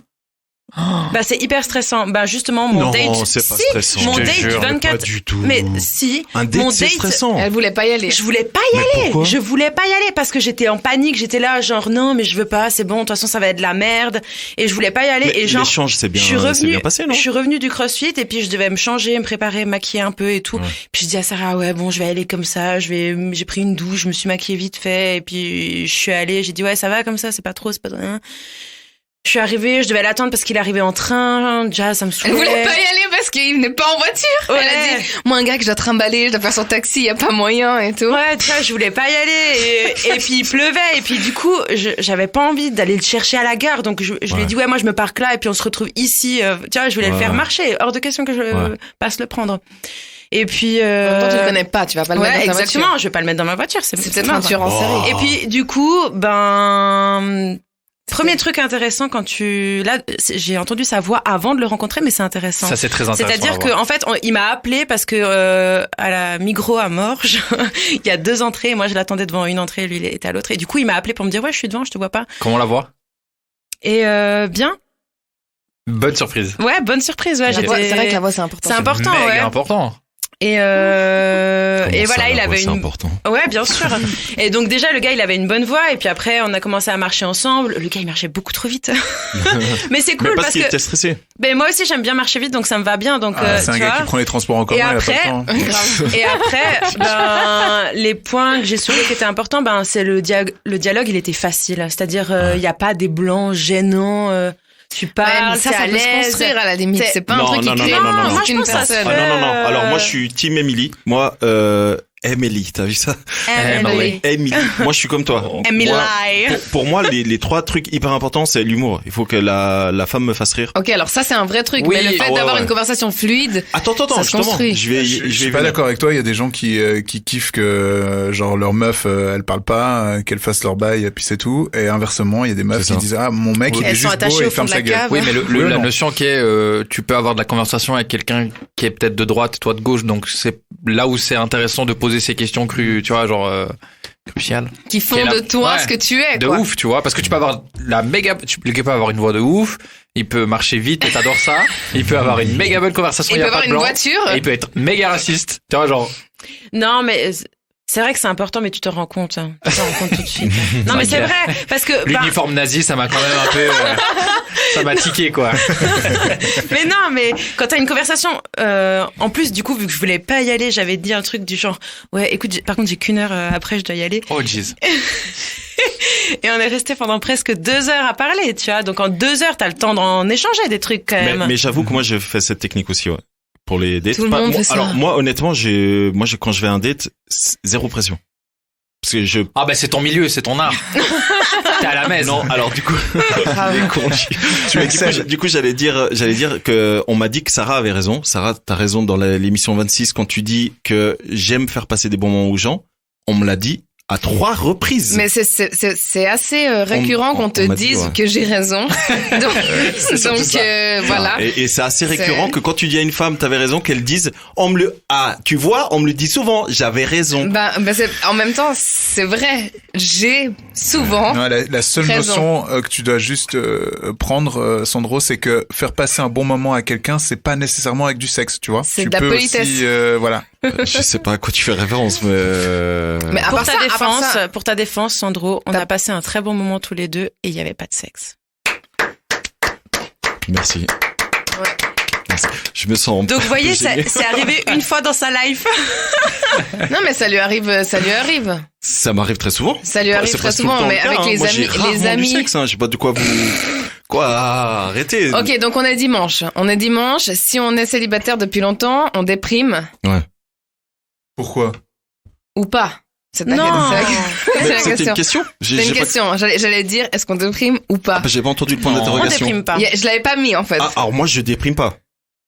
S10: Bah, c'est hyper stressant. Bah, justement, mon
S6: Non,
S10: date.
S6: c'est pas
S10: si,
S6: stressant.
S10: Mon
S8: Je te
S10: date
S8: jure,
S10: du
S8: mais
S10: 24.
S6: Pas du tout.
S10: Mais si.
S6: Un date,
S10: mon
S6: c'est
S10: date,
S6: stressant.
S7: Elle voulait pas y aller.
S10: Je voulais pas y
S6: Mais
S10: aller.
S6: pourquoi?
S10: Je voulais pas y aller parce que j'étais en panique. J'étais là, genre, non, mais je veux pas, c'est bon, de toute façon, ça va être de la merde. Et je voulais pas y aller.
S6: Mais
S10: Et genre,
S6: l'échange, c'est bien,
S10: je suis
S6: c'est
S10: revenue,
S6: bien passé, non?
S10: je suis revenue du CrossFit et puis je devais me changer, me préparer, me maquiller un peu et tout.
S6: Ouais.
S10: Puis je dis à Sarah, ouais, bon, je vais aller comme ça, j'ai pris une douche, je me suis maquillée vite fait et puis je suis allée, j'ai dit, ouais, ça va comme ça, c'est pas trop, rien. Je suis arrivée, je devais l'attendre parce qu'il arrivait en train. Déjà, ça me
S7: Elle
S10: saoulait.
S7: voulait pas y aller parce qu'il venait pas en voiture.
S10: Ouais.
S7: Elle a dit, moi, un gars que je dois trimballer, je dois faire son taxi, y a pas moyen et tout.
S10: Ouais, tu vois, je voulais pas y aller. Et puis il pleuvait. Et puis du coup, j'avais pas envie d'aller le chercher à la gare. Donc je lui ai dit, ouais, moi je me parque là et puis on se retrouve ici. Tu vois, je voulais le faire marcher. Hors de question que je passe le prendre. Et puis...
S7: En même temps, tu le connais pas, tu vas pas le mettre
S10: Ouais,
S7: dans ta
S10: exactement.
S7: voiture.
S10: Je vais pas le mettre dans ma voiture.
S7: C'est peut-être un tueur en série.
S10: Et puis du coup, premier truc intéressant quand là, j'ai entendu sa voix avant de le rencontrer, mais c'est intéressant.
S8: Ça, c'est très intéressant.
S10: C'est-à-dire
S8: à voir.
S10: qu'en fait, il m'a appelé parce que à la Migros à Morges, il y a 2 entrées. Moi, je l'attendais devant une entrée, lui, il était à l'autre. Et du coup, il m'a appelé pour me dire, ouais, je suis devant, je te vois pas.
S8: Comment la voix?
S10: Et bien.
S8: Bonne surprise.
S10: Ouais, bonne surprise. Ouais,
S7: La voix, c'est vrai que la voix, c'est important.
S10: C'est important,
S8: méga
S10: ouais.
S8: important.
S10: Et voilà, il avait
S6: C'est
S10: une.
S6: important.
S10: Ouais, bien sûr. Et donc déjà, le gars, il avait une bonne voix. Et puis après, on a commencé à marcher ensemble. Le gars, il marchait beaucoup trop vite. Mais c'est cool
S6: Mais
S10: parce
S6: qu'il
S10: que.
S6: était stressé.
S10: Ben moi aussi, j'aime bien marcher vite, donc ça me va bien. Donc
S9: C'est un
S10: tu
S9: gars
S10: vois.
S9: qui prend les transports en commun,
S10: Et
S9: il a
S10: après,
S9: pas le temps.
S10: Et après, les points que j'ai soulevés qui étaient importants, c'est le dialogue, il était facile. C'est-à-dire, il y a pas des blancs gênants. Tu parles,
S7: ça
S10: t'es à
S7: peut se
S10: l'aise.
S7: construire à la limite. C'est pas un
S6: Non,
S7: truc
S6: non,
S7: qui
S6: non,
S7: crée
S6: non, non, non.
S10: Moi, je
S7: une
S10: pense que ça se
S7: personne.
S10: fait.
S6: Ah non. Alors moi, je suis team Emily. Moi, Emily, t'as vu ça?
S7: Emily.
S6: Emily. Moi, je suis comme toi.
S10: Emily.
S6: Moi, pour moi, les 3 trucs hyper importants, c'est l'humour. Il faut que la femme me fasse rire.
S7: Ok, alors ça c'est un vrai truc,
S8: Oui.
S7: mais le fait
S6: Ah ouais,
S7: d'avoir
S6: ouais.
S7: une conversation fluide,
S6: Attends,
S7: Ça se
S6: justement.
S7: construit.
S9: Je suis pas d'accord avec toi. Il y a des gens qui kiffent que genre leur meuf elle parle pas, qu'elle fasse leur bail puis c'est tout. Et inversement, il y a des meufs
S6: C'est
S9: qui
S6: ça.
S9: disent mon mec il est
S10: Elles sont
S9: juste beau
S10: attachées
S9: et
S10: au
S9: il ferme
S10: fond de
S9: sa
S10: la
S9: gueule.
S10: cave.
S8: Oui, mais
S9: Ouais,
S8: la
S9: non.
S8: notion qui est, tu peux avoir de la conversation avec quelqu'un qui est peut-être de droite et toi de gauche, donc c'est là où c'est intéressant de poser ces questions crues, tu vois, genre cruciales.
S7: qui font
S8: Quelle
S7: de
S8: a-
S7: toi
S8: ouais.
S7: ce que tu es,
S8: De
S7: quoi.
S8: ouf, tu vois, parce que tu peux avoir le gars peut avoir une voix de ouf, il peut marcher vite et t'adores ça, il peut avoir une méga bonne conversation,
S7: Il
S8: y
S7: peut
S8: a pas
S7: avoir
S8: de
S7: une
S8: blanc,
S7: voiture.
S8: et il peut être méga raciste, tu vois, genre.
S10: Non, mais c'est vrai que c'est important, mais tu te rends compte. Hein. Tu te rends compte tout de suite. Non, mais c'est vrai, parce que...
S8: L'uniforme nazi, ça m'a quand même un peu, ça m'a tiqué, quoi.
S10: Mais non, mais quand t'as une conversation, en plus, du coup, vu que je voulais pas y aller, j'avais dit un truc du genre, ouais, écoute, par contre, j'ai qu'1 heure après, je dois y aller.
S8: Oh, jeez.
S10: Et on est resté pendant presque 2 heures à parler, tu vois. Donc en 2 heures, t'as le temps d'en échanger des trucs quand même.
S6: Mais j'avoue que moi, je fais cette technique aussi, ouais. Pour les dates.
S7: Tout le monde
S6: moi,
S7: fait ça.
S6: Alors, moi, honnêtement, quand je vais à un date, zéro pression. Parce que je...
S8: Ah, bah, c'est ton milieu, c'est ton art. T'es à la messe.
S6: Non, alors du coup, les cons,
S9: excelles.
S6: du coup, j'allais dire que on m'a dit que Sarah avait raison. Sarah, t'as raison dans l'émission 26 quand tu dis que j'aime faire passer des bons moments aux gens. On me l'a dit à 3 reprises.
S7: Mais c'est assez récurrent qu'on te
S6: on m'a dit,
S7: dise
S6: ouais.
S7: que j'ai raison. Donc voilà.
S6: Et c'est assez récurrent
S7: C'est-
S6: que quand tu dis à une femme t'avais raison, qu'elle dise tu vois, on me le dit souvent, j'avais raison.
S7: Bah, en même temps, c'est vrai. J'ai souvent.
S9: Non, la seule
S7: Raison.
S9: notion que tu dois juste prendre, Sandro, c'est que faire passer un bon moment à quelqu'un, c'est pas nécessairement avec du sexe, tu vois.
S7: C'est
S9: tu
S7: de la
S9: peux
S7: politesse.
S9: aussi, voilà.
S6: Je sais pas à quoi tu fais référence, mais
S7: Mais à
S10: Pour
S7: part ça, à part ça,
S10: pour ta défense, Sandro, on a passé un très bon moment tous les deux et il y avait pas de sexe.
S6: merci.
S7: Ouais.
S6: Merci. Je me sens.
S10: Donc vous voyez,
S6: gêné.
S10: c'est arrivé une fois dans sa life.
S7: non, mais ça lui arrive, ça lui arrive.
S6: Ça m'arrive très souvent.
S7: Ça lui arrive
S6: C'est
S7: très
S6: presque tout le
S7: souvent,
S6: temps
S7: mais
S6: le cas,
S7: avec
S6: hein.
S7: les
S6: Moi,
S7: amis,
S6: j'ai rarement
S7: les
S6: du
S7: amis.
S6: sexe, hein. Je sais pas de quoi vous. Quoi, arrêtez.
S7: Ok, donc on est dimanche. Si on est célibataire depuis longtemps, on déprime
S9: Pourquoi?
S7: ou pas? C'est la-
S10: Non.
S7: c'est
S6: Mais
S7: la
S6: c'était
S7: question.
S6: une question.
S7: C'est une question. J'allais dire, est-ce qu'on déprime ou pas?
S6: J'ai pas entendu le point
S8: Non.
S10: On
S6: d'interrogation.
S10: déprime pas.
S7: Je l'avais pas mis en fait.
S6: Ah, alors moi je déprime pas.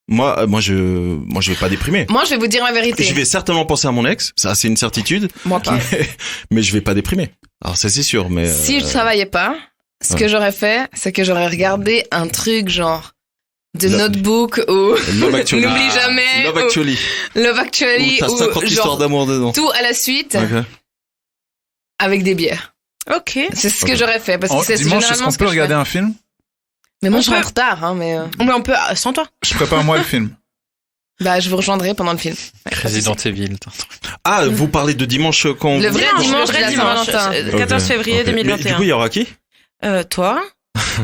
S6: Moi je vais pas déprimer.
S7: Moi, je vais vous dire la vérité.
S6: Je vais certainement penser à mon ex, ça c'est une certitude,
S7: Moi pas.
S6: mais je vais pas déprimer. Alors ça c'est sûr, mais
S7: Si je travaillais pas, ce que j'aurais fait, c'est que j'aurais regardé un truc genre de
S6: Love-
S7: Notebook ou
S6: Love Actually.
S7: N'oublie jamais
S6: Love
S7: ou
S6: Actually.
S7: Love Actually
S6: Où t'as
S7: ou
S6: 50 histoires
S7: genre
S6: d'amour dedans.
S7: tout à la suite
S6: Ok.
S7: avec des bières.
S10: Ok.
S7: C'est ce que
S6: Ok.
S7: j'aurais fait parce que c'est
S9: Dimanche, est-ce
S7: généralement
S9: qu'on
S7: ce
S9: peut
S7: que je
S9: regarder
S7: fais.
S9: un film?
S7: Mais moi,
S10: On
S7: je serai en
S10: peut.
S7: retard, hein, mais
S10: Mais on peut sans toi.
S9: Je prépare moi le film.
S7: bah je vous rejoindrai pendant le film. Ouais,
S8: Resident Evil.
S6: Ah, vous parlez de dimanche quand
S7: Le
S6: vous-
S7: vrai dimanche de la Saint-Valentin.
S10: 14
S6: Ok,
S10: février
S6: ok. Mais
S10: 2021.
S6: du coup, il y aura qui?
S10: Toi,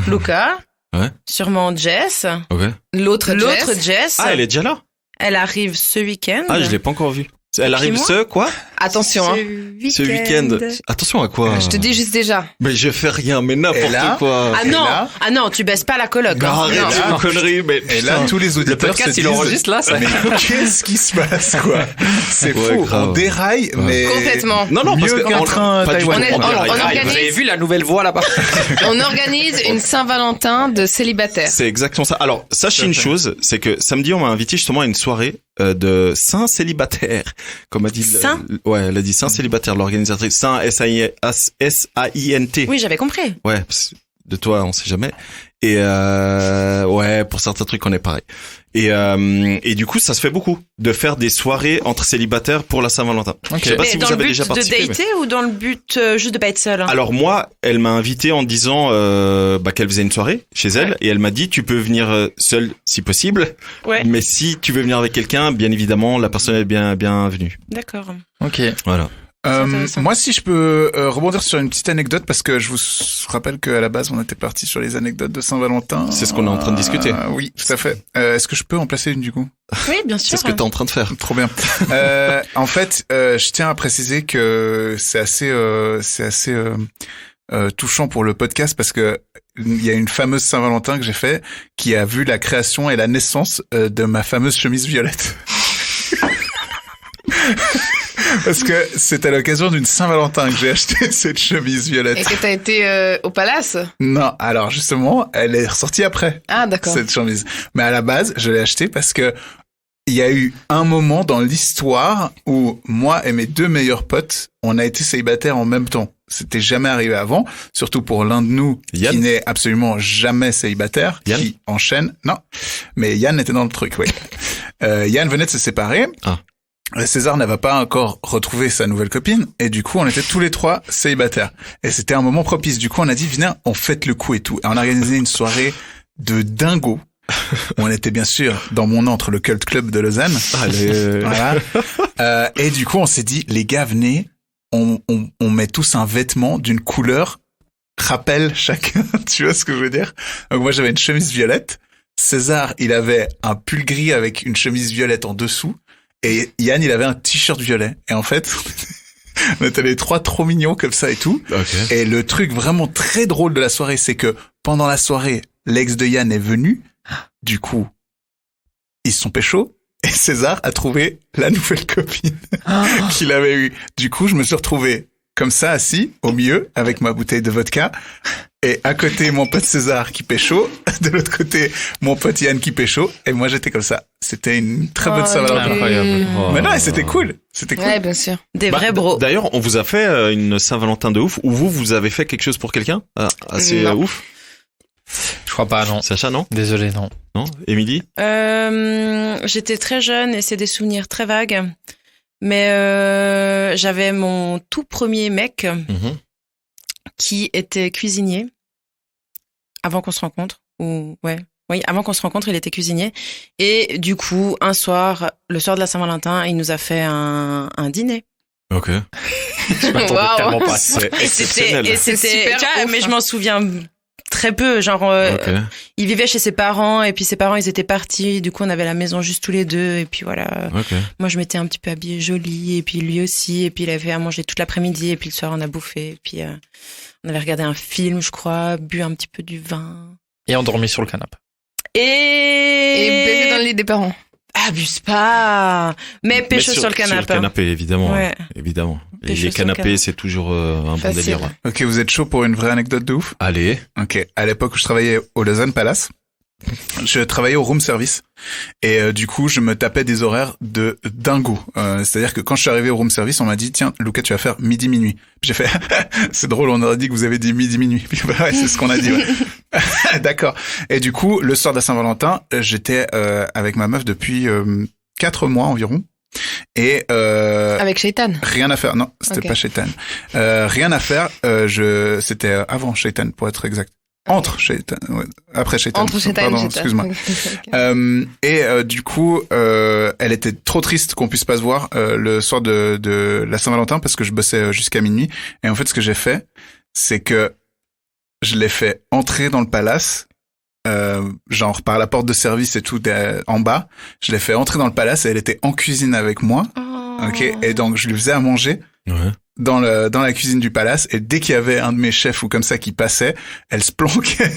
S10: Luca,
S6: Ouais.
S10: sûrement Jess,
S6: Ok.
S7: L'autre
S10: l'autre
S7: Jess.
S10: Jess,
S6: Ah, elle est déjà là?
S10: elle arrive ce week-end.
S6: Ah, je l'ai pas encore vue. Elle arrive
S10: moi
S6: ce quoi?
S7: Attention, hein.
S6: Ce week-end. Attention à quoi?
S7: Je te dis juste déjà.
S6: Mais je fais rien, mais
S9: Et
S6: n'importe
S9: là
S6: quoi.
S10: Ah
S9: Et
S10: non,
S9: là
S10: ah non, tu baisses pas la coloc.
S6: Non,
S10: hein.
S6: arrête
S10: Non.
S6: vos conneries, mais.
S9: Et là, tous les auditeurs
S8: Le podcast,
S9: se
S8: il
S9: disent,
S8: enregistre là, ça.
S9: mais qu'est-ce qui se passe, quoi? C'est
S6: Ouais,
S9: fou.
S6: grave.
S9: On déraille, mais
S7: Complètement.
S6: Non, parce
S9: mieux
S6: que
S9: qu'un train
S6: pas du tout.
S9: taïwanais.
S7: On
S8: Vous
S7: organise-
S8: avez vu la nouvelle voix là-bas?
S7: On organise une Saint-Valentin de célibataires.
S6: C'est exactement ça. Alors, sachez une chose, c'est que samedi, on m'a invité justement à une soirée de Saint célibataire, comme a dit.
S10: Saint
S6: Ouais, elle a dit Saint célibataire, l'organisatrice. Saint S-A-I-N-T.
S10: Oui, j'avais compris.
S6: Ouais, parce que de toi, on sait jamais. Et ouais, pour certains trucs, on est pareil. Et du coup, ça se fait beaucoup de faire des soirées entre célibataires pour la Saint-Valentin.
S8: Ok.
S6: Je sais pas
S10: Mais
S6: si
S10: dans
S6: vous
S10: le
S6: avez
S10: but
S6: déjà
S10: de
S6: participé. mais-
S10: dater ou dans le but juste de pas être seul hein.
S6: Alors moi, elle m'a invité en disant qu'elle faisait une soirée chez elle et elle m'a dit tu peux venir seule si possible,
S10: Ouais,
S6: mais si tu veux venir avec quelqu'un, bien évidemment, la personne est bienvenue.
S10: d'accord.
S8: Ok.
S6: Voilà.
S10: intéressant.
S9: Moi, si je peux rebondir sur une petite anecdote, parce que je vous rappelle qu'à la base, on était parti sur les anecdotes de Saint-Valentin.
S6: C'est ce qu'on est en train de discuter.
S9: Oui, tout à fait. Est-ce que je peux en placer une du coup?
S10: Oui, bien sûr.
S6: C'est ce que t'es en train de faire.
S9: Trop bien. En fait, je tiens à préciser que c'est assez touchant pour le podcast parce que il y a une fameuse Saint-Valentin que j'ai fait qui a vu la création et la naissance de ma fameuse chemise violette. Parce que c'est à l'occasion d'une Saint-Valentin que j'ai acheté cette chemise violette.
S7: Et que t'as été au palace?
S9: Non, alors justement, elle est ressortie après,
S7: Ah, d'accord.
S9: cette chemise. Mais à la base, je l'ai achetée parce que il y a eu un moment dans l'histoire où moi et mes deux meilleurs potes, on a été célibataires en même temps. C'était jamais arrivé avant, surtout pour l'un de nous
S6: Yann
S9: qui n'est absolument jamais célibataire,
S6: Yann
S9: qui enchaîne. Non, mais Yann était dans le truc, oui. Yann venait de se séparer.
S6: Ah.
S9: César n'avait pas encore retrouvé sa nouvelle copine et du coup on était tous les trois célibataires. Et c'était un moment propice. Du coup on a dit viens, on fête le coup et tout. Et on a organisé une soirée de dingo. On était bien sûr dans mon antre, le Cult Club de Lausanne.
S6: Allez.
S9: Voilà. Et du coup, on s'est dit, les gars, venez, on met tous un vêtement d'une couleur rappel chacun. Tu vois ce que je veux dire? Donc moi, j'avais une chemise violette. César, il avait un pull gris avec une chemise violette en dessous. Et Yann, il avait un t-shirt violet. Et en fait, on était les trois trop mignons comme ça et tout.
S6: Ok.
S9: Et le truc vraiment très drôle de la soirée, c'est que pendant la soirée, l'ex de Yann est venu. Du coup, ils se sont pécho et César a trouvé la nouvelle copine qu'il avait eue. Du coup, je me suis retrouvé comme ça, assis au milieu avec ma bouteille de vodka et à côté mon pote César qui pécho, de l'autre côté mon pote Yann qui pécho et moi j'étais comme ça. C'était une très bonne Saint-Valentin.
S8: Incroyable.
S9: Mais non, et c'était cool. C'était cool.
S7: Ouais, bien sûr.
S10: Des
S6: Bah,
S10: vrais bros.
S6: D'ailleurs, on vous a fait une Saint-Valentin de ouf, ou vous avez fait quelque chose pour quelqu'un assez
S7: Non.
S6: ouf.
S8: Je crois pas, non.
S6: Sacha, non?
S8: Désolé, non.
S6: Non? Émilie?
S10: J'étais très jeune et c'est des souvenirs très vagues. Mais j'avais mon tout premier mec
S6: Mhm.
S10: qui était cuisinier avant qu'on se rencontre. Oui, avant qu'on se rencontre, il était cuisinier. Et du coup, un soir, le soir de la Saint-Valentin, il nous a fait un dîner.
S6: Ok.
S8: Je m'attendais
S7: Waouh.
S8: tellement pas.
S6: C'est
S10: Et
S6: exceptionnel.
S10: c'était,
S7: super
S10: tu vois,
S7: ouf,
S10: mais je
S7: hein.
S10: m'en souviens très peu. Genre,
S6: Ok.
S10: il vivait chez ses parents et puis ses parents, ils étaient partis. Du coup, on avait la maison juste tous les deux. Et puis voilà.
S6: Ok.
S10: Moi, je m'étais un petit peu habillée jolie, et puis lui aussi, et puis il avait à manger toute l'après-midi, et puis le soir, on a bouffé, et puis on avait regardé un film, je crois, bu un petit peu du vin.
S8: Et endormi sur le canapé.
S7: Et baiser dans le lit des parents.
S10: Abuse pas. Mais pécho sur le canapé.
S6: Sur le canapé, évidemment.
S10: Ouais.
S6: Évidemment. Et
S10: Pécho
S6: les
S10: sur le
S6: canapés,
S10: canapé.
S6: c'est toujours un bon
S7: Facile.
S6: délire. Ouais.
S9: Ok, vous êtes chaud pour une vraie anecdote de ouf?
S6: Allez.
S9: Ok, à l'époque où je travaillais au Lausanne Palace, je travaillais au room service et du coup je me tapais des horaires de dingo. C'est-à-dire que quand je suis arrivé au room service, on m'a dit tiens Lucas, tu vas faire midi minuit. Puis j'ai fait c'est drôle, on aurait dit que vous avez dit midi minuit. Puis bah, ouais, c'est ce qu'on a dit. Ouais. D'accord. Et du coup le soir de la Saint-Valentin, j'étais avec ma meuf depuis 4 mois environ. Et
S7: Avec Shaitan.
S9: rien à faire. Non, c'était
S7: Ok.
S9: pas Shaitan. Rien à faire. C'était avant Shaitan pour être exact. Entre Shaitan, ouais. Après Shaitan.
S7: Entre Shaitan et
S9: Pardon,
S7: Shaitan.
S9: excuse-moi.
S7: Ok.
S9: Du coup, elle était trop triste qu'on puisse pas se voir le soir de la Saint-Valentin parce que je bossais jusqu'à minuit. Et en fait, ce que j'ai fait, c'est que je l'ai fait entrer dans le palace, genre par la porte de service et tout en bas. Je l'ai fait entrer dans le palace et elle était en cuisine avec moi. Ok. Et donc je lui faisais à manger.
S6: Ouais.
S9: Dans la cuisine du palace, et dès qu'il y avait un de mes chefs ou comme ça qui passait, elle se planquait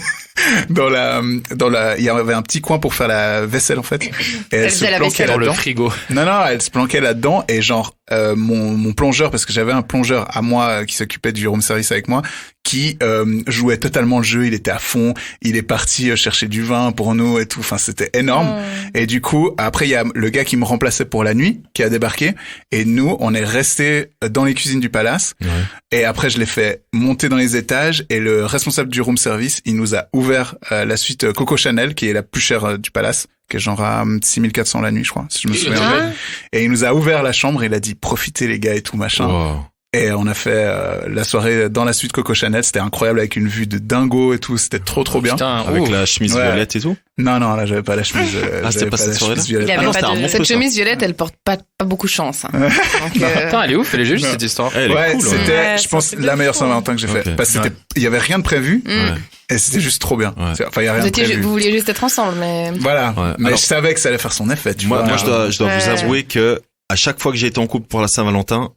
S9: il y avait un petit coin pour faire la vaisselle en fait, et elle se
S7: faisait la
S9: planquait
S7: vaisselle.
S8: Dans le
S9: là-dedans.
S8: frigo.
S9: Non, elle se planquait là-dedans et genre mon plongeur, parce que j'avais un plongeur à moi qui s'occupait du room service avec moi, qui jouait totalement le jeu, il était à fond, il est parti chercher du vin pour nous et tout, enfin c'était énorme. Et du coup, après il y a le gars qui me remplaçait pour la nuit qui a débarqué et nous on est restés dans les cuisines du palace.
S6: Ouais.
S9: Et après je l'ai fait monter dans les étages et le responsable du room service, il nous a ouvert la suite Coco Chanel qui est la plus chère du palace, qui est genre à 6400 la nuit je crois, si je me souviens bien. Et il nous a ouvert la chambre et il a dit profitez les gars et tout machin.
S6: Wow.
S9: Et on a fait la soirée dans la suite Coco Chanel, c'était incroyable avec une vue de dingo et tout, c'était trop bien.
S8: Putain,
S6: Avec
S8: ouf.
S6: la chemise
S9: Ouais.
S6: violette et tout.
S9: Non, là j'avais pas la chemise.
S6: Ah, c'était
S9: j'avais
S6: pas cette
S9: la
S6: soirée-là
S9: chemise violette.
S10: Il avait
S6: Ah non,
S10: pas
S6: c'était un
S10: de-
S6: bon
S7: Cette
S6: truc, ça.
S7: chemise violette, elle porte pas beaucoup chance. Hein. Donc,
S8: Putain, elle est ouf, elle est juste cette histoire.
S6: Elle est
S9: Ouais,
S6: cool.
S9: c'était,
S10: Ouais,
S9: je
S10: ça
S9: pense,
S10: fait
S9: la
S10: de
S9: meilleure
S10: fou.
S9: Saint-Valentin que j'ai fait.
S6: Ok.
S9: Parce que il y avait rien de prévu,
S6: Ouais.
S9: et c'était juste trop bien.
S6: Ouais.
S9: Enfin, il y a rien
S7: vous,
S9: de prévu.
S7: vous vouliez juste être ensemble, mais...
S9: Voilà.
S6: Ouais.
S9: Mais
S6: Alors-
S9: je savais que ça allait faire son effet, tu
S6: Moi,
S9: vois.
S6: je dois vous
S10: Ouais.
S6: avouer que à chaque fois que j'ai été en couple pour la Saint-Valentin,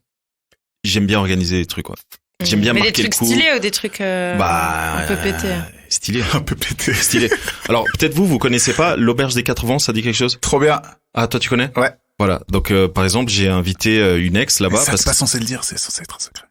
S6: j'aime bien organiser des trucs, quoi. J'aime bien
S10: Mais des
S6: marquer le
S10: trucs
S6: coup.
S10: stylés ou des trucs
S6: Bah,
S10: un peu pétés.
S6: Stylé.
S9: un peu pété.
S6: Stylé. Alors, peut-être vous connaissez pas l'auberge des 4 vents, ça dit quelque chose?
S9: Trop bien.
S6: Ah, toi, tu connais?
S9: Ouais.
S6: Voilà. Donc, par exemple, j'ai invité une ex là-bas.
S9: Ça,
S6: parce
S9: c'est pas censé le dire, c'est censé être un secret.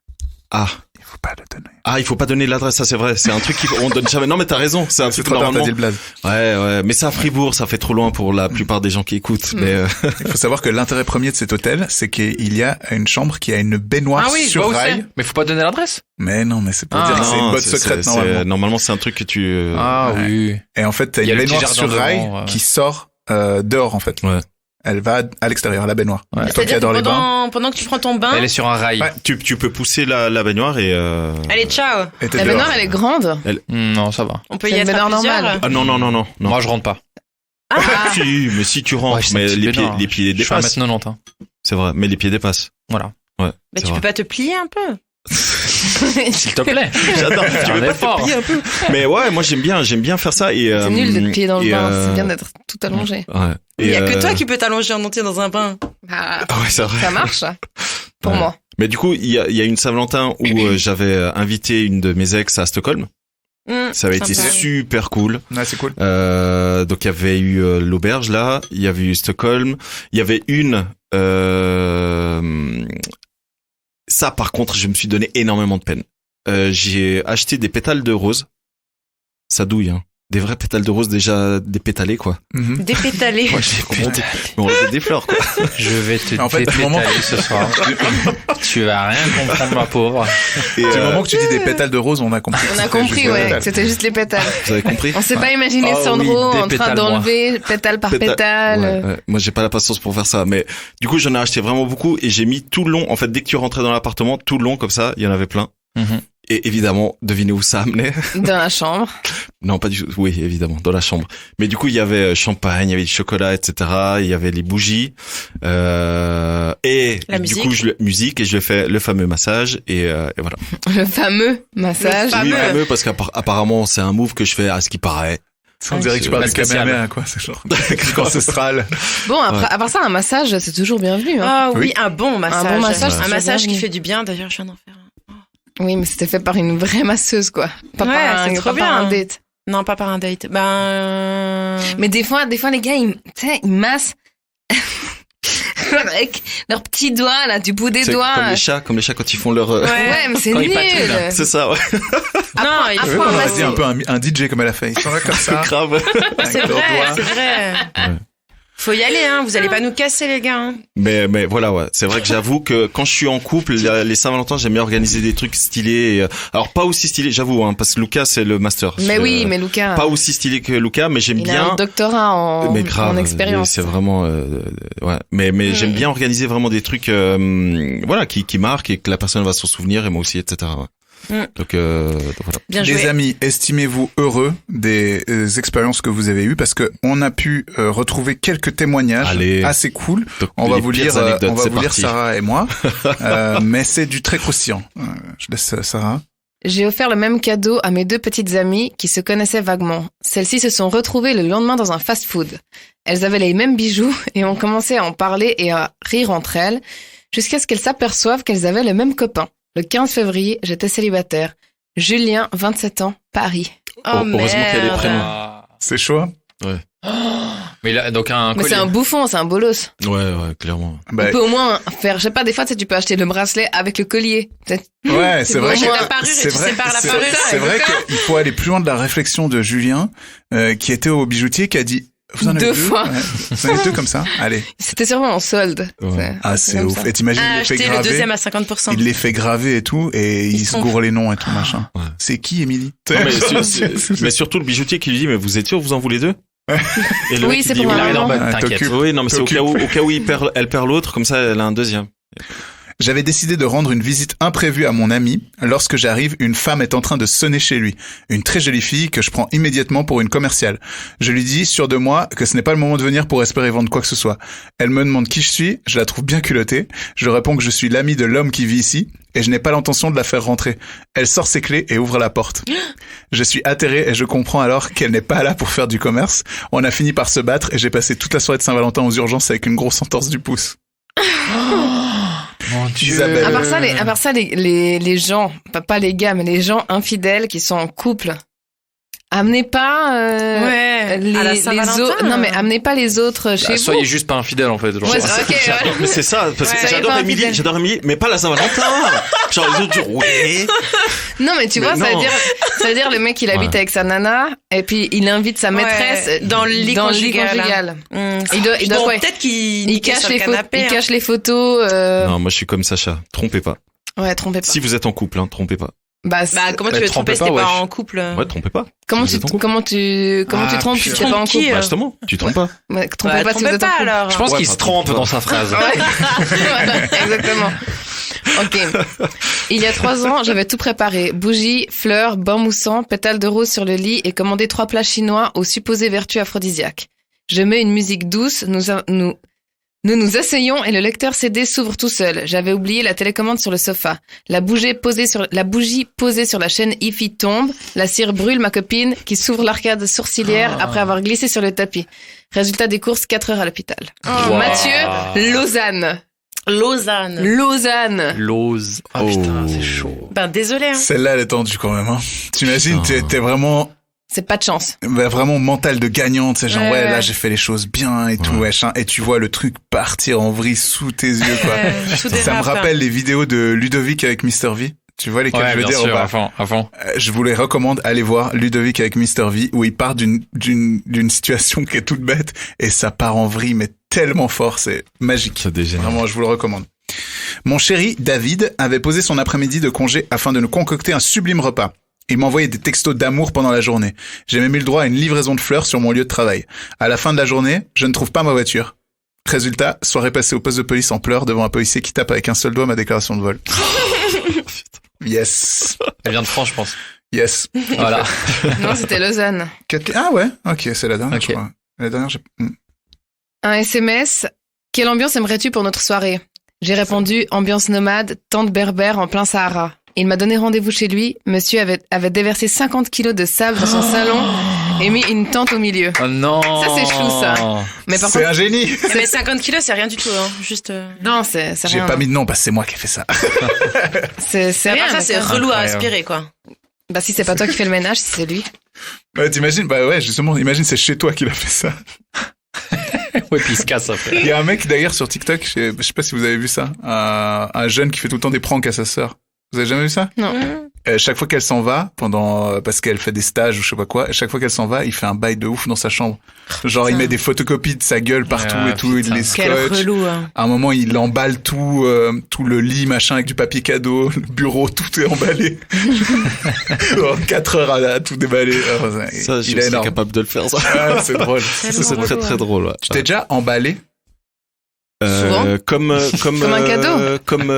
S6: Ah.
S9: Il faut pas le donner.
S6: Ah, il faut pas donner l'adresse, ça c'est vrai. C'est un truc qu'on donne jamais. Non, mais t'as raison. C'est un
S9: C'est
S6: truc
S9: trop tard, t'as
S6: normalement.
S9: dit le blaze.
S6: Ouais. Mais c'est à Fribourg, ça fait trop loin pour la plupart des gens qui écoutent. Mais
S9: Il faut savoir que l'intérêt premier de cet hôtel, c'est qu'il y a une chambre qui a une baignoire
S8: Ah oui, je
S9: sur
S8: vois où
S9: rail.
S8: c'est. Mais faut pas donner l'adresse.
S9: Mais non, mais c'est pour
S8: Ah,
S9: dire que c'est une
S6: non,
S9: boîte secrète normalement.
S6: Normalement, c'est un truc que tu.
S8: Ah
S9: ouais.
S8: oui.
S9: Et en fait, t'as
S8: Il y a
S9: une
S8: le petit
S9: baignoire
S8: jardin
S9: sur rail
S8: devant, ouais.
S9: qui sort dehors en fait.
S6: Ouais.
S9: Elle va à l'extérieur, à la baignoire.
S8: Ouais.
S9: Toi qui
S10: C'est-à-dire
S9: adores
S10: que
S9: les bains,
S10: pendant que tu prends ton bain,
S8: Elle est sur un rail.
S9: Ouais.
S6: Tu peux pousser la baignoire et.
S10: allez, ciao.
S9: et t'es
S7: La
S9: dehors.
S7: baignoire, elle est grande.
S8: Non, ça va.
S10: On peut y
S7: C'est une
S10: être à
S7: baignoire
S10: plusieurs.
S7: normale.
S6: Ah non.
S8: Moi, je rentre pas.
S6: Si, mais si tu rentres,
S8: Ouais, c'est
S6: mais
S8: une petite
S6: les
S8: baignoire.
S6: pieds
S8: Je suis à
S6: dépassent.
S8: 1m90. Hein.
S6: C'est vrai, mais les pieds dépassent.
S8: Voilà.
S6: Ouais.
S10: Bah,
S6: c'est
S10: tu
S6: vrai.
S10: peux pas te plier un peu.
S8: S'il te plaît.
S6: J'adore.
S8: Fais
S6: Tu
S8: un
S6: veux pas
S8: effort.
S6: te plier un peu? Mais ouais, moi j'aime bien faire ça et.
S7: C'est nul d'être plié dans le
S6: et,
S7: bain. C'est bien d'être tout allongé.
S6: Ouais.
S10: Il y a que
S6: Et,
S10: toi qui peux t'allonger en entier dans un bain.
S7: Ah,
S6: Ah ouais, c'est vrai.
S7: ça marche, pour
S6: Ouais.
S7: moi.
S6: Mais du coup, il y a une Saint-Valentin où j'avais invité une de mes ex à Stockholm. Ça avait été
S10: Sympa.
S6: super cool.
S9: Ouais, c'est cool.
S6: Donc il y avait eu l'auberge là, il y avait eu Stockholm, il y avait une. Ça par contre, je me suis donné énormément de peine. J'ai acheté des pétales de rose. Ça douille, hein. Des vrais pétales de rose déjà dépétalés quoi.
S9: Mhm.
S10: Dépétalé.
S6: Moi j'ai commandé, mais on avait des fleurs quoi.
S8: Je vais te
S9: En fait, au moment-
S8: dépétaler ce soir. Tu vas rien comprendre, ma pauvre.
S6: Et,
S9: Du moment que tu dis des pétales de rose, on a compris.
S7: On a
S9: C'était
S7: compris,
S9: juste des
S7: ouais,
S9: pétales.
S7: que c'était juste les pétales.
S6: vous avez compris?
S7: On s'est pas imaginé
S8: Ah
S7: Sandro
S8: oui,
S7: en train
S8: dépétale-moi.
S7: d'enlever pétale par pétale.
S6: Ouais. Moi, j'ai pas la patience pour faire ça. Mais du coup, j'en ai acheté vraiment beaucoup et j'ai mis tout le long. En fait, dès que tu rentrais dans l'appartement, tout le long comme ça, il y en avait plein.
S8: Mhm.
S6: Et évidemment, devinez où ça amenait.
S7: Dans la chambre.
S6: Non, pas du tout. Oui, évidemment, dans la chambre. Mais du coup, il y avait champagne, il y avait du chocolat, etc. Il y avait les bougies. Et
S10: La
S6: du
S10: musique.
S6: coup, musique et je lui ai fait le fameux massage et voilà.
S7: Le fameux massage.
S10: Le
S6: Oui,
S10: fameux.
S6: fameux parce qu'apparemment, c'est un move que je fais à ce qui paraît.
S9: On dirait que tu parles
S8: La
S9: de
S8: spéciale.
S9: Kamehameha, quoi. C'est genre technique ancestrale.
S7: Bon, après, à part ça, un massage, c'est toujours bienvenu. Hein.
S10: Ah oui,
S9: Oui.
S10: un bon massage.
S7: Un bon massage,
S10: Un
S7: c'est
S10: massage qui
S7: bienvenu.
S10: fait du bien. D'ailleurs, je viens d'en faire un.
S7: Oui, mais c'était fait par une vraie masseuse, quoi. Pas
S10: Ouais,
S7: par
S10: c'est
S7: un,
S10: trop
S7: pas par
S10: bien.
S7: un date.
S10: Non, pas par un date. Ben.
S7: Mais des fois, les gars, tu sais, ils massent avec leurs petits doigts, là, du bout des
S6: C'est
S7: doigts.
S6: comme les chats quand ils font leur.
S10: Ouais.
S7: Ouais, mais c'est
S8: Quand ils
S7: nul.
S8: patouillent,
S6: C'est ça, ouais.
S10: Non, il
S7: après,
S10: faut.
S7: on
S9: On
S7: va
S9: aurait dit un peu un DJ comme elle a fait. Ils sont là comme ça.
S6: Grave.
S10: C'est
S9: avec leurs
S10: vrai,
S9: doigts.
S10: c'est vrai.
S6: Ouais.
S10: Faut y aller, hein. Vous allez pas nous casser, les gars. Hein.
S6: Mais voilà, ouais. C'est vrai que j'avoue que quand je suis en couple, les Saint-Valentin, j'aime bien organiser des trucs stylés. Alors pas aussi stylé, j'avoue, hein, parce que Lucas c'est le master.
S7: Mais oui, mais Lucas,
S6: Pas aussi stylé que Lucas, mais j'aime
S7: il a
S6: bien.
S7: un doctorat
S6: Mais grave,
S7: en expérience.
S6: c'est vraiment, ouais. Mais j'aime bien organiser vraiment des trucs, voilà, qui marquent et que la personne va s'en souvenir et moi aussi, etc. Ouais. Donc voilà.
S10: Bien
S9: Les
S10: joué.
S9: amis, estimez-vous heureux des expériences que vous avez eues parce que on a pu retrouver quelques témoignages
S6: Allez.
S9: assez cool.
S6: Donc,
S9: On va
S6: les
S9: vous
S6: pires
S9: lire,
S6: anecdotes,
S9: on va
S6: c'est
S9: vous lire
S6: parti.
S9: Sarah et moi, mais c'est du très croustillant. Je laisse Sarah.
S7: J'ai offert le même cadeau à mes deux petites amies qui se connaissaient vaguement. Celles-ci se sont retrouvées le lendemain dans un fast-food. Elles avaient les mêmes bijoux et ont commencé à en parler et à rire entre elles jusqu'à ce qu'elles s'aperçoivent qu'elles avaient le même copain. Le 15 février, j'étais célibataire. Julien, 27 ans, Paris.
S10: Oh,
S6: Heureusement qu'il y a des
S10: merde.
S6: prénoms.
S8: Ah.
S9: C'est chaud.
S8: Mais là, donc un
S7: Mais
S8: collier.
S7: c'est un bouffon, c'est un bolos.
S6: Ouais, clairement.
S9: Bah,
S7: On peut au moins faire, je sais pas, des fois, tu sais, tu peux acheter le bracelet avec le collier. Peut-être.
S9: ouais, c'est
S7: C'est
S9: vrai.
S7: bon,
S9: que-
S7: moi,
S10: la parure et
S9: c'est
S10: tu
S9: vrai,
S10: sépares la
S9: c'est-
S10: parure.
S9: c'est vrai qu'il faut aller plus loin de la réflexion de Julien, qui était au bijoutier, qui a dit. Vous en avez
S7: Deux
S9: deux
S7: fois.
S9: Ouais. Vous en avez deux comme ça. Allez.
S7: C'était sûrement en solde.
S6: Ouais.
S9: Ah, c'est
S7: comme
S9: ouf.
S7: ça.
S9: Et t'imagines,
S10: Ah,
S9: il les fait
S10: acheter le
S9: graver.
S10: deuxième à 50%.
S9: Il les fait graver et tout, et il se
S10: sont-
S9: gourre les noms et tout machin.
S6: Ouais.
S9: C'est qui, Émilie
S6: Non, mais surtout le bijoutier qui lui dit, mais vous êtes sûr, vous en voulez deux? Et le
S7: Oui,
S6: mec, il
S7: c'est
S6: dit,
S7: pour
S6: oui,
S7: ma
S8: Ah,
S7: maman.
S8: non, bah,
S9: Ah,
S8: t'inquiète.
S9: t'occupes.
S6: Oui, non, mais c'est au cas où elle perd l'autre, comme ça, elle a un deuxième.
S9: J'avais décidé de rendre une visite imprévue à mon ami. Lorsque j'arrive, une femme est en train de sonner chez lui. Une très jolie fille que je prends immédiatement pour une commerciale. Je lui dis, sûr de moi, que ce n'est pas le moment de venir pour espérer vendre quoi que ce soit. Elle me demande qui je suis, je la trouve bien culottée. Je réponds que je suis l'ami de l'homme qui vit ici, et je n'ai pas l'intention de la faire rentrer. Elle sort ses clés et ouvre la porte. Je suis atterré et je comprends alors qu'elle n'est pas là pour faire du commerce. On a fini par se battre et j'ai passé toute la soirée de Saint-Valentin aux urgences avec une grosse entorse du pouce.
S8: Mon Dieu.
S9: Isabelle.
S7: À part ça, les gens, pas les gars, mais les gens infidèles qui sont en couple amenez pas
S10: Ouais,
S7: les,
S10: à la
S7: les
S10: Saint-Valentin.
S7: autres. Non, mais amenez pas les autres chez vous.
S8: Soyez juste pas infidèle en fait. Genre.
S7: Ouais, ok, ouais.
S6: Mais c'est ça, parce que
S7: Ouais.
S6: j'adore
S7: Soyez pas
S6: Émilie, mais pas la Saint-Valentin. Genre les autres jours, ouais.
S7: Non, mais tu
S6: Mais
S7: vois, ça
S6: non.
S7: veut dire le mec il habite
S6: Ouais.
S7: avec sa nana et puis il invite sa maîtresse
S10: Ouais, dans le lit conjugal.
S7: Il doit
S10: Bon,
S7: quoi,
S10: peut-être qu'il
S7: il
S10: niquait
S7: cache
S10: sur
S7: les
S10: le
S7: photos.
S10: canapé,
S7: Il
S10: hein.
S7: cache les photos.
S6: Non, moi je suis comme Sacha. Trompez pas.
S7: Ouais, trompez pas.
S6: Si vous êtes en couple, trompez pas.
S7: Bah,
S10: Comment tu
S8: Bah,
S10: veux te tromper si t'es
S8: trompez
S10: pas
S8: pas,
S10: en couple?
S6: Ouais, trompez pas.
S7: comment
S6: vous
S7: tu
S6: êtes en couple.
S7: comment tu
S8: Ah,
S7: trompes si
S8: putain.
S7: t'es pas en
S10: Qui,
S7: couple?
S6: Bah justement, tu trompes pas.
S7: Ouais, trompez
S10: Ouais,
S7: pas si vous
S10: trompez
S7: êtes en
S10: pas
S7: couple.
S10: alors.
S8: Je pense
S6: Ouais,
S8: qu'il
S6: pas
S8: se trompe
S6: trop.
S8: dans sa phrase.
S7: Voilà, exactement. Ok. Il y a 3 ans, j'avais tout préparé. Bougies, fleurs, bain moussant, pétales de rose sur le lit et commandé 3 plats chinois aux supposées vertus aphrodisiaques. Je mets une musique douce, nous asseyons et le lecteur CD s'ouvre tout seul. J'avais oublié la télécommande sur le sofa. La bougie posée sur la chaîne Hi-Fi tombe. La cire brûle ma copine qui s'ouvre l'arcade sourcilière après avoir glissé sur le tapis. Résultat des courses, 4 heures à l'hôpital.
S8: Wow.
S7: Mathieu, Lausanne.
S8: Lose. Ah putain, c'est chaud.
S10: Ben, désolé, hein.
S9: Celle-là, elle est tendue quand même. Hein. T'imagines, t'es vraiment,
S7: C'est pas de chance.
S9: vraiment mental de gagnante. C'est genre,
S7: Ouais.
S9: là, j'ai fait les choses bien et tout, machin. Et tu vois le truc partir en vrille sous tes yeux, quoi.
S10: Tout
S9: Ça me
S10: dérape, hein.
S9: rappelle les vidéos de Ludovic avec Mr. V. Tu vois lesquelles
S8: Ouais,
S9: je veux
S8: bien
S9: dire
S8: sûr,
S9: ou pas
S8: avant.
S9: Je vous les recommande, allez voir Ludovic avec Mr. V, où il part d'une situation qui est toute bête, et ça part en vrille, mais tellement fort, c'est magique.
S6: Ça dégénère.
S9: Vraiment, je vous le recommande. Mon chéri, David, avait posé son après-midi de congé afin de nous concocter un sublime repas. Il m'envoyait des textos d'amour pendant la journée. J'ai même eu le droit à une livraison de fleurs sur mon lieu de travail. À la fin de la journée, je ne trouve pas ma voiture. Résultat, soirée passée au poste de police en pleurs devant un policier qui tape avec un seul doigt ma déclaration de vol. Yes.
S8: Elle vient de France, je pense.
S9: Yes.
S8: Voilà.
S7: Non, c'était Lausanne.
S9: Ah ouais, ok, c'est la dernière,
S8: Ok.
S9: je crois. La dernière,
S7: Un SMS. Quelle ambiance aimerais-tu pour notre soirée? J'ai répondu ambiance nomade, tente berbère en plein Sahara. Il m'a donné rendez-vous chez lui. Monsieur avait déversé 50 kilos de sable dans son salon et mis une tente au milieu.
S8: Oh non.
S7: Ça, c'est chou, ça. Mais par
S9: C'est
S7: contre,
S9: un génie.
S10: Mais 50 kilos, c'est rien du tout, hein. Juste,
S7: non, c'est
S9: J'ai
S7: rien.
S9: pas mis de nom parce que c'est moi qui ai fait ça.
S7: C'est
S10: à
S7: rien.
S10: part ça,
S7: mais
S10: c'est
S7: quand même.
S10: relou à
S8: Incroyable.
S10: aspirer, quoi.
S7: Bah, si c'est pas toi qui fais le ménage, si c'est lui.
S9: Ouais, t'imagines, bah ouais, justement, imagine c'est chez toi qu'il a fait ça.
S8: Ouais, puis il se casse après.
S9: Il y a un mec d'ailleurs sur TikTok, je sais pas si vous avez vu ça, un jeune qui fait tout le temps des pranks à sa sœur. Vous avez jamais vu ça?
S7: Non.
S9: Chaque fois qu'elle s'en va, parce qu'elle fait des stages ou je sais pas quoi, chaque fois qu'elle s'en va, il fait un bail de ouf dans sa chambre. Genre, il met des photocopies de sa gueule partout
S8: Ah,
S9: et tout, il
S8: putain.
S9: les
S10: Quel
S9: scotche.
S10: relou, hein.
S9: À un moment, il emballe tout le lit, machin, avec du papier cadeau, le bureau, tout est emballé. En 4 heures à tout déballer.
S6: Ça, je
S9: il est
S6: suis
S9: énorme.
S6: capable de le faire, ça.
S9: Ah, c'est drôle.
S6: Ça, c'est très très drôle. Ouais.
S9: Tu t'es déjà emballé?
S7: Souvent.
S6: Comme
S7: un cadeau.
S6: Comme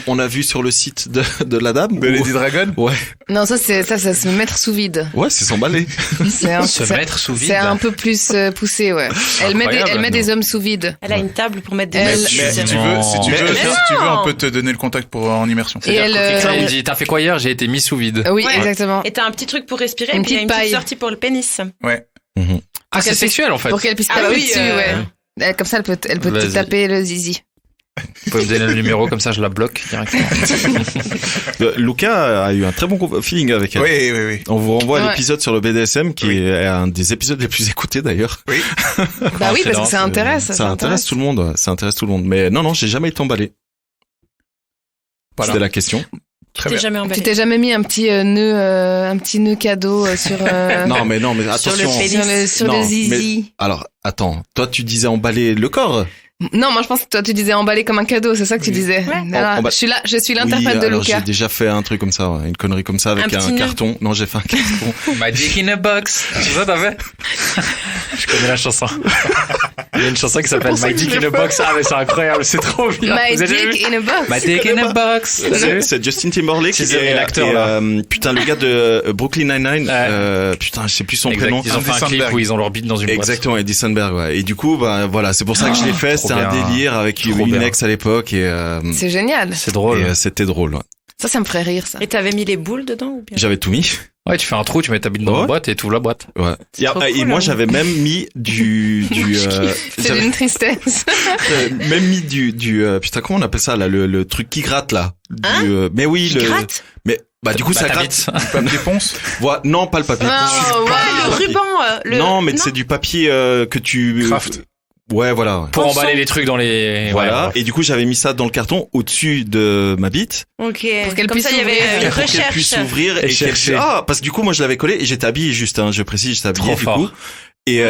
S6: on a vu sur le site de la dame.
S9: De Lady Dragon?
S6: Ouais.
S7: Non, ça, c'est se mettre sous vide.
S6: Ouais, c'est s'emballer.
S8: Se mettre sous vide.
S7: C'est un peu plus poussé, ouais. Elle
S8: incroyable,
S7: met des hommes sous vide.
S10: Elle a une table pour mettre des
S7: Elle-
S10: meubles.
S9: Mais si tu veux, on peut te donner le contact pour en immersion.
S7: Et elle,
S8: Il me dit, t'as fait quoi hier? J'ai été mis sous vide.
S7: oui,
S10: Ouais.
S7: exactement.
S10: Et t'as un petit truc pour respirer,
S7: Une
S10: et puis il y a une
S7: petite
S10: petite
S7: paille.
S10: sortie pour le pénis.
S9: Ouais.
S8: Ah, c'est sexuel en fait.
S7: Pour qu'elle puisse
S10: Ah
S7: taper
S10: oui,
S7: dessus, ouais. Comme ça, elle peut te
S8: Vas-y.
S7: taper le zizi.
S8: Vous pouvez me donner le numéro, comme ça je la bloque directement.
S6: Lucas a eu un très bon feeling avec elle.
S9: Oui.
S6: On vous renvoie à
S7: Ouais.
S6: l'épisode sur le BDSM qui
S9: Oui.
S6: est un des épisodes les plus écoutés d'ailleurs.
S7: Bah oui, parce que ça intéresse.
S6: Ça intéresse tout le monde. Ouais. Ça intéresse tout le monde. Mais non, j'ai jamais été emballé.
S9: Voilà.
S6: C'était la question.
S9: Très
S10: T'es
S9: bien.
S10: jamais
S7: Tu
S10: emballé.
S7: t'es jamais mis un petit nœud cadeau sur
S6: Non, mais
S10: Sur le
S6: attention.
S10: pénis.
S7: sur
S6: Non,
S7: le zizi.
S6: Alors, attends. Toi, tu disais emballer le corps.
S7: Non, moi je pense que toi tu disais emballer comme un cadeau, c'est ça que tu disais. Voilà.
S6: Emba-
S7: Je suis l'interprète de
S6: alors
S7: Lucas.
S6: j'ai déjà fait un truc comme ça, ouais, une connerie comme ça avec
S10: Un petit
S6: un
S10: nœud.
S6: carton. Non, j'ai fait un carton.
S8: My dick in a box. C'est ça, t'as fait? Je connais la chanson. Il y a une chanson qui s'appelle My dick in a box. Ah, mais c'est incroyable, c'est trop bien.
S7: My
S8: Vous avez jamais
S7: dick
S8: vu?
S7: in a box.
S8: My dick in a box.
S6: C'est Justin Timberlake
S8: C'est l'acteur, là.
S6: putain, le gars de Brooklyn Nine-Nine.
S8: Ouais.
S6: Putain, je sais plus son
S8: Exact.
S6: prénom.
S8: Ils ont fait un
S9: Andy
S8: clip
S9: Samberg.
S8: où ils ont leur bite dans une boîte.
S6: Exactement, Eddie Sandberg, ouais. Et du coup, bah, voilà, c'est pour ça que je l'ai fait.
S8: Trop
S6: C'était un
S8: bien.
S6: délire avec
S8: Trop
S6: une
S8: bien.
S6: ex à l'époque et
S7: C'est génial.
S8: C'est drôle.
S6: c'était drôle. Ouais.
S7: Ça me ferait rire ça.
S10: Et t'avais mis les boules dedans ou bien?
S6: J'avais tout mis.
S8: Ouais, tu fais un trou, tu mets ta bite dans
S6: Ouais.
S8: la boîte et tu ouvres la boîte.
S6: Ouais. Et,
S10: trop
S6: et
S10: cool,
S6: moi,
S10: hein.
S6: j'avais même mis
S7: C'est
S6: j'avais
S7: d'une tristesse.
S6: même mis putain, comment on appelle ça, là, le truc qui gratte, là. Mais oui,
S10: Qui gratte?
S6: Bah du coup ça
S8: ta
S6: gratte.
S8: bite.
S9: Papier ponce.
S6: Voilà. Non, pas le papier.
S7: Non, ouais.
S10: Le ruban.
S6: Non, mais c'est du papier que tu
S9: Craft.
S6: Ouais, voilà.
S8: Pour emballer les trucs dans les...
S6: Voilà.
S8: Ouais,
S6: Et du coup, j'avais mis ça dans le carton au-dessus de ma bite.
S10: Ok.
S7: Pour qu'elle
S10: Comme
S7: puisse
S10: ça, il y avait
S7: ouvrir.
S10: une
S6: Pour qu'elle
S10: recherche.
S6: puisse s'ouvrir et qu'elle
S8: chercher.
S6: parce que du coup, moi, je l'avais collé et j'étais habillé juste, hein, je précise, j'étais habillé
S8: Trop
S6: du
S8: fort.
S6: coup. Et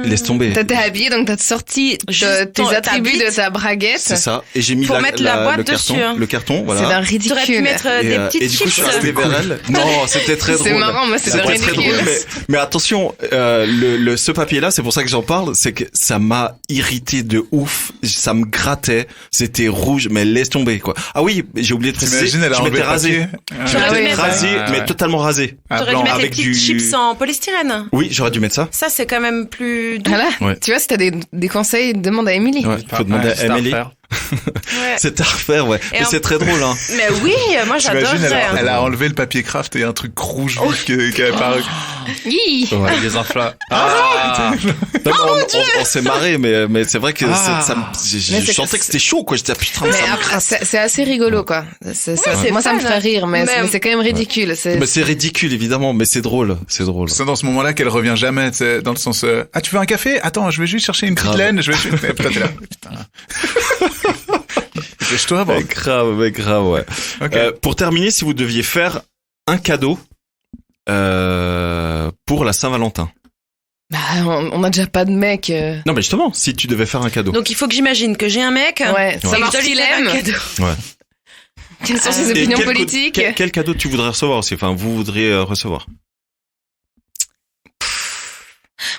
S6: laisse tomber.
S7: T'étais habillé, donc t'as sorti
S10: Juste
S7: tes
S10: ta
S7: attributs
S10: bite.
S7: de ta braguette.
S6: C'est ça. Et j'ai mis
S10: Pour mettre la boîte
S6: le carton,
S10: dessus, hein.
S6: le carton, voilà.
S7: C'est d'un
S10: T'aurais pu
S7: ridicule.
S10: mettre des
S6: Et
S10: petites
S6: du coup, je suis
S10: chips.
S6: resté vers elle. Non, c'était très drôle.
S7: C'est marrant, moi, c'est d'un
S6: C'était très
S7: ridicule.
S6: drôle. Mais attention, ce papier-là, c'est pour ça que j'en parle, c'est que ça m'a irrité de ouf. Ça me grattait. C'était rouge, mais laisse tomber, quoi. Ah oui, j'ai oublié de préciser.
S9: T'imagines, elle a
S6: Je
S9: enlevé
S6: m'étais
S9: le
S6: rasé.
S9: papier.
S6: Je
S10: J'aurais
S6: m'étais
S10: dû mettre-
S6: rasé,
S8: Ouais.
S6: mais totalement rasé.
S9: Un
S10: T'aurais dû
S9: blanc.
S10: mettre les
S6: avec
S10: petites
S6: du-
S10: chips en polystyrène.
S6: Oui, j'aurais dû mettre ça.
S10: Ça, c'est quand même plus doux.
S7: Voilà.
S6: Ouais.
S7: Tu vois, si t'as des conseils, demande à Émilie.
S6: Ouais, faut demander
S8: c'est
S6: à
S8: à
S6: Emily.
S8: refaire.
S10: Ouais.
S6: C'est à refaire, ouais.
S10: Et
S6: Mais
S10: en-
S6: c'est très drôle, hein.
S10: Mais oui, moi
S9: T'imagines,
S10: j'adorerais.
S9: elle a enlevé le papier craft et un truc rouge vif qui est apparu.
S7: Hi.
S6: Ouais.
S8: Avec des inflats. Ah,
S6: Non, mais on s'est marré, mais c'est vrai que
S8: Ah.
S7: Mais
S6: je
S7: c'est-
S6: sentais que c'était chaud, quoi. J'étais, putain,
S7: Mais
S6: ça me
S7: après,
S6: gratte.
S7: c'est assez rigolo, quoi.
S10: c'est
S7: Moi, ça me
S10: fun.
S7: ferait rire, mais
S10: Mais-
S7: c'est quand même ridicule. C'est-
S6: Mais c'est ridicule, évidemment, mais c'est drôle. C'est drôle.
S9: C'est dans ce moment-là qu'elle revient jamais, tu sais, dans le sens, ah, tu veux un café? Attends, je vais juste chercher une petite
S6: Grave.
S9: laine, je vais juste, et puis là, t'es là. Putain. Dépêche-toi, bon.
S6: Mais grave, ouais.
S9: Ok.
S6: Pour terminer, si vous deviez faire un cadeau, pour la Saint-Valentin.
S7: Bah, on a déjà pas de mec.
S6: Non, mais justement, si tu devais faire un cadeau.
S10: Donc il faut que j'imagine que j'ai un mec.
S7: Ouais, savoir
S10: je
S7: ce
S10: lui
S7: qu'il
S10: fais un
S7: aime.
S10: cadeau.
S7: Quelles sont ses
S6: Et
S7: opinions
S6: quel
S7: politiques.
S6: quel cadeau tu voudrais recevoir aussi? Enfin, vous voudriez recevoir.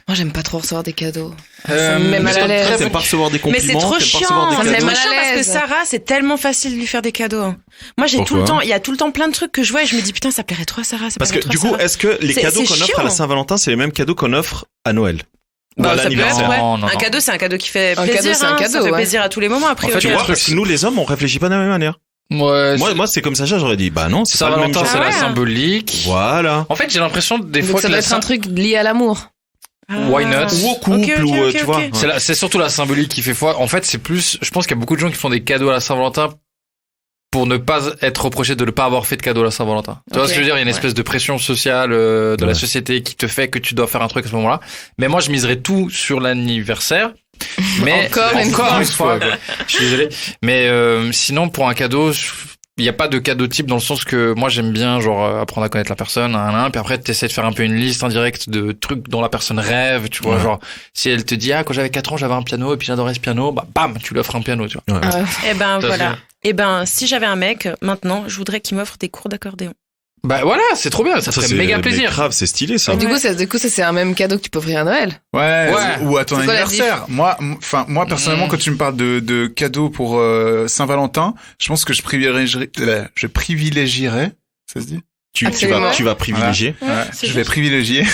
S7: Moi, j'aime pas trop recevoir des cadeaux.
S8: Euh,
S7: Ça me met
S6: Mais
S7: mal
S6: toi,
S7: à l'aise.
S6: t'aimes pas recevoir des
S10: Mais
S6: compliments?
S10: c'est trop
S6: t'aimes pas
S10: chiant.
S6: recevoir des
S7: Ça me
S10: C'est
S7: met
S6: cadeaux
S10: trop
S7: mal à
S10: chiant parce que
S7: l'aise.
S10: Sarah, c'est tellement facile de lui faire des cadeaux. Moi, j'ai tout
S6: Pourquoi
S10: le temps, il y a tout le temps plein de trucs que je vois et je me dis putain, ça plairait trop à Sarah. Ça
S6: Parce que
S10: plairait
S6: du
S10: trop à
S6: coup,
S10: Sarah.
S6: est-ce que les
S10: C'est-
S6: cadeaux
S10: c'est
S6: qu'on offre à la
S10: chiant.
S6: Saint-Valentin, c'est les mêmes cadeaux qu'on offre à Noël? Ou
S10: Bah,
S6: à
S10: ça peut être,
S6: l'anniversaire?
S10: ouais.
S8: Non, non,
S10: Un
S8: non.
S10: cadeau, c'est un cadeau qui fait
S7: Un
S10: plaisir.
S7: cadeau, c'est un
S10: hein.
S7: cadeau,
S10: Ça fait
S7: ouais.
S10: plaisir à tous les moments. Après,
S8: En fait,
S6: Tu
S8: le
S6: vois,
S8: truc,
S6: parce que nous, les hommes, on réfléchit pas de la même manière.
S8: Ouais,
S6: Moi, c'est comme ça, j'aurais dit, bah non, c'est pas le même
S8: Saint-Valentin,
S6: genre.
S8: c'est la
S10: Ah ouais.
S8: symbolique.
S6: Voilà.
S8: En fait, j'ai l'impression des
S7: Donc
S8: fois
S7: ça
S8: que
S7: doit
S8: la
S7: être un truc lié à l'amour.
S8: Why not?
S6: Ou au couple, ou, tu vois.
S8: C'est surtout la symbolique qui fait foi. En fait, c'est plus, je pense qu'il y a beaucoup de gens qui font des cadeaux à la Saint-Valentin pour ne pas être reproché de ne pas avoir fait de cadeau à la Saint-Valentin. Tu vois
S7: Ok.
S8: ce que je veux dire? Il y a une espèce de pression sociale de
S6: Ouais.
S8: la société qui te fait que tu dois faire un truc à ce moment-là. Mais moi, je miserais tout sur l'anniversaire. Mais
S7: Encore une
S8: fois, quoi. Je suis désolé. Mais sinon, pour un cadeau, il n'y a pas de cadeau type dans le sens que moi j'aime bien genre apprendre à connaître la personne, puis après tu essaies de faire un peu une liste indirecte de trucs dont la personne rêve, tu vois,
S6: Ouais.
S8: genre si elle te dit quand j'avais 4 ans j'avais un piano et puis j'adorais ce piano, bah bam, tu lui offres un piano, tu vois.
S10: Eh ben
S8: Ça,
S10: voilà. Eh ben si j'avais un mec maintenant, je voudrais qu'il m'offre des cours d'accordéon.
S8: Bah voilà, c'est trop bien, ça ferait
S6: c'est
S8: méga
S6: mais
S8: plaisir.
S6: grave, c'est stylé, ça.
S7: Et du coup, ça, c'est un même cadeau que tu peux offrir à Noël.
S9: Ouais,
S8: Ouais.
S9: ou à ton
S7: C'est quoi la
S9: anniversaire. Moi, personnellement, quand tu me parles de cadeaux pour Saint-Valentin, je pense que je privilégierais, ça se dit?
S7: Absolument.
S6: Tu vas privilégier.
S9: Ouais,
S10: c'est
S9: je vais
S10: juste.
S9: privilégier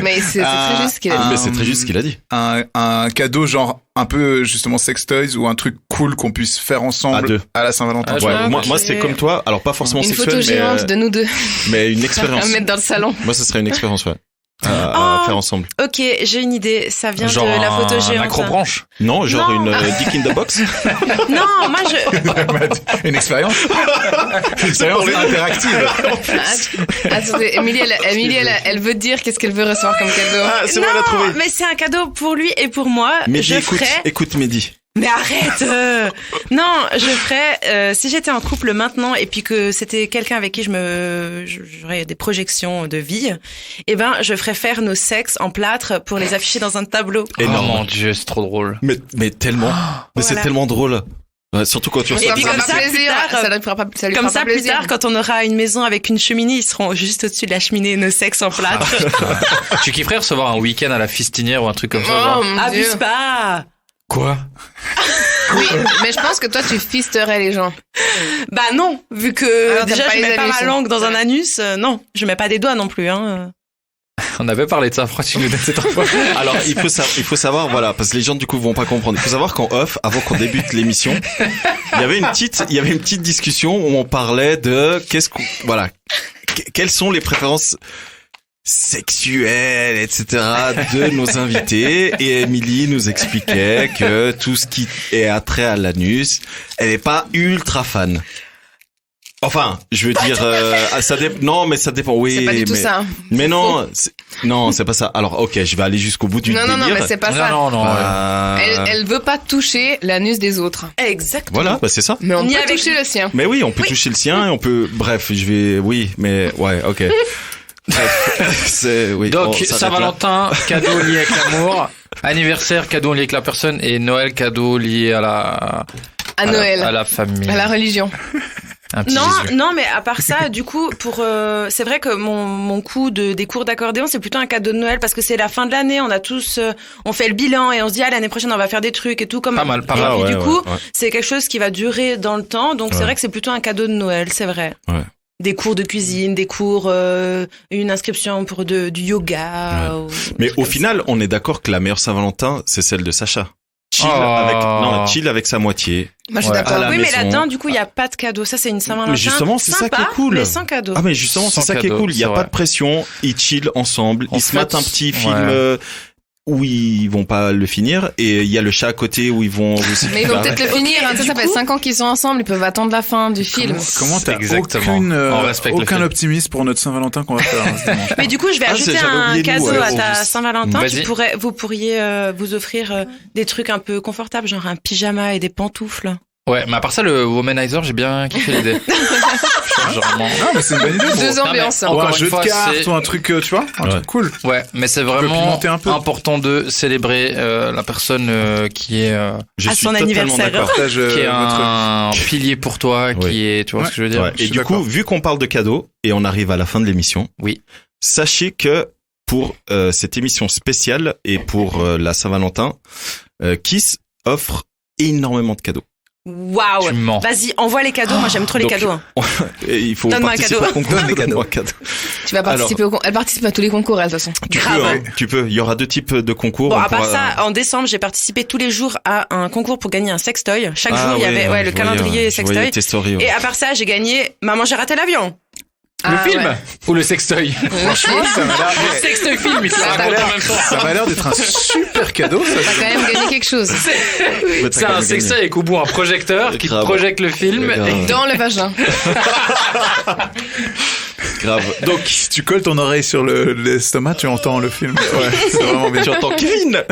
S7: Mais c'est très juste ce qu'il a dit.
S6: Mais c'est très juste ce qu'il a dit.
S9: un cadeau genre un peu justement sex toys ou un truc cool qu'on puisse faire ensemble
S6: À deux.
S9: à la Saint-Valentin.
S8: Ah, je
S6: Ouais,
S8: vois.
S6: moi,
S10: ok.
S6: moi, c'est comme toi. Alors, pas forcément
S7: Une
S6: sexuel,
S7: photo géante de nous deux.
S6: mais une
S7: À
S6: expérience.
S7: mettre dans le salon.
S6: Moi, ce serait une expérience, ouais. À
S10: Oh.
S6: faire ensemble.
S10: Ok, j'ai une idée. Ça vient
S8: Genre
S10: de la photo
S8: un
S10: géante.
S8: acrobranche.
S6: Non, genre
S10: Non.
S6: une dick in the box.
S10: Non, moi je.
S9: Une expérience. Une expérience interactive.
S7: Attendez, Émilie, elle veut dire qu'est-ce qu'elle veut recevoir comme cadeau.
S6: Ah, c'est bon, on l'a
S10: Non,
S6: trouvé.
S10: mais c'est un cadeau pour lui et pour moi.
S6: Mehdi,
S10: je
S6: écoute,
S10: ferais.
S6: écoute Mehdi.
S10: Mais arrête Non, je ferais si j'étais en couple maintenant et puis que c'était quelqu'un avec qui j'aurais des projections de vie, eh ben je ferais faire nos sexes en plâtre pour les afficher dans un tableau.
S8: Oh
S6: Énorme.
S8: mon dieu, c'est trop drôle.
S6: Mais tellement. Mais c'est
S10: Voilà.
S6: tellement drôle. Ouais, surtout quand tu
S10: Et
S6: reçois
S10: puis
S6: ça.
S10: comme ça, plus
S7: plaisir,
S10: tard,
S7: ça lui fera pas, ça lui
S10: Comme
S7: fera
S10: ça,
S7: pas
S10: plus
S7: plaisir.
S10: tard, quand on aura une maison avec une cheminée, ils seront juste au-dessus de la cheminée, nos sexes en plâtre.
S8: Tu kifferais recevoir un week-end à la fistinière ou un truc comme ça,
S7: Oh
S8: genre.
S7: mon Dieu.
S10: Abuse pas.
S8: Quoi?
S7: Oui, mais je pense que toi, tu fisterais les gens.
S10: Bah non, vu que
S7: Alors,
S10: déjà
S7: t'aimes pas
S10: je
S7: les
S10: mets pas
S7: anus.
S10: ma langue dans un anus, non, je mets pas des doigts non plus. Hein.
S8: On avait parlé de ça, pourquoi tu nous donnes cette info?
S6: Alors, il faut savoir, voilà, parce que les gens, du coup, vont pas comprendre. Il faut savoir qu'en off, avant qu'on débute l'émission, il y avait une petite discussion où on parlait de quelles sont les préférences sexuelles, etc. de nos invités. Et Émilie nous expliquait que tout ce qui est attrait à l'anus, elle est pas ultra fan. Enfin, je veux dire, non, mais ça dépend. Oui,
S7: C'est pas du tout
S6: mais,
S7: ça.
S6: mais non, non, c'est pas ça. Alors, ok, je vais aller jusqu'au bout du
S7: Non,
S6: délire.
S7: mais c'est pas ça.
S8: Non.
S7: Elle veut pas toucher l'anus des autres.
S10: Exactement.
S6: Voilà, bah c'est ça.
S7: Mais on
S10: Ni
S7: peut
S10: avec-
S7: toucher le sien.
S6: Mais oui, on peut toucher le sien et on peut. Bref, oui, mais ouais, ok. Bref, c'est oui.
S8: Donc,
S6: on s'arrête là.
S8: Saint-Valentin, cadeau lié avec l'amour. Anniversaire, cadeau lié avec la personne. Et Noël, cadeau lié à
S7: À Noël.
S8: à la famille.
S7: À la religion.
S8: Un petit
S10: Non,
S8: Jésus.
S10: non, mais à part ça, du coup, c'est vrai que mon coup des cours d'accordéon, c'est plutôt un cadeau de Noël parce que c'est la fin de l'année, on a tous, on fait le bilan et on se dit, l'année prochaine, on va faire des trucs et tout comme.
S8: Pas mal.
S10: Et puis,
S6: ouais,
S10: du coup,
S6: ouais.
S10: c'est quelque chose qui va durer dans le temps, donc c'est
S6: Ouais.
S10: vrai que c'est plutôt un cadeau de Noël, c'est vrai.
S6: Ouais.
S10: Des cours de cuisine, des cours, une inscription pour du yoga.
S6: Ouais.
S10: ou-
S6: Mais au
S10: comme
S6: final,
S10: ça.
S6: on est d'accord que la meilleure Saint-Valentin, c'est celle de Sacha. Chill
S8: Oh.
S6: chill avec sa moitié.
S7: Moi, je suis
S8: Ouais.
S6: À
S7: d'accord.
S6: la
S10: Oui, mais
S6: maison.
S10: là-dedans, du coup, il n'y a pas de cadeau. Ça, c'est une Saint-Valentin.
S6: Mais justement, c'est ça
S10: sympa,
S6: qui est cool.
S10: Mais sans cadeau.
S6: Ah mais justement, c'est
S8: Sans
S6: ça qui est
S8: cadeau,
S6: cool. Il y a
S8: c'est
S6: pas
S8: vrai.
S6: de pression. Ils chill ensemble.
S8: En
S6: Ils se
S8: fait,
S6: mettent un petit film
S8: ouais.
S6: où ils vont pas le finir. Et il y a le chat à côté où ils vont aussi.
S7: Mais ils vont peut-être le finir. hein.
S10: du
S7: Ça fait
S10: coup-
S7: 5 ans qu'ils sont ensemble. Ils peuvent attendre la fin du film.
S9: Comment t'as
S8: Exactement. On respecte le
S9: aucun
S8: film.
S9: optimisme pour notre Saint-Valentin qu'on va faire ce dimanche.
S10: Mais du coup, je vais
S6: Ah,
S10: ajouter
S6: j'avais
S10: un
S6: oublié nous,
S10: cadeau
S6: ouais.
S10: à ta Saint-Valentin.
S8: Vas-y.
S10: Vous pourriez vous offrir des trucs un peu confortables, genre un pyjama et des pantoufles.
S8: Ouais, mais à part ça, le Womanizer, j'ai bien kiffé l'idée. Vraiment.
S9: Non, mais c'est une bonne idée.
S7: Deux
S8: Non, mais
S7: ambiances.
S8: encore
S9: Ou un
S8: une
S9: jeu de
S8: fois,
S9: cartes
S8: c'est-
S9: ou un truc, tu vois, un
S6: Ouais.
S9: truc cool.
S8: Ouais, mais c'est
S9: peut
S8: vraiment
S9: pimenter un peu.
S8: important de célébrer la personne qui est
S6: Je
S10: À
S6: suis
S10: son
S6: totalement
S10: anniversaire.
S6: d'accord.
S9: Partage
S8: qui est
S9: votre...
S8: un pilier pour toi,
S6: Oui.
S8: qui est, tu vois
S9: Ouais.
S8: ce que je veux dire.
S6: Ouais.
S9: Je
S6: Et
S9: suis
S6: du coup,
S9: d'accord.
S6: vu qu'on parle de cadeaux et on arrive à la fin de l'émission,
S8: Oui.
S6: sachez que pour cette émission spéciale et pour la Saint-Valentin, Kiss offre énormément de cadeaux.
S10: Waouh!
S8: Tu mens.
S10: Vas-y, envoie les cadeaux. Moi, j'aime trop les
S6: Donc,
S10: cadeaux. hein.
S6: Et il faut
S10: Donne-moi un
S6: participer
S10: cadeau.
S6: au concours.
S9: Donne les cadeaux.
S6: Donne-moi un cadeau.
S7: Tu vas participer Elle participe à tous les concours, elle, de toute façon.
S6: Tu
S10: Grave.
S6: peux, hein, tu peux. Il y aura deux types de concours.
S10: Bon,
S6: On
S10: à part
S6: pourra-
S10: ça, en décembre, j'ai participé tous les jours à un concours pour gagner un sextoy. Chaque
S6: Ah
S10: jour, il y
S6: ouais,
S10: avait le
S6: je
S10: calendrier
S6: voyais, je voyais
S10: sextoy.
S6: tes stories, ouais.
S10: Et à part ça, j'ai gagné Maman, j'ai raté l'avion.
S8: Le
S7: Ah,
S8: film
S7: ouais.
S8: ou le sextoy.
S9: Franchement, ça m'a l'air...
S8: Le sextoy film, il te
S9: Ça m'a
S8: raconte
S9: l'air-
S8: en même temps.
S9: ça m'a l'air d'être un super cadeau. Ça.
S7: T'as quand même gagné quelque chose.
S6: Mais t'as
S8: C'est
S6: quand
S8: un
S6: même
S8: sextoy
S6: gagné.
S8: avec au bout un projecteur qui te
S6: Grave.
S8: projette le film.
S6: Grave.
S7: Dans le vagin.
S6: Grave. Donc,
S9: Si tu colles ton oreille sur l'estomac, tu entends le film. Ouais, c'est vraiment bien.
S6: tu entends Kevin.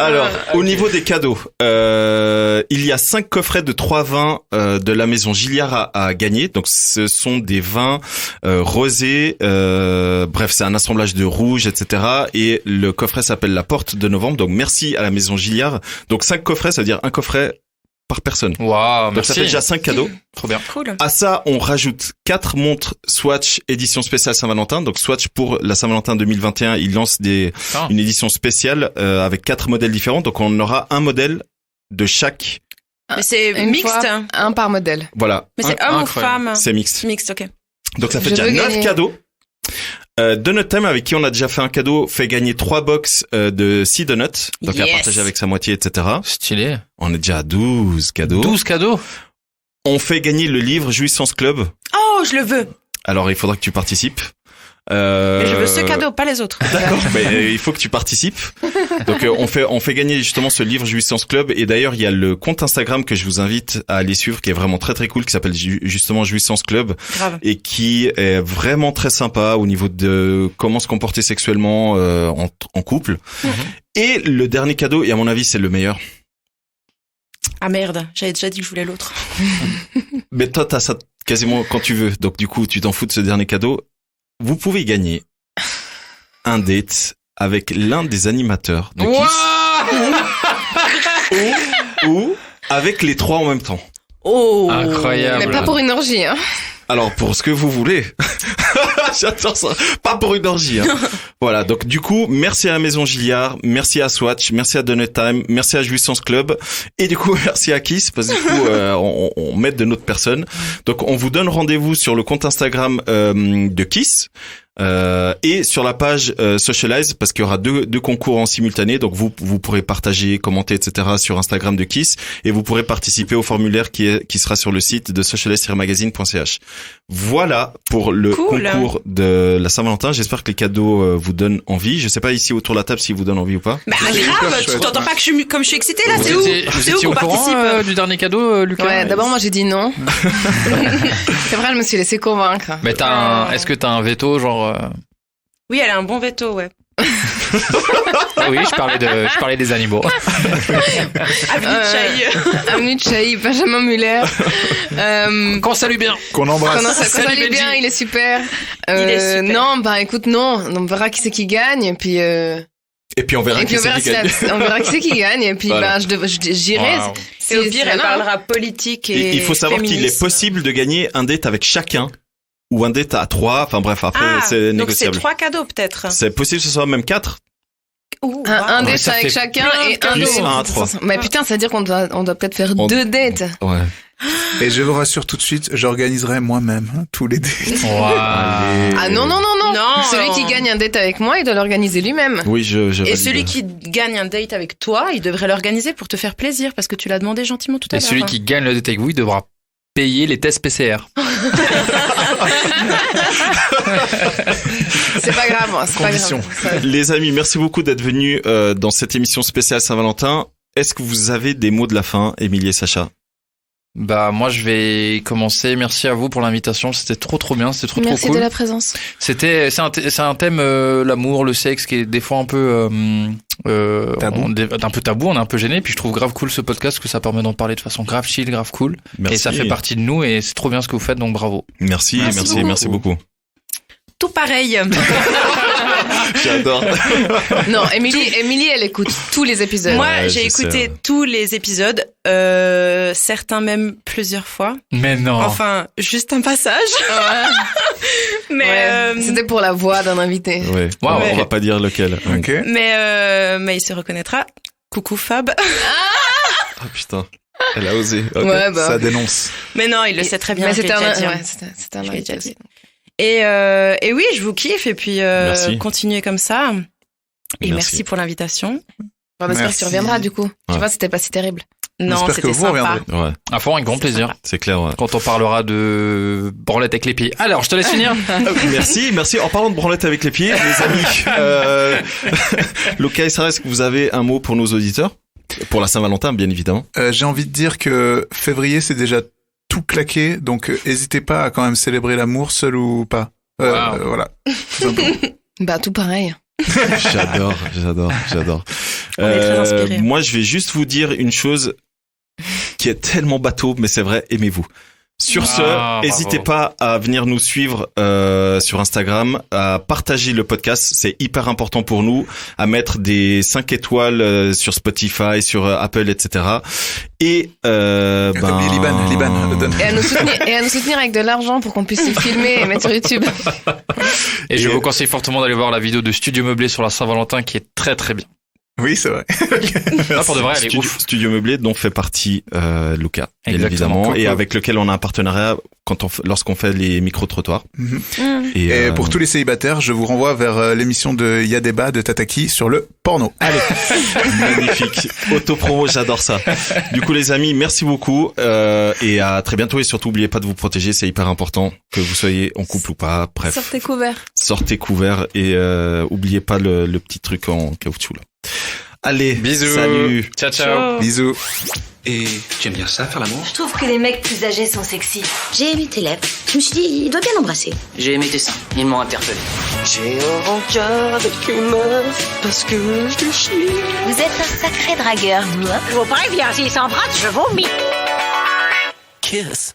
S6: Alors, au niveau des cadeaux, il y a 5 coffrets de 3 vins de la maison Gilliard à gagner. Donc, ce sont des vins rosés. Bref, c'est un assemblage de rouge, etc. Et le coffret s'appelle La Porte de Novembre. Donc, merci à la maison Gilliard. Donc, 5 coffrets, ça veut dire un coffret par personne.
S8: Waouh,
S6: Donc, ça fait
S8: merci.
S6: déjà 5 cadeaux.
S8: Trop bien.
S10: Cool.
S6: À ça, on rajoute 4 montres Swatch édition spéciale Saint-Valentin. Donc Swatch pour la Saint-Valentin 2021, il lance une édition spéciale avec 4 modèles différents. Donc on aura un modèle de chaque.
S10: Mais c'est
S7: Une
S10: mixte.
S7: fois, un par modèle.
S6: Voilà,
S10: Mais c'est homme ou
S8: Incroyable.
S10: femme?
S6: c'est mixte.
S10: Mixte, ok.
S6: Donc ça fait
S7: Je
S6: déjà
S7: veux
S6: 9
S7: gagner.
S6: cadeaux. Donut Time, avec qui on a déjà fait un cadeau, fait gagner 3 box de 6 donuts. Donc à
S10: Yes.
S6: partager avec sa moitié, etc.
S8: Stylé.
S6: On est déjà à 12 cadeaux.
S8: 12 cadeaux.
S6: On fait gagner le livre Jouissance Club.
S10: Oh, je le veux.
S6: Alors il faudra que tu participes.
S10: Mais je veux ce cadeau, pas les autres.
S6: D'accord, mais il faut que tu participes. Donc on fait gagner justement ce livre Jouissance Club, et d'ailleurs il y a le compte Instagram que je vous invite à aller suivre, qui est vraiment très très cool, qui s'appelle justement Jouissance Club,
S10: Grave.
S6: et qui est vraiment très sympa au niveau de comment se comporter sexuellement en couple. Et le dernier cadeau, et à mon avis c'est le meilleur.
S10: Ah merde, j'avais déjà dit que je voulais l'autre.
S6: Mais toi t'as ça quasiment quand tu veux, donc du coup tu t'en fous de ce dernier cadeau. Vous pouvez gagner un date avec l'un des animateurs de Kiss, ou avec les 3 en même temps.
S10: Oh.
S8: Incroyable.
S7: Mais pas pour une orgie, hein.
S6: Alors pour ce que vous voulez. J'adore ça. Pas pour une orgie. Hein. Voilà. Donc du coup, merci à la Maison Gilliard, merci à Swatch, merci à Donut Time, merci à Jouissance Club, et du coup merci à Kiss, parce que du coup on met de notre personne. Donc on vous donne rendez-vous sur le compte Instagram de Kiss. Et sur la page Socialize, parce qu'il y aura deux concours en simultané, donc vous pourrez partager, commenter, etc. sur Instagram de Kiss, et vous pourrez participer au formulaire qui sera sur le site de socialize-magazine.ch. Voilà pour le concours de la Saint-Valentin. J'espère que les cadeaux vous donnent envie. Je sais pas ici autour de la table s'ils vous donnent envie ou pas.
S10: Bah grave, tu t'entends pas que je suis excitée là, c'est où?
S8: Vous étiez au courant du dernier cadeau, Lucas?
S7: Ouais, d'abord moi j'ai dit non. C'est vrai, je me suis laissé convaincre.
S8: Mais est-ce que t'as un veto, genre
S10: Oui, elle a un bon veto, ouais.
S8: Oui, je parlais des animaux.
S7: Avenue de Chailly, Benjamin Muller.
S8: Qu'on salue bien.
S9: Qu'on embrasse.
S7: Qu'on salue bien, il est super. Non, bah écoute, non. On verra qui c'est qui gagne, et puis...
S6: Et puis on verra qui c'est qui gagne.
S7: On verra qui c'est qui gagne, et puis
S6: voilà.
S7: j'irai.
S10: Wow. Et au pire, elle parlera politique et
S6: il faut savoir qu'il est possible de gagner un date avec chacun. Ou un date à 3, enfin bref, après c'est négociable.
S10: Donc c'est 3 cadeaux peut-être.
S6: C'est possible que ce soit même 4.
S7: Un date avec chacun et un
S6: plus
S7: autre.
S6: un à 3.
S7: Mais putain, ça veut dire qu'on doit peut-être faire 2 dates.
S6: Ouais.
S9: Et je vous rassure tout de suite, j'organiserai moi-même tous les dates.
S8: Wow.
S7: Ah non. Celui qui gagne un date avec moi, il doit l'organiser lui-même.
S6: Oui, je
S10: Et
S6: valide.
S10: celui qui gagne un date avec toi, il devrait l'organiser pour te faire plaisir parce que tu l'as demandé gentiment tout à
S8: Et
S10: l'heure.
S8: celui qui gagne le date avec vous, il devra payer les tests PCR.
S7: C'est pas grave, c'est pas
S9: Condition.
S7: grave.
S6: Les amis, merci beaucoup d'être venus dans cette émission spéciale Saint-Valentin. Est-ce que vous avez des mots de la fin, Émilie et Sacha?
S8: Bah moi je vais commencer. Merci à vous pour l'invitation. C'était trop bien. C'était trop
S7: Merci
S8: cool.
S7: de la présence.
S8: C'est un thème l'amour, le sexe qui est des fois un peu
S9: tabou.
S8: Un peu tabou. On est un peu gêné. Puis je trouve grave cool ce podcast que ça permet d'en parler de façon grave chill, grave cool.
S6: Merci.
S8: Et ça fait partie de nous et c'est trop bien ce que vous faites. Donc bravo.
S6: Merci beaucoup.
S10: Tout pareil.
S6: J'adore.
S7: Non, Émilie, elle écoute tous les épisodes.
S10: Moi,
S6: Ouais,
S10: j'ai
S6: je
S10: écouté
S6: sais.
S10: tous les épisodes, certains même plusieurs fois.
S8: Mais non.
S10: Enfin, juste un passage. Mais
S7: Ouais, c'était pour la voix d'un invité.
S6: Ouais.
S8: Wow,
S6: On
S8: ok.
S6: va pas dire lequel.
S9: Ok.
S10: mais il se reconnaîtra. Coucou Fab.
S6: Ah putain. Elle a osé. Ok.
S7: Ouais, bah.
S9: Ça dénonce.
S10: Mais non, il le sait très bien.
S7: Mais
S10: je
S7: c'était
S10: l'ai déjà dit.
S7: c'était un
S10: Je l'ai
S7: invité
S10: déjà dit.
S7: aussi.
S10: Et oui, je vous kiffe et puis
S6: Merci.
S10: continuez comme ça. Et
S6: Merci.
S10: merci pour l'invitation.
S7: On espère que tu reviendras du coup. Tu
S6: Ouais.
S7: vois, c'était pas si terrible.
S10: Non,
S9: J'espère que
S10: c'était
S9: vous
S10: sympa.
S9: reviendrez.
S6: Ouais,
S8: À fond, avec grand plaisir.
S6: c'est clair. Ouais.
S8: Quand on parlera de branlette avec les pieds. Alors, je te laisse finir.
S6: Merci. En parlant de branlette avec les pieds, les amis, Lucas et Sarah, est-ce que vous avez un mot pour nos auditeurs? Pour la Saint-Valentin, bien évidemment.
S9: J'ai envie de dire que février, c'est déjà tout claqué, donc n'hésitez pas à quand même célébrer l'amour, seul ou pas.
S8: Wow.
S9: Voilà. Tout simplement.
S7: Bah, tout pareil.
S6: J'adore.
S10: On est très inspirés.
S6: Moi, je vais juste vous dire une chose qui est tellement bateau, mais c'est vrai, aimez-vous. Sur ce,
S8: Ah,
S6: n'hésitez
S8: bravo.
S6: pas à venir nous suivre sur Instagram, à partager le podcast, c'est hyper important pour nous, à mettre des 5 étoiles sur Spotify, sur Apple, etc. Et
S9: Liban, donne.
S7: Et à nous soutenir avec de l'argent pour qu'on puisse se filmer et mettre sur YouTube.
S8: Et je vous conseille fortement d'aller voir la vidéo de Studio Meublé sur la Saint-Valentin qui est très bien.
S9: Oui, c'est vrai.
S8: Là, pour de vrai, elle est ouf.
S6: Studio Meublé dont fait partie Lucas, bien
S8: Exactement.
S6: évidemment,
S9: Coucou.
S6: et avec lequel on a un partenariat lorsqu'on fait les micro-trottoirs.
S9: Mhm.
S6: Et,
S9: Et pour tous les célibataires, je vous renvoie vers l'émission de Y'a débat de Tataki sur le porno. Allez.
S6: magnifique. Autopromo, j'adore ça. Du coup, les amis, merci beaucoup et à très bientôt. Et surtout, oubliez pas de vous protéger, c'est hyper important que vous soyez en couple ou pas. Bref,
S7: Sortez couverts.
S6: sortez couverts et oubliez pas le petit truc en caoutchouc là. Allez,
S8: Bisous.
S6: salut.
S8: Ciao.
S9: Bisous.
S4: Et tu aimes bien ça, faire l'amour?
S2: Je trouve que les mecs plus âgés sont sexy.
S3: J'ai aimé tes lèvres. Je me suis dit, il doit bien l'embrasser.
S4: J'ai aimé tes seins. Ils m'ont interpellé.
S5: J'ai un rencard avec une meuf parce que je te chie.
S2: Vous êtes un sacré dragueur, moi.
S3: Je vous préviens, s'il s'embrasse, je vomis.
S5: Kiss.